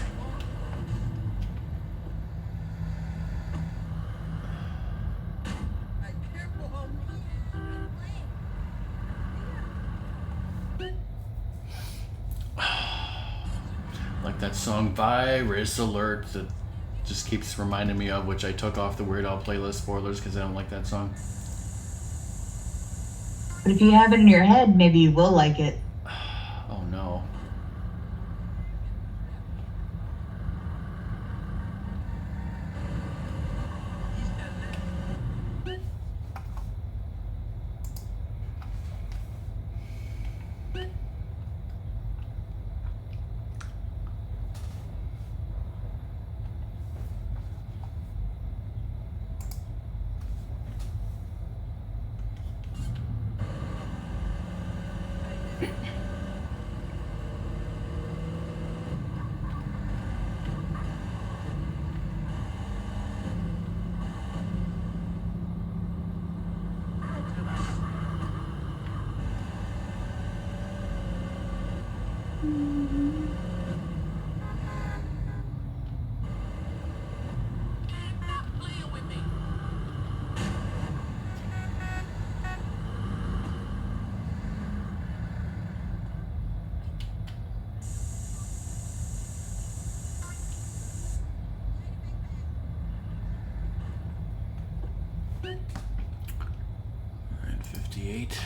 That song Virus Alert that just keeps reminding me of, which I took off the Weird Al playlist spoilers because I don't like that song. But if you have it in your head, maybe you will like it. Oh no. Alright, 58.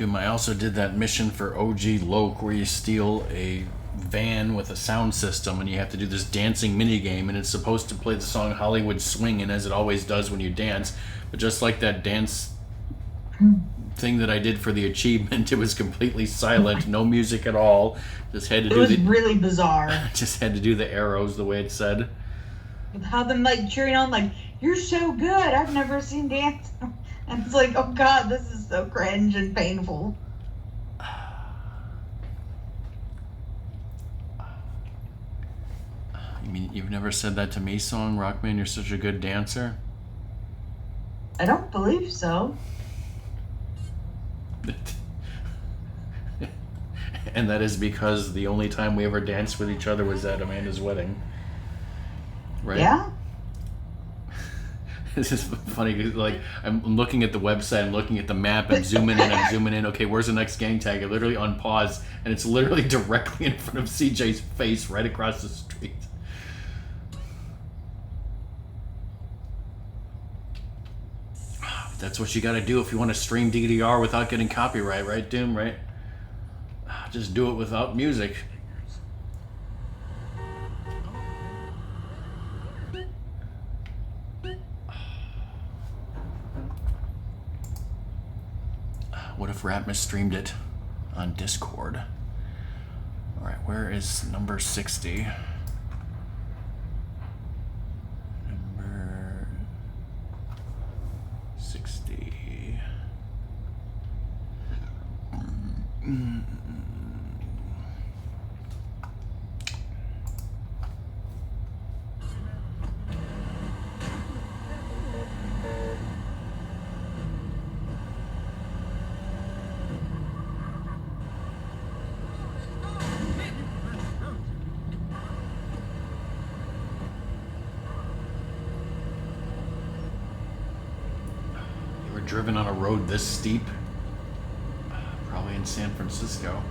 I also did that mission for OG Loke where you steal a van with a sound system and you have to do this dancing mini game, and it's supposed to play the song Hollywood Swingin', as it always does when you dance, but just like that dance thing that I did for the achievement, it was completely silent, no music at all. Just had to do It was really bizarre. just had to do the arrows the way it said. With how them like cheering on, like, you're so good, I've never seen dance. And it's like, oh god, this is so cringe and painful. You mean you've never said that to me, Song Rockman? You're such a good dancer. I don't believe so. And that is because the only time we ever danced with each other was at Amanda's wedding. Right? Yeah? This is funny because, like, I'm looking at the website, I'm looking at the map, I'm zooming in, I'm zooming in. Okay, where's the next gang tag? I literally on pause, and it's literally directly in front of CJ's face, right across the street. That's what you got to do if you want to stream DDR without getting copyright, right, Doom? Right? Just do it without music. What if Ratmus streamed it on Discord? Alright, where is number 60? Number 60. driven on a road this steep? Probably in San Francisco.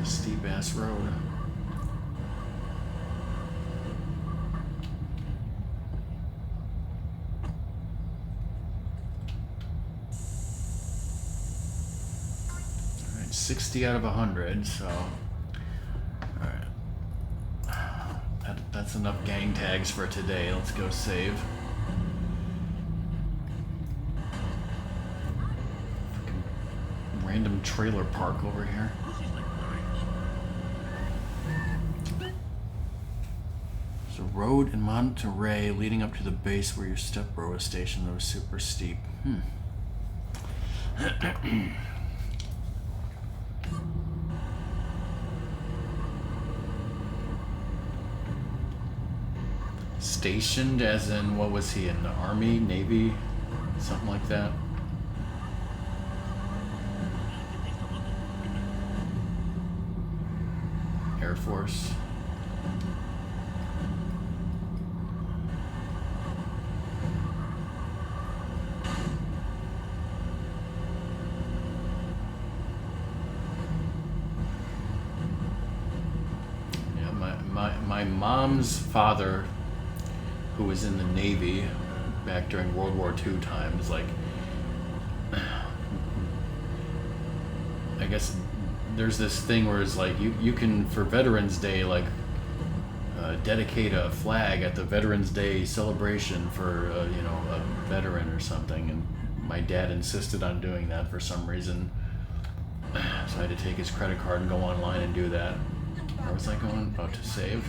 It's a steep ass road. Alright, 60 out of 100, so alright. That's enough gang tags for today. Let's go save. Fucking random trailer park over here. There's a road in Monterey leading up to the base where your stepbro is stationed that was super steep. Stationed as in, what was he, in the Army, Navy, something like that? Air Force. Yeah, my mom's father, who was in the Navy back during World War II times, like, I guess there's this thing where it's like you can, for Veterans Day, like dedicate a flag at the Veterans Day celebration for you know, a veteran or something, and my dad insisted on doing that for some reason, so I had to take his credit card and go online and do that. Where was I going? Oh, to save.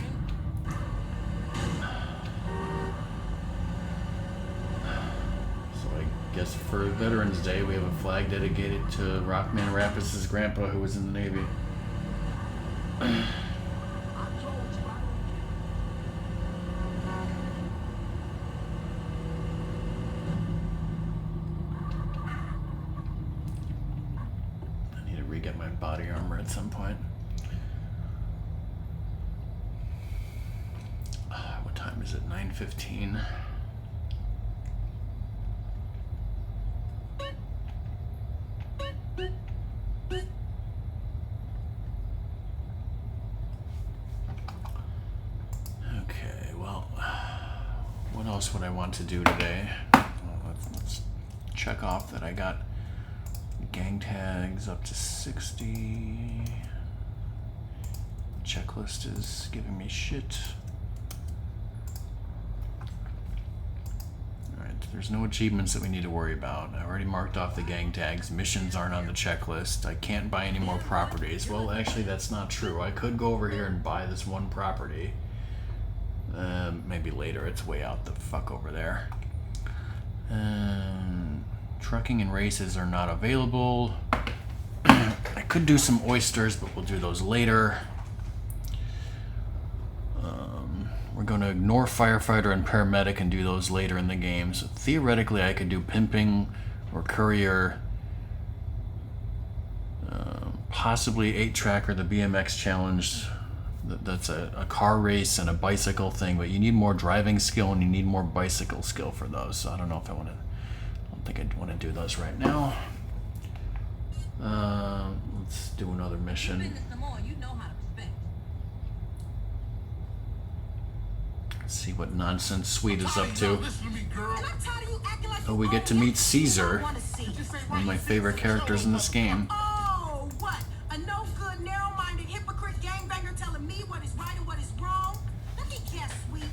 I guess for Veterans Day we have a flag dedicated to Rockman Rappas' grandpa, who was in the Navy. I need to re-get my body armor at some point. What time is it? 9:15. What I want to do today. Let's check off that I got gang tags up to 60. Checklist is giving me shit. Alright, there's no achievements that we need to worry about. I already marked off the gang tags. Missions aren't on the checklist. I can't buy any more properties. Well, actually, that's not true. I could go over here and buy this one property. Maybe later. It's way out the fuck over there. Trucking and races are not available. I could do some oysters, but we'll do those later. We're going to ignore firefighter and paramedic and do those later in the game. So theoretically, I could do pimping or courier. Possibly 8-track or the BMX challenge. That's a car race and a bicycle thing, but you need more driving skill and you need more bicycle skill for those. So I don't know if I want to. I don't think I'd want to do those right now. Let's do another mission. Let's see what nonsense Sweet is up to. Oh, we get to meet Caesar, one of my favorite characters in this game. Oh, what? A no good, narrow-minded hypocrite gangbanger telling me what is right and what is wrong? Let me guess, Sweet.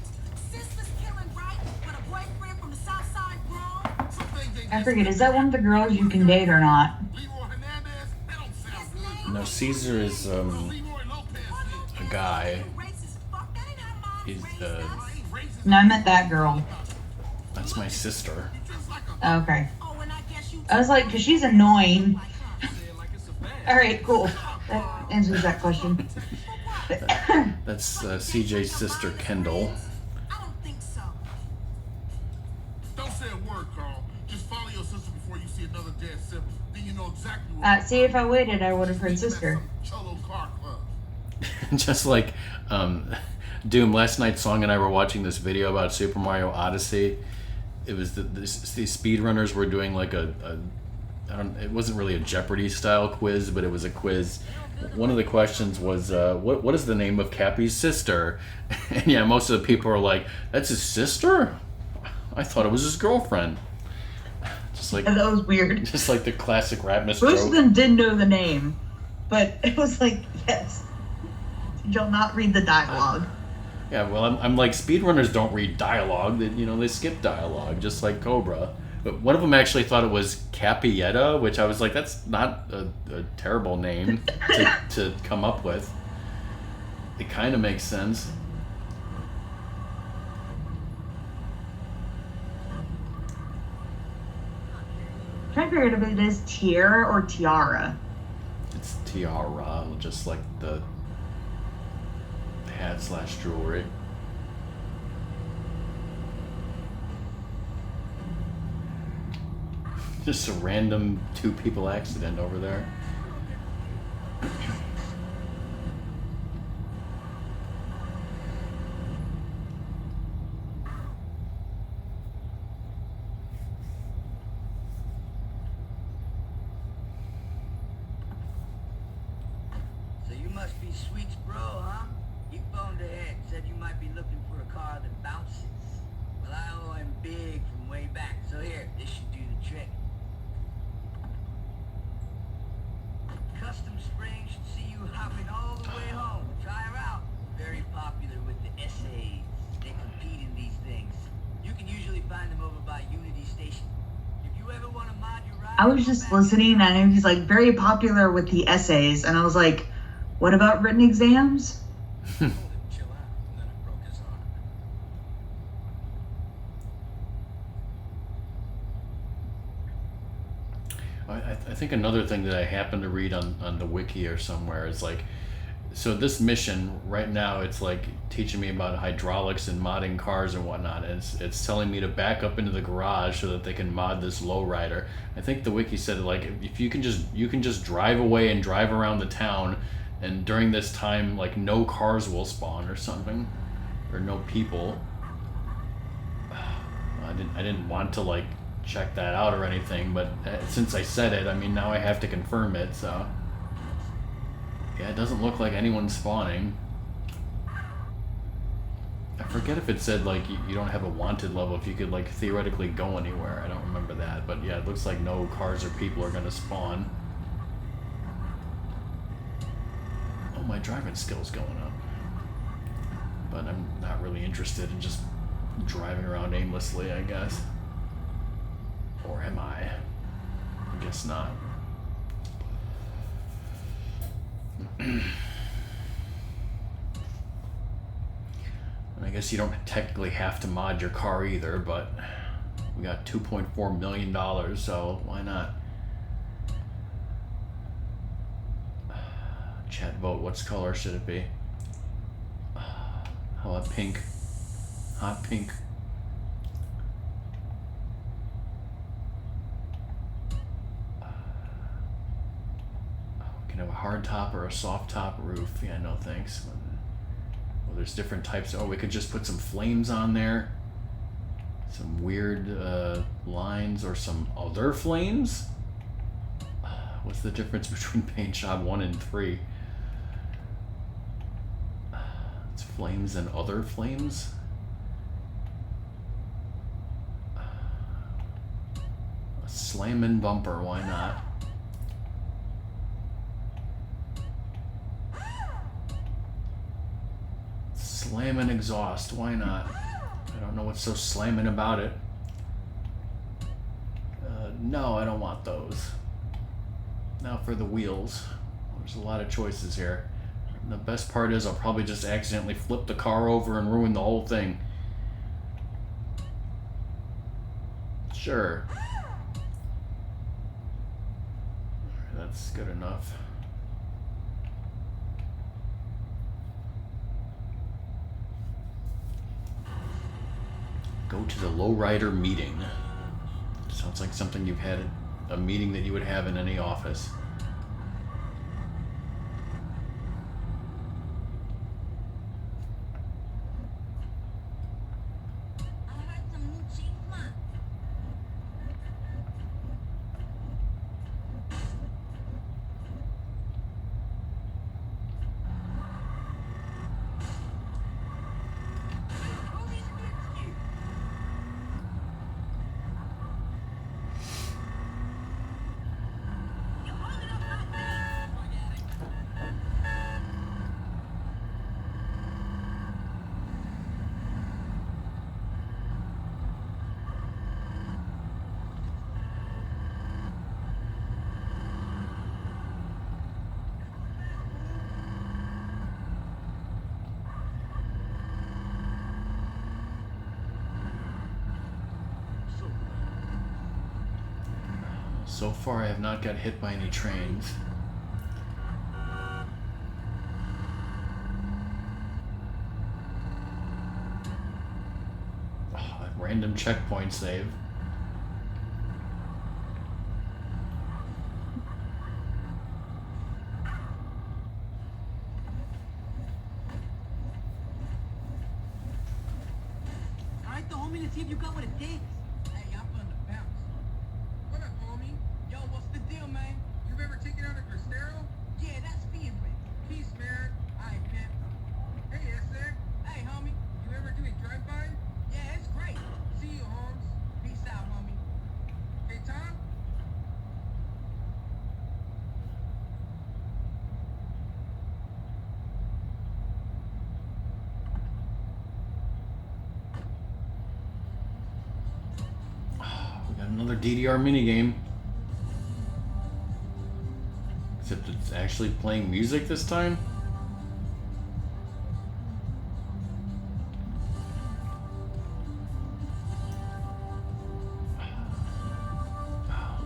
Sisters killing right, but a boyfriend from the south side wrong? I forget, is that one of the girls you can date or not? No, Caesar is a guy. He's No, I meant that girl. That's my sister. Okay. I was like, because she's annoying. Alright, cool. That answers that question. That's CJ's sister, Kendall. I don't think so. Don't say a word, Carl. Just follow your sister before you see another dead sibling. Then you know exactly what. See, if I waited, I would have heard sister. Cholo car club. Just like Doom, last night Song and I were watching this video about Super Mario Odyssey, it was these speedrunners were doing like it wasn't really a Jeopardy style quiz, but it was a quiz. One of the questions was, what is the name of Cappy's sister? And yeah, most of the people are like, that's his sister? I thought it was his girlfriend. Just like, And that was weird. just like the classic rap miss Most joke. of them did know the name, but it was like, yes, you'll not read the dialogue. Yeah, well, I'm like, speedrunners don't read dialogue. They skip dialogue, just like Cobra. But one of them actually thought it was Capietta, which I was like, that's not a terrible name to come up with. It kind of makes sense. I'm trying to figure out if it is tiara or tiara. It's tiara, just like the hat/jewelry. Just a random 2 people accident over there. So you must be Sweet's bro, huh? He phoned ahead, said you might be looking for a car that bounces. Well, I owe him big from way back, so here, this should do the trick. Custom Spring should see you hopping all the way home. Try her out. Very popular with the essays. They compete in these things. You can usually find them over by Unity Station. If you ever want to mod your ride... I was just listening, and I know he's like very popular with the essays, and I was like, what about written exams? Chill out, and then I broke his arm. I think another thing that I happened to read on the wiki or somewhere is like, so this mission right now, it's like teaching me about hydraulics and modding cars and whatnot, and it's telling me to back up into the garage so that they can mod this lowrider. I think the wiki said like, if you can just drive away and drive around the town, and during this time like no cars will spawn or something, or no people. I didn't want to like check that out or anything, but since I said it, I mean, now I have to confirm it. So yeah, it doesn't look like anyone's spawning. I forget if it said like you don't have a wanted level, if you could like theoretically go anywhere. I don't remember that, but yeah, it looks like no cars or people are gonna spawn. Oh, my driving skill's going up, but I'm not really interested in just driving around aimlessly, I guess. Or am I? I guess not. And I guess you don't technically have to mod your car either, but we got $2.4 million, so why not? Chat vote, what color should it be? How about pink? Hot pink. We can have a hard top or a soft top roof. Yeah, no thanks. Well, there's different types. Oh, we could just put some flames on there. Some weird lines or some other flames? What's the difference between paint job 1 and 3? It's flames and other flames? A slammin' bumper, why not? Slammin' exhaust, why not? I don't know what's so slammin' about it. No, I don't want those. Now for the wheels. There's a lot of choices here. And the best part is I'll probably just accidentally flip the car over and ruin the whole thing. Sure. That's good enough. Go to the lowrider meeting. Sounds like something you've had a meeting that you would have in any office. I heard some new chief month. So far, I have not got hit by any trains. Oh, a random checkpoint save. Alright, the homie, let's see if you got what it takes. Hey, I'm on the bounce. What up, homie? Yo, what's the deal, man? You ever taken out a Cristero? Yeah, that's being with. Peace, man. Alright, pimp. Hey, SX. Hey, homie. You ever do a drive-by? Yeah, it's great. See you, Holmes. Peace out, homie. Hey, Tom? We got another DDR minigame. Except it's actually playing music this time.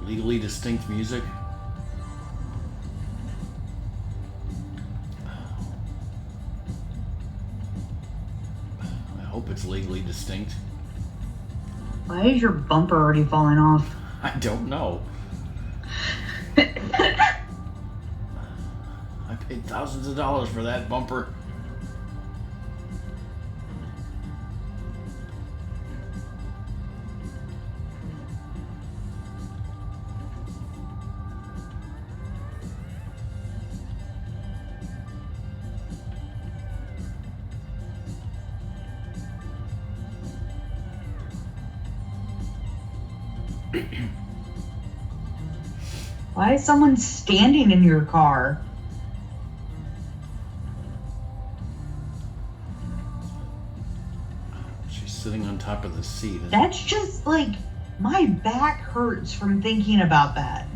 Legally distinct music. I hope it's legally distinct. Why is your bumper already falling off? I don't know. I paid thousands of dollars for that bumper. Why is someone standing in your car? She's sitting on top of the seat. That's just like, my back hurts from thinking about that.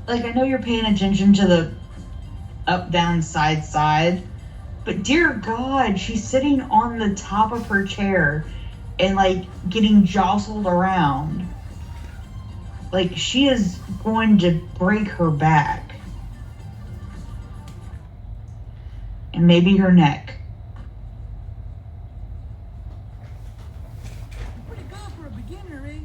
Like, I know you're paying attention to the up, down, side, side, but dear God, she's sitting on the top of her chair and like getting jostled around. Like, she is going to break her back. And maybe her neck. Pretty good for a beginner, eh?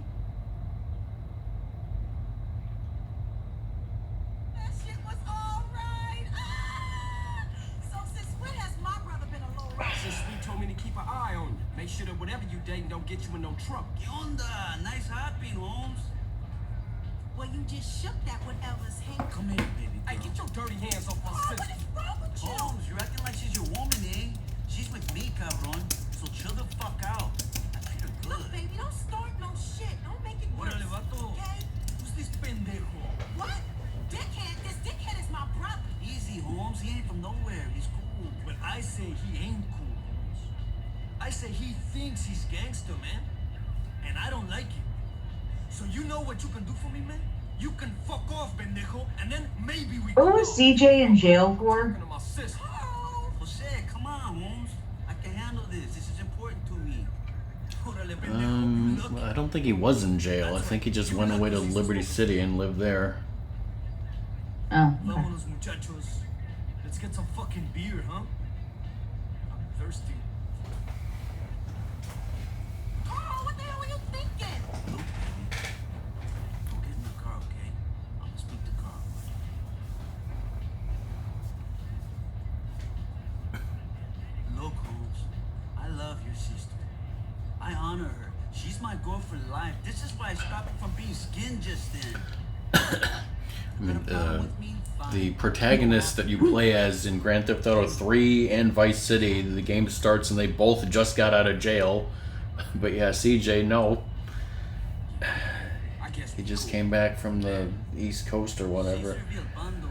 That shit was all right. Ah! So since when has my brother been a low rider? Since Sweet told me to keep an eye on you. Make sure that whatever you dating don't get you in no trouble. ¿Qué onda? Nice hopping, Holmes. Well, you just shook that whatever's hand. Come here, baby girl. Hey, get your dirty hands off my Oh, what sister. is wrong with you? Holmes, you're acting like she's your woman, eh? She's with me, cabron. So chill the fuck out. I treat her Look, good. baby, don't start no shit. Don't make it worse. Órale, vato. Okay? Who's this pendejo? What? Dickhead? This dickhead is my brother. Easy, Holmes. He ain't from nowhere. He's cool. But I say he ain't cool, Holmes. I say he thinks he's gangster, man. And I don't like it. So you know what you can do for me, man? You can fuck off, pendejo, and then maybe we What was CJ in jail for? Talking to my sister. Oh, Jose, come on, Holmes. I can handle this. This is important to me. Órale, pendejo. Look. Well, I don't think he was in jail. I think he just went away to Liberty City and lived there. Oh, okay. Vámonos, muchachos. Let's get some fucking beer, huh? I'm thirsty. oh, what the hell were you thinking? Look, baby. Go get in the car, okay? I'm gonna speak to Carl. Look, Holmes. I love your sister. I honor her. She's my girl for life. This is why I stopped her from being skinned just then. I mean, Got a problem with me? Fine. the protagonist that you play as in Grand Theft Auto 3 and Vice City, the game starts and they both just got out of jail. But yeah, CJ, no. I guess He we just cool. came back from the East Coast or whatever. Cesar Villalpando.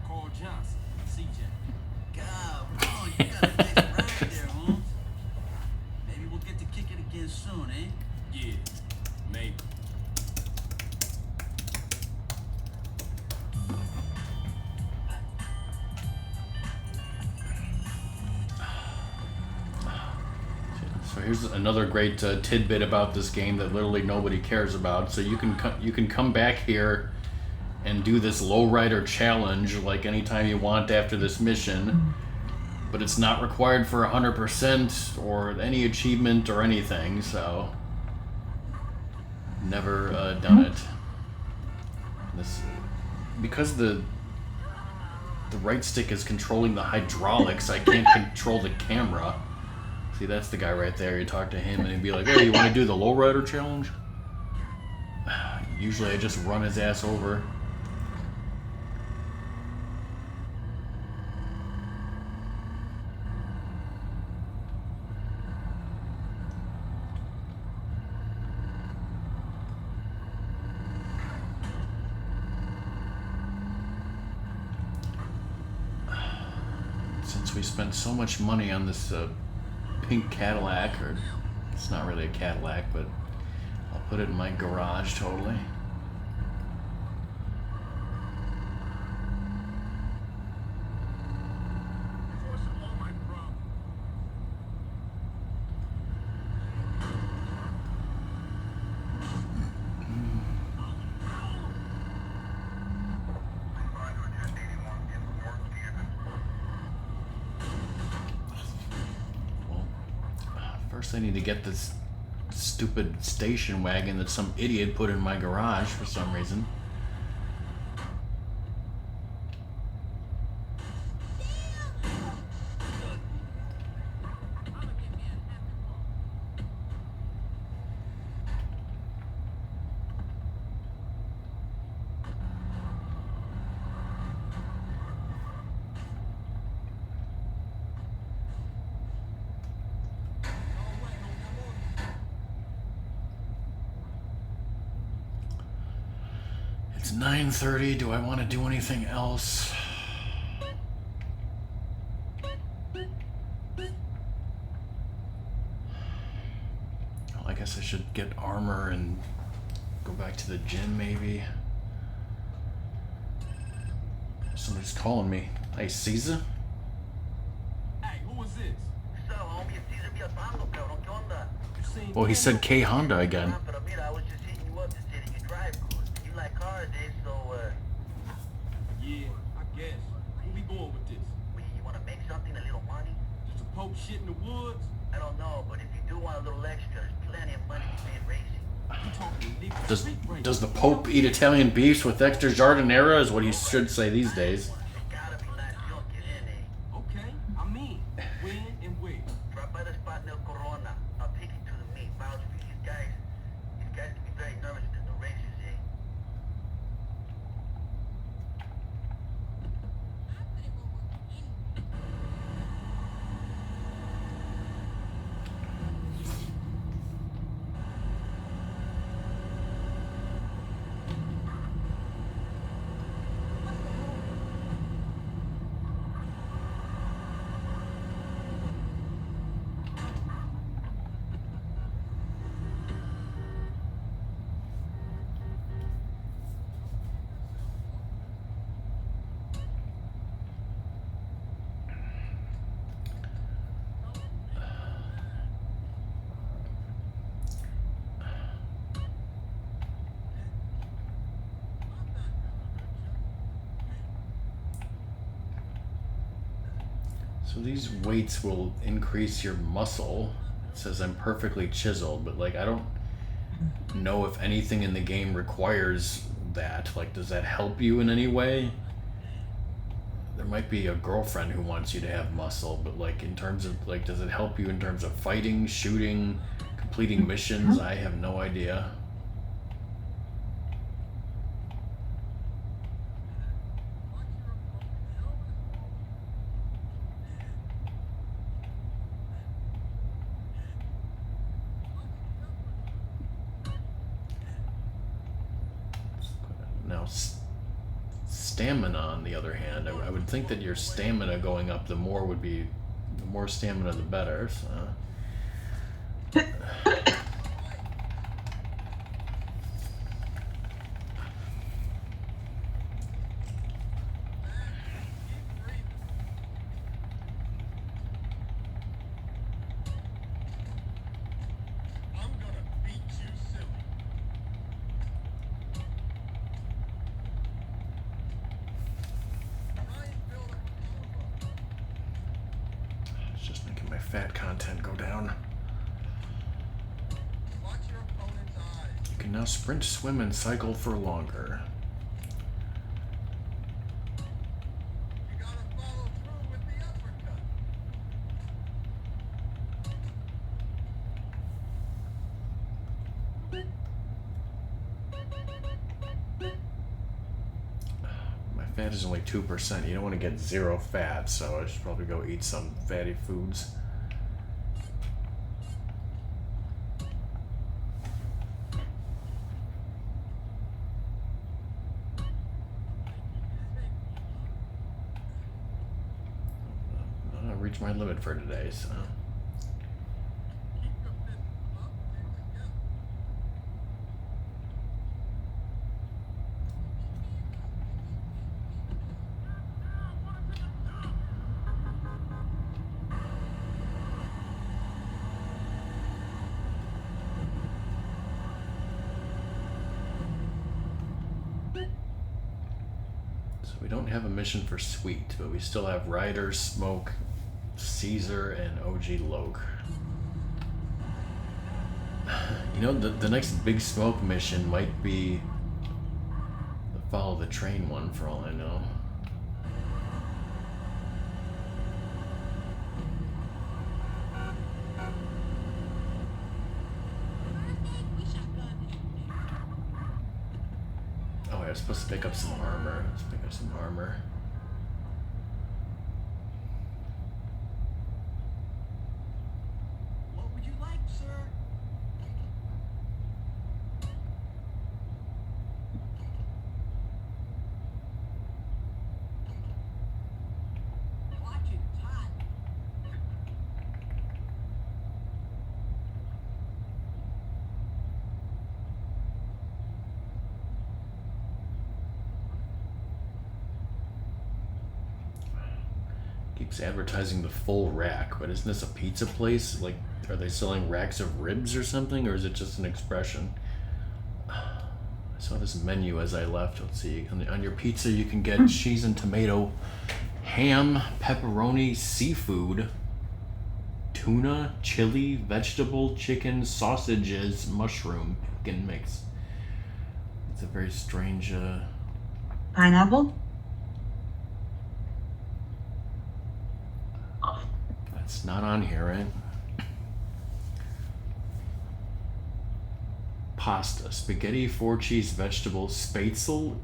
Carl Johnson, CJ. God, bro, you got a nice ride there, Holmes. Maybe we'll get to kick it again soon, eh? Yeah, maybe. here's another great tidbit about this game that literally nobody cares about. So you can come back here and do this lowrider challenge like anytime you want after this mission, but it's not required for 100% or any achievement or anything. So never done it. This because the right stick is controlling the hydraulics. I can't control the camera. See, that's the guy right there. You talk to him and he'd be like, "Hey, you want to do the lowrider challenge?" Usually I just run his ass over. Since we spent so much money on this pink Cadillac, or it's not really a Cadillac, but I'll put it in my garage totally. First I need to get this stupid station wagon that some idiot put in my garage for some reason. It's 9:30. Do I want to do anything else? Well, I guess I should get armor and go back to the gym maybe. Somebody's calling me. Hey, Caesar? Hey, who is this? You seen Well, he Daniel? said K Honda again. I was just hitting you up to say that you drive good. You like cars, eh? So, Yeah, I guess. Where we going with this? you want to make something, a little money? Just a poke shit in the woods? I don't know, but if you do want a little extra, there's plenty of money to pay in racing. You talking illegal Does street race? does the Pope eat Italian beefs with extra giardiniera is what he should say these days. It gotta be nice. You don't get in, eh? Okay, I mean, when and where? Drop by the spot in El Corona. I'll take you to the meet. Vouch for these guys. These guys can be very nervous at the races, eh? So these weights will increase your muscle. It says I'm perfectly chiseled, but like I don't know if anything in the game requires that. Like, does that help you in any way? There might be a girlfriend who wants you to have muscle, but like in terms of like, does it help you in terms of fighting, shooting, completing missions? I have no idea. Now, stamina, on the other hand, I would think that your stamina going up, the more stamina, the better. So. my fat content go down. Watch your opponent's eyes. You can now sprint, swim, and cycle for longer. You gotta follow through with the uppercut. My fat is only 2%. You don't want to get zero fat, so I should probably go eat some fatty foods. I reached my limit for today, so. Keep your fists up and together. So we don't have a mission for Sweet, but we still have Ryder, Smoke, Caesar, and OG Loke. You know, the next Big Smoke mission might be the Follow the Train one, for all I know. Oh, I was supposed to pick up some armor. Let's pick up some armor. What would you like, sir? Watch it, it's hot. Keeps advertising the full rack, but isn't this a pizza place? Like, are they selling racks of ribs or something, or is it just an expression? I saw this menu as I left. Let's see. On your pizza, you can get cheese and tomato, ham, pepperoni, seafood, tuna, chili, vegetable, chicken, sausages, mushroom, pumpkin mix. It's a very strange. Pineapple? That's not on here, right? Pasta, spaghetti, 4-cheese, vegetables, spätzle.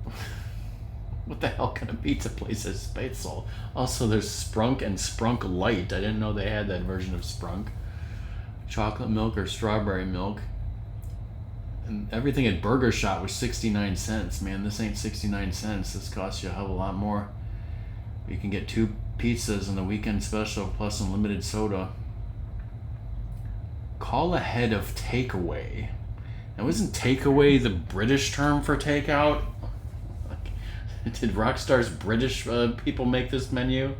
What the hell kind of pizza place is spätzle? Also, there's Sprunk and Sprunk Light. I didn't know they had that version of Sprunk. Chocolate milk or strawberry milk. And everything at Burger Shot was 69 cents. Man, this ain't 69 cents. This costs you a hell of a lot more. You can get 2 pizzas and the weekend special plus unlimited soda. Call ahead of takeaway. Now, isn't takeaway the British term for takeout? Did Rockstar's British people make this menu?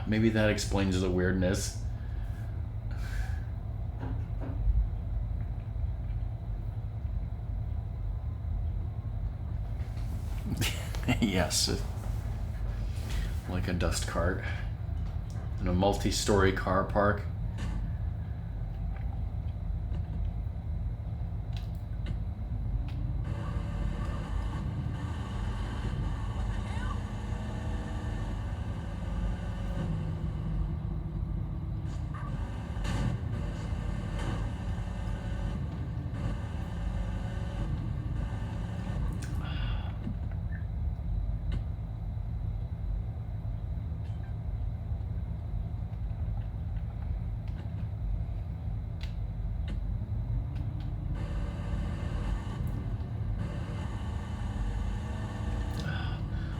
Maybe that explains the weirdness. Yes. Like a dust cart in a multi-story car park.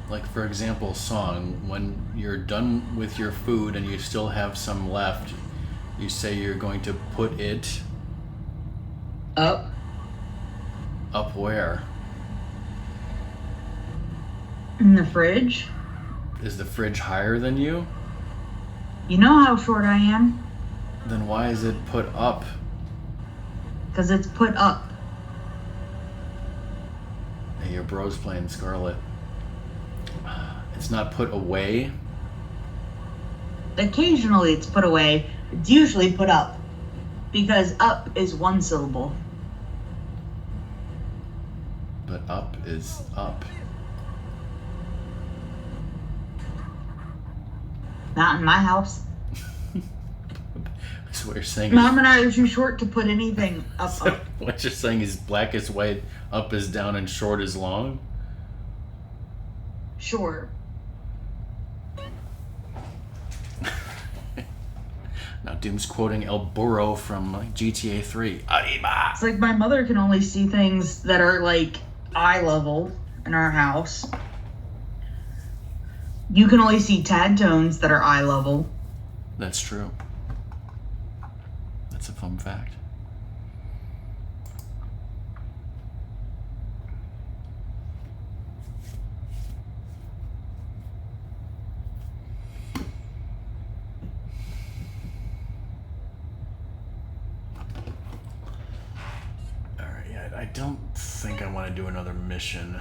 Like, for example, song, when you're done with your food and you still have some left, you say you're going to put it Up. up where? In the fridge. Is the fridge higher than you? You know how short I am? Then why is it put up? Because it's put up. Hey, your bro's playing Scarlet. It's not put away. occasionally it's put away. It's usually put up because up is one syllable. But up is up. Not in my house. That's what you're saying. Mom and I are too short to put anything up. So up. what you're saying is black is white, up is down, and short is long? Sure. Now Doom's quoting El Burro from like, GTA 3. Arriba! It's like my mother can only see things that are like eye level in our house. You can only see tad tones that are eye level. That's true. That's a fun fact. Alright, yeah, I don't think I want to do another mission.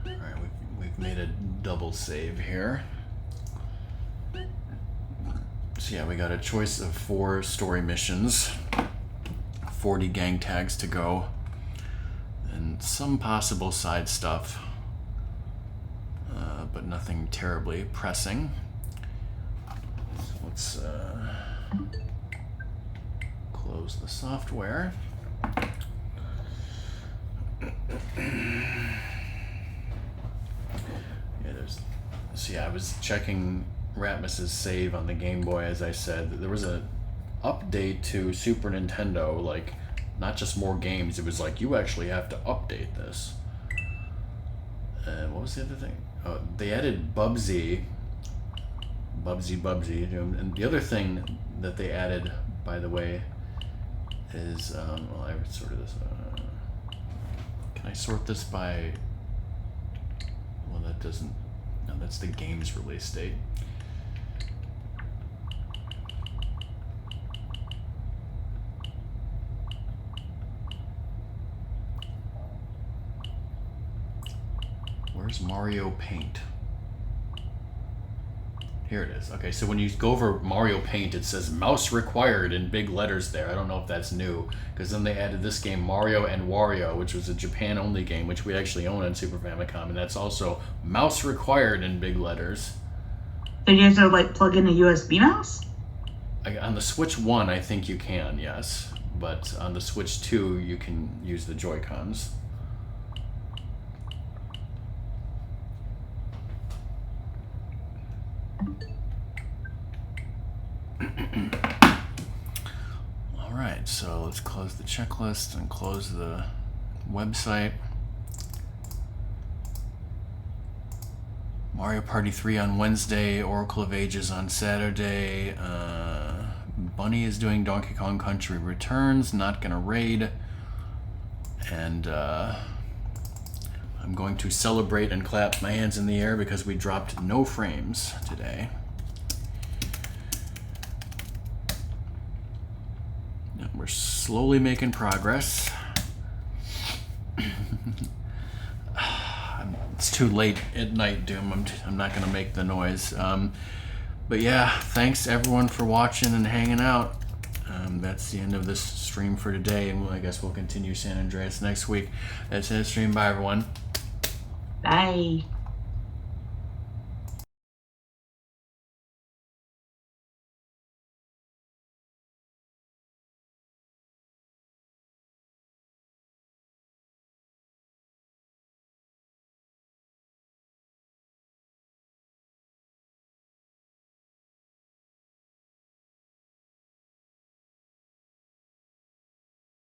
Alright, we've made a double save here. So yeah, we got a choice of 4 story missions, 40 gang tags to go, and some possible side stuff, but nothing terribly pressing. So let's close the software. I was checking Ratmus's save on the Game Boy, as I said. There was a update to Super Nintendo, like, not just more games, it was like, you actually have to update this. And what was the other thing? Oh, they added Bubsy, and the other thing that they added, by the way, is, well, I sorted this, can I sort this by, well, that doesn't, no, that's the game's release date. Where's Mario Paint? Here it is. Okay, so when you go over Mario Paint, it says mouse required in big letters there. I don't know if that's new, because then they added this game, Mario and Wario, which was a Japan-only game, which we actually own on Super Famicom, and that's also mouse required in big letters. So you have to, like, plug in a USB mouse? On the Switch 1, I think you can, yes. But on the Switch 2, you can use the Joy-Cons. Alright, so let's close the checklist and close the website. Mario Party 3 on Wednesday, Oracle of Ages on Saturday. Bunny is doing Donkey Kong Country Returns, not gonna raid. And I'm going to celebrate and clap my hands in the air because we dropped no frames today. We're slowly making progress. It's too late at night, Doom. I'm not going to make the noise. But yeah, thanks everyone for watching and hanging out. That's the end of this stream for today, and I guess we'll continue San Andreas next week. That's it, stream. Bye, everyone. Bye.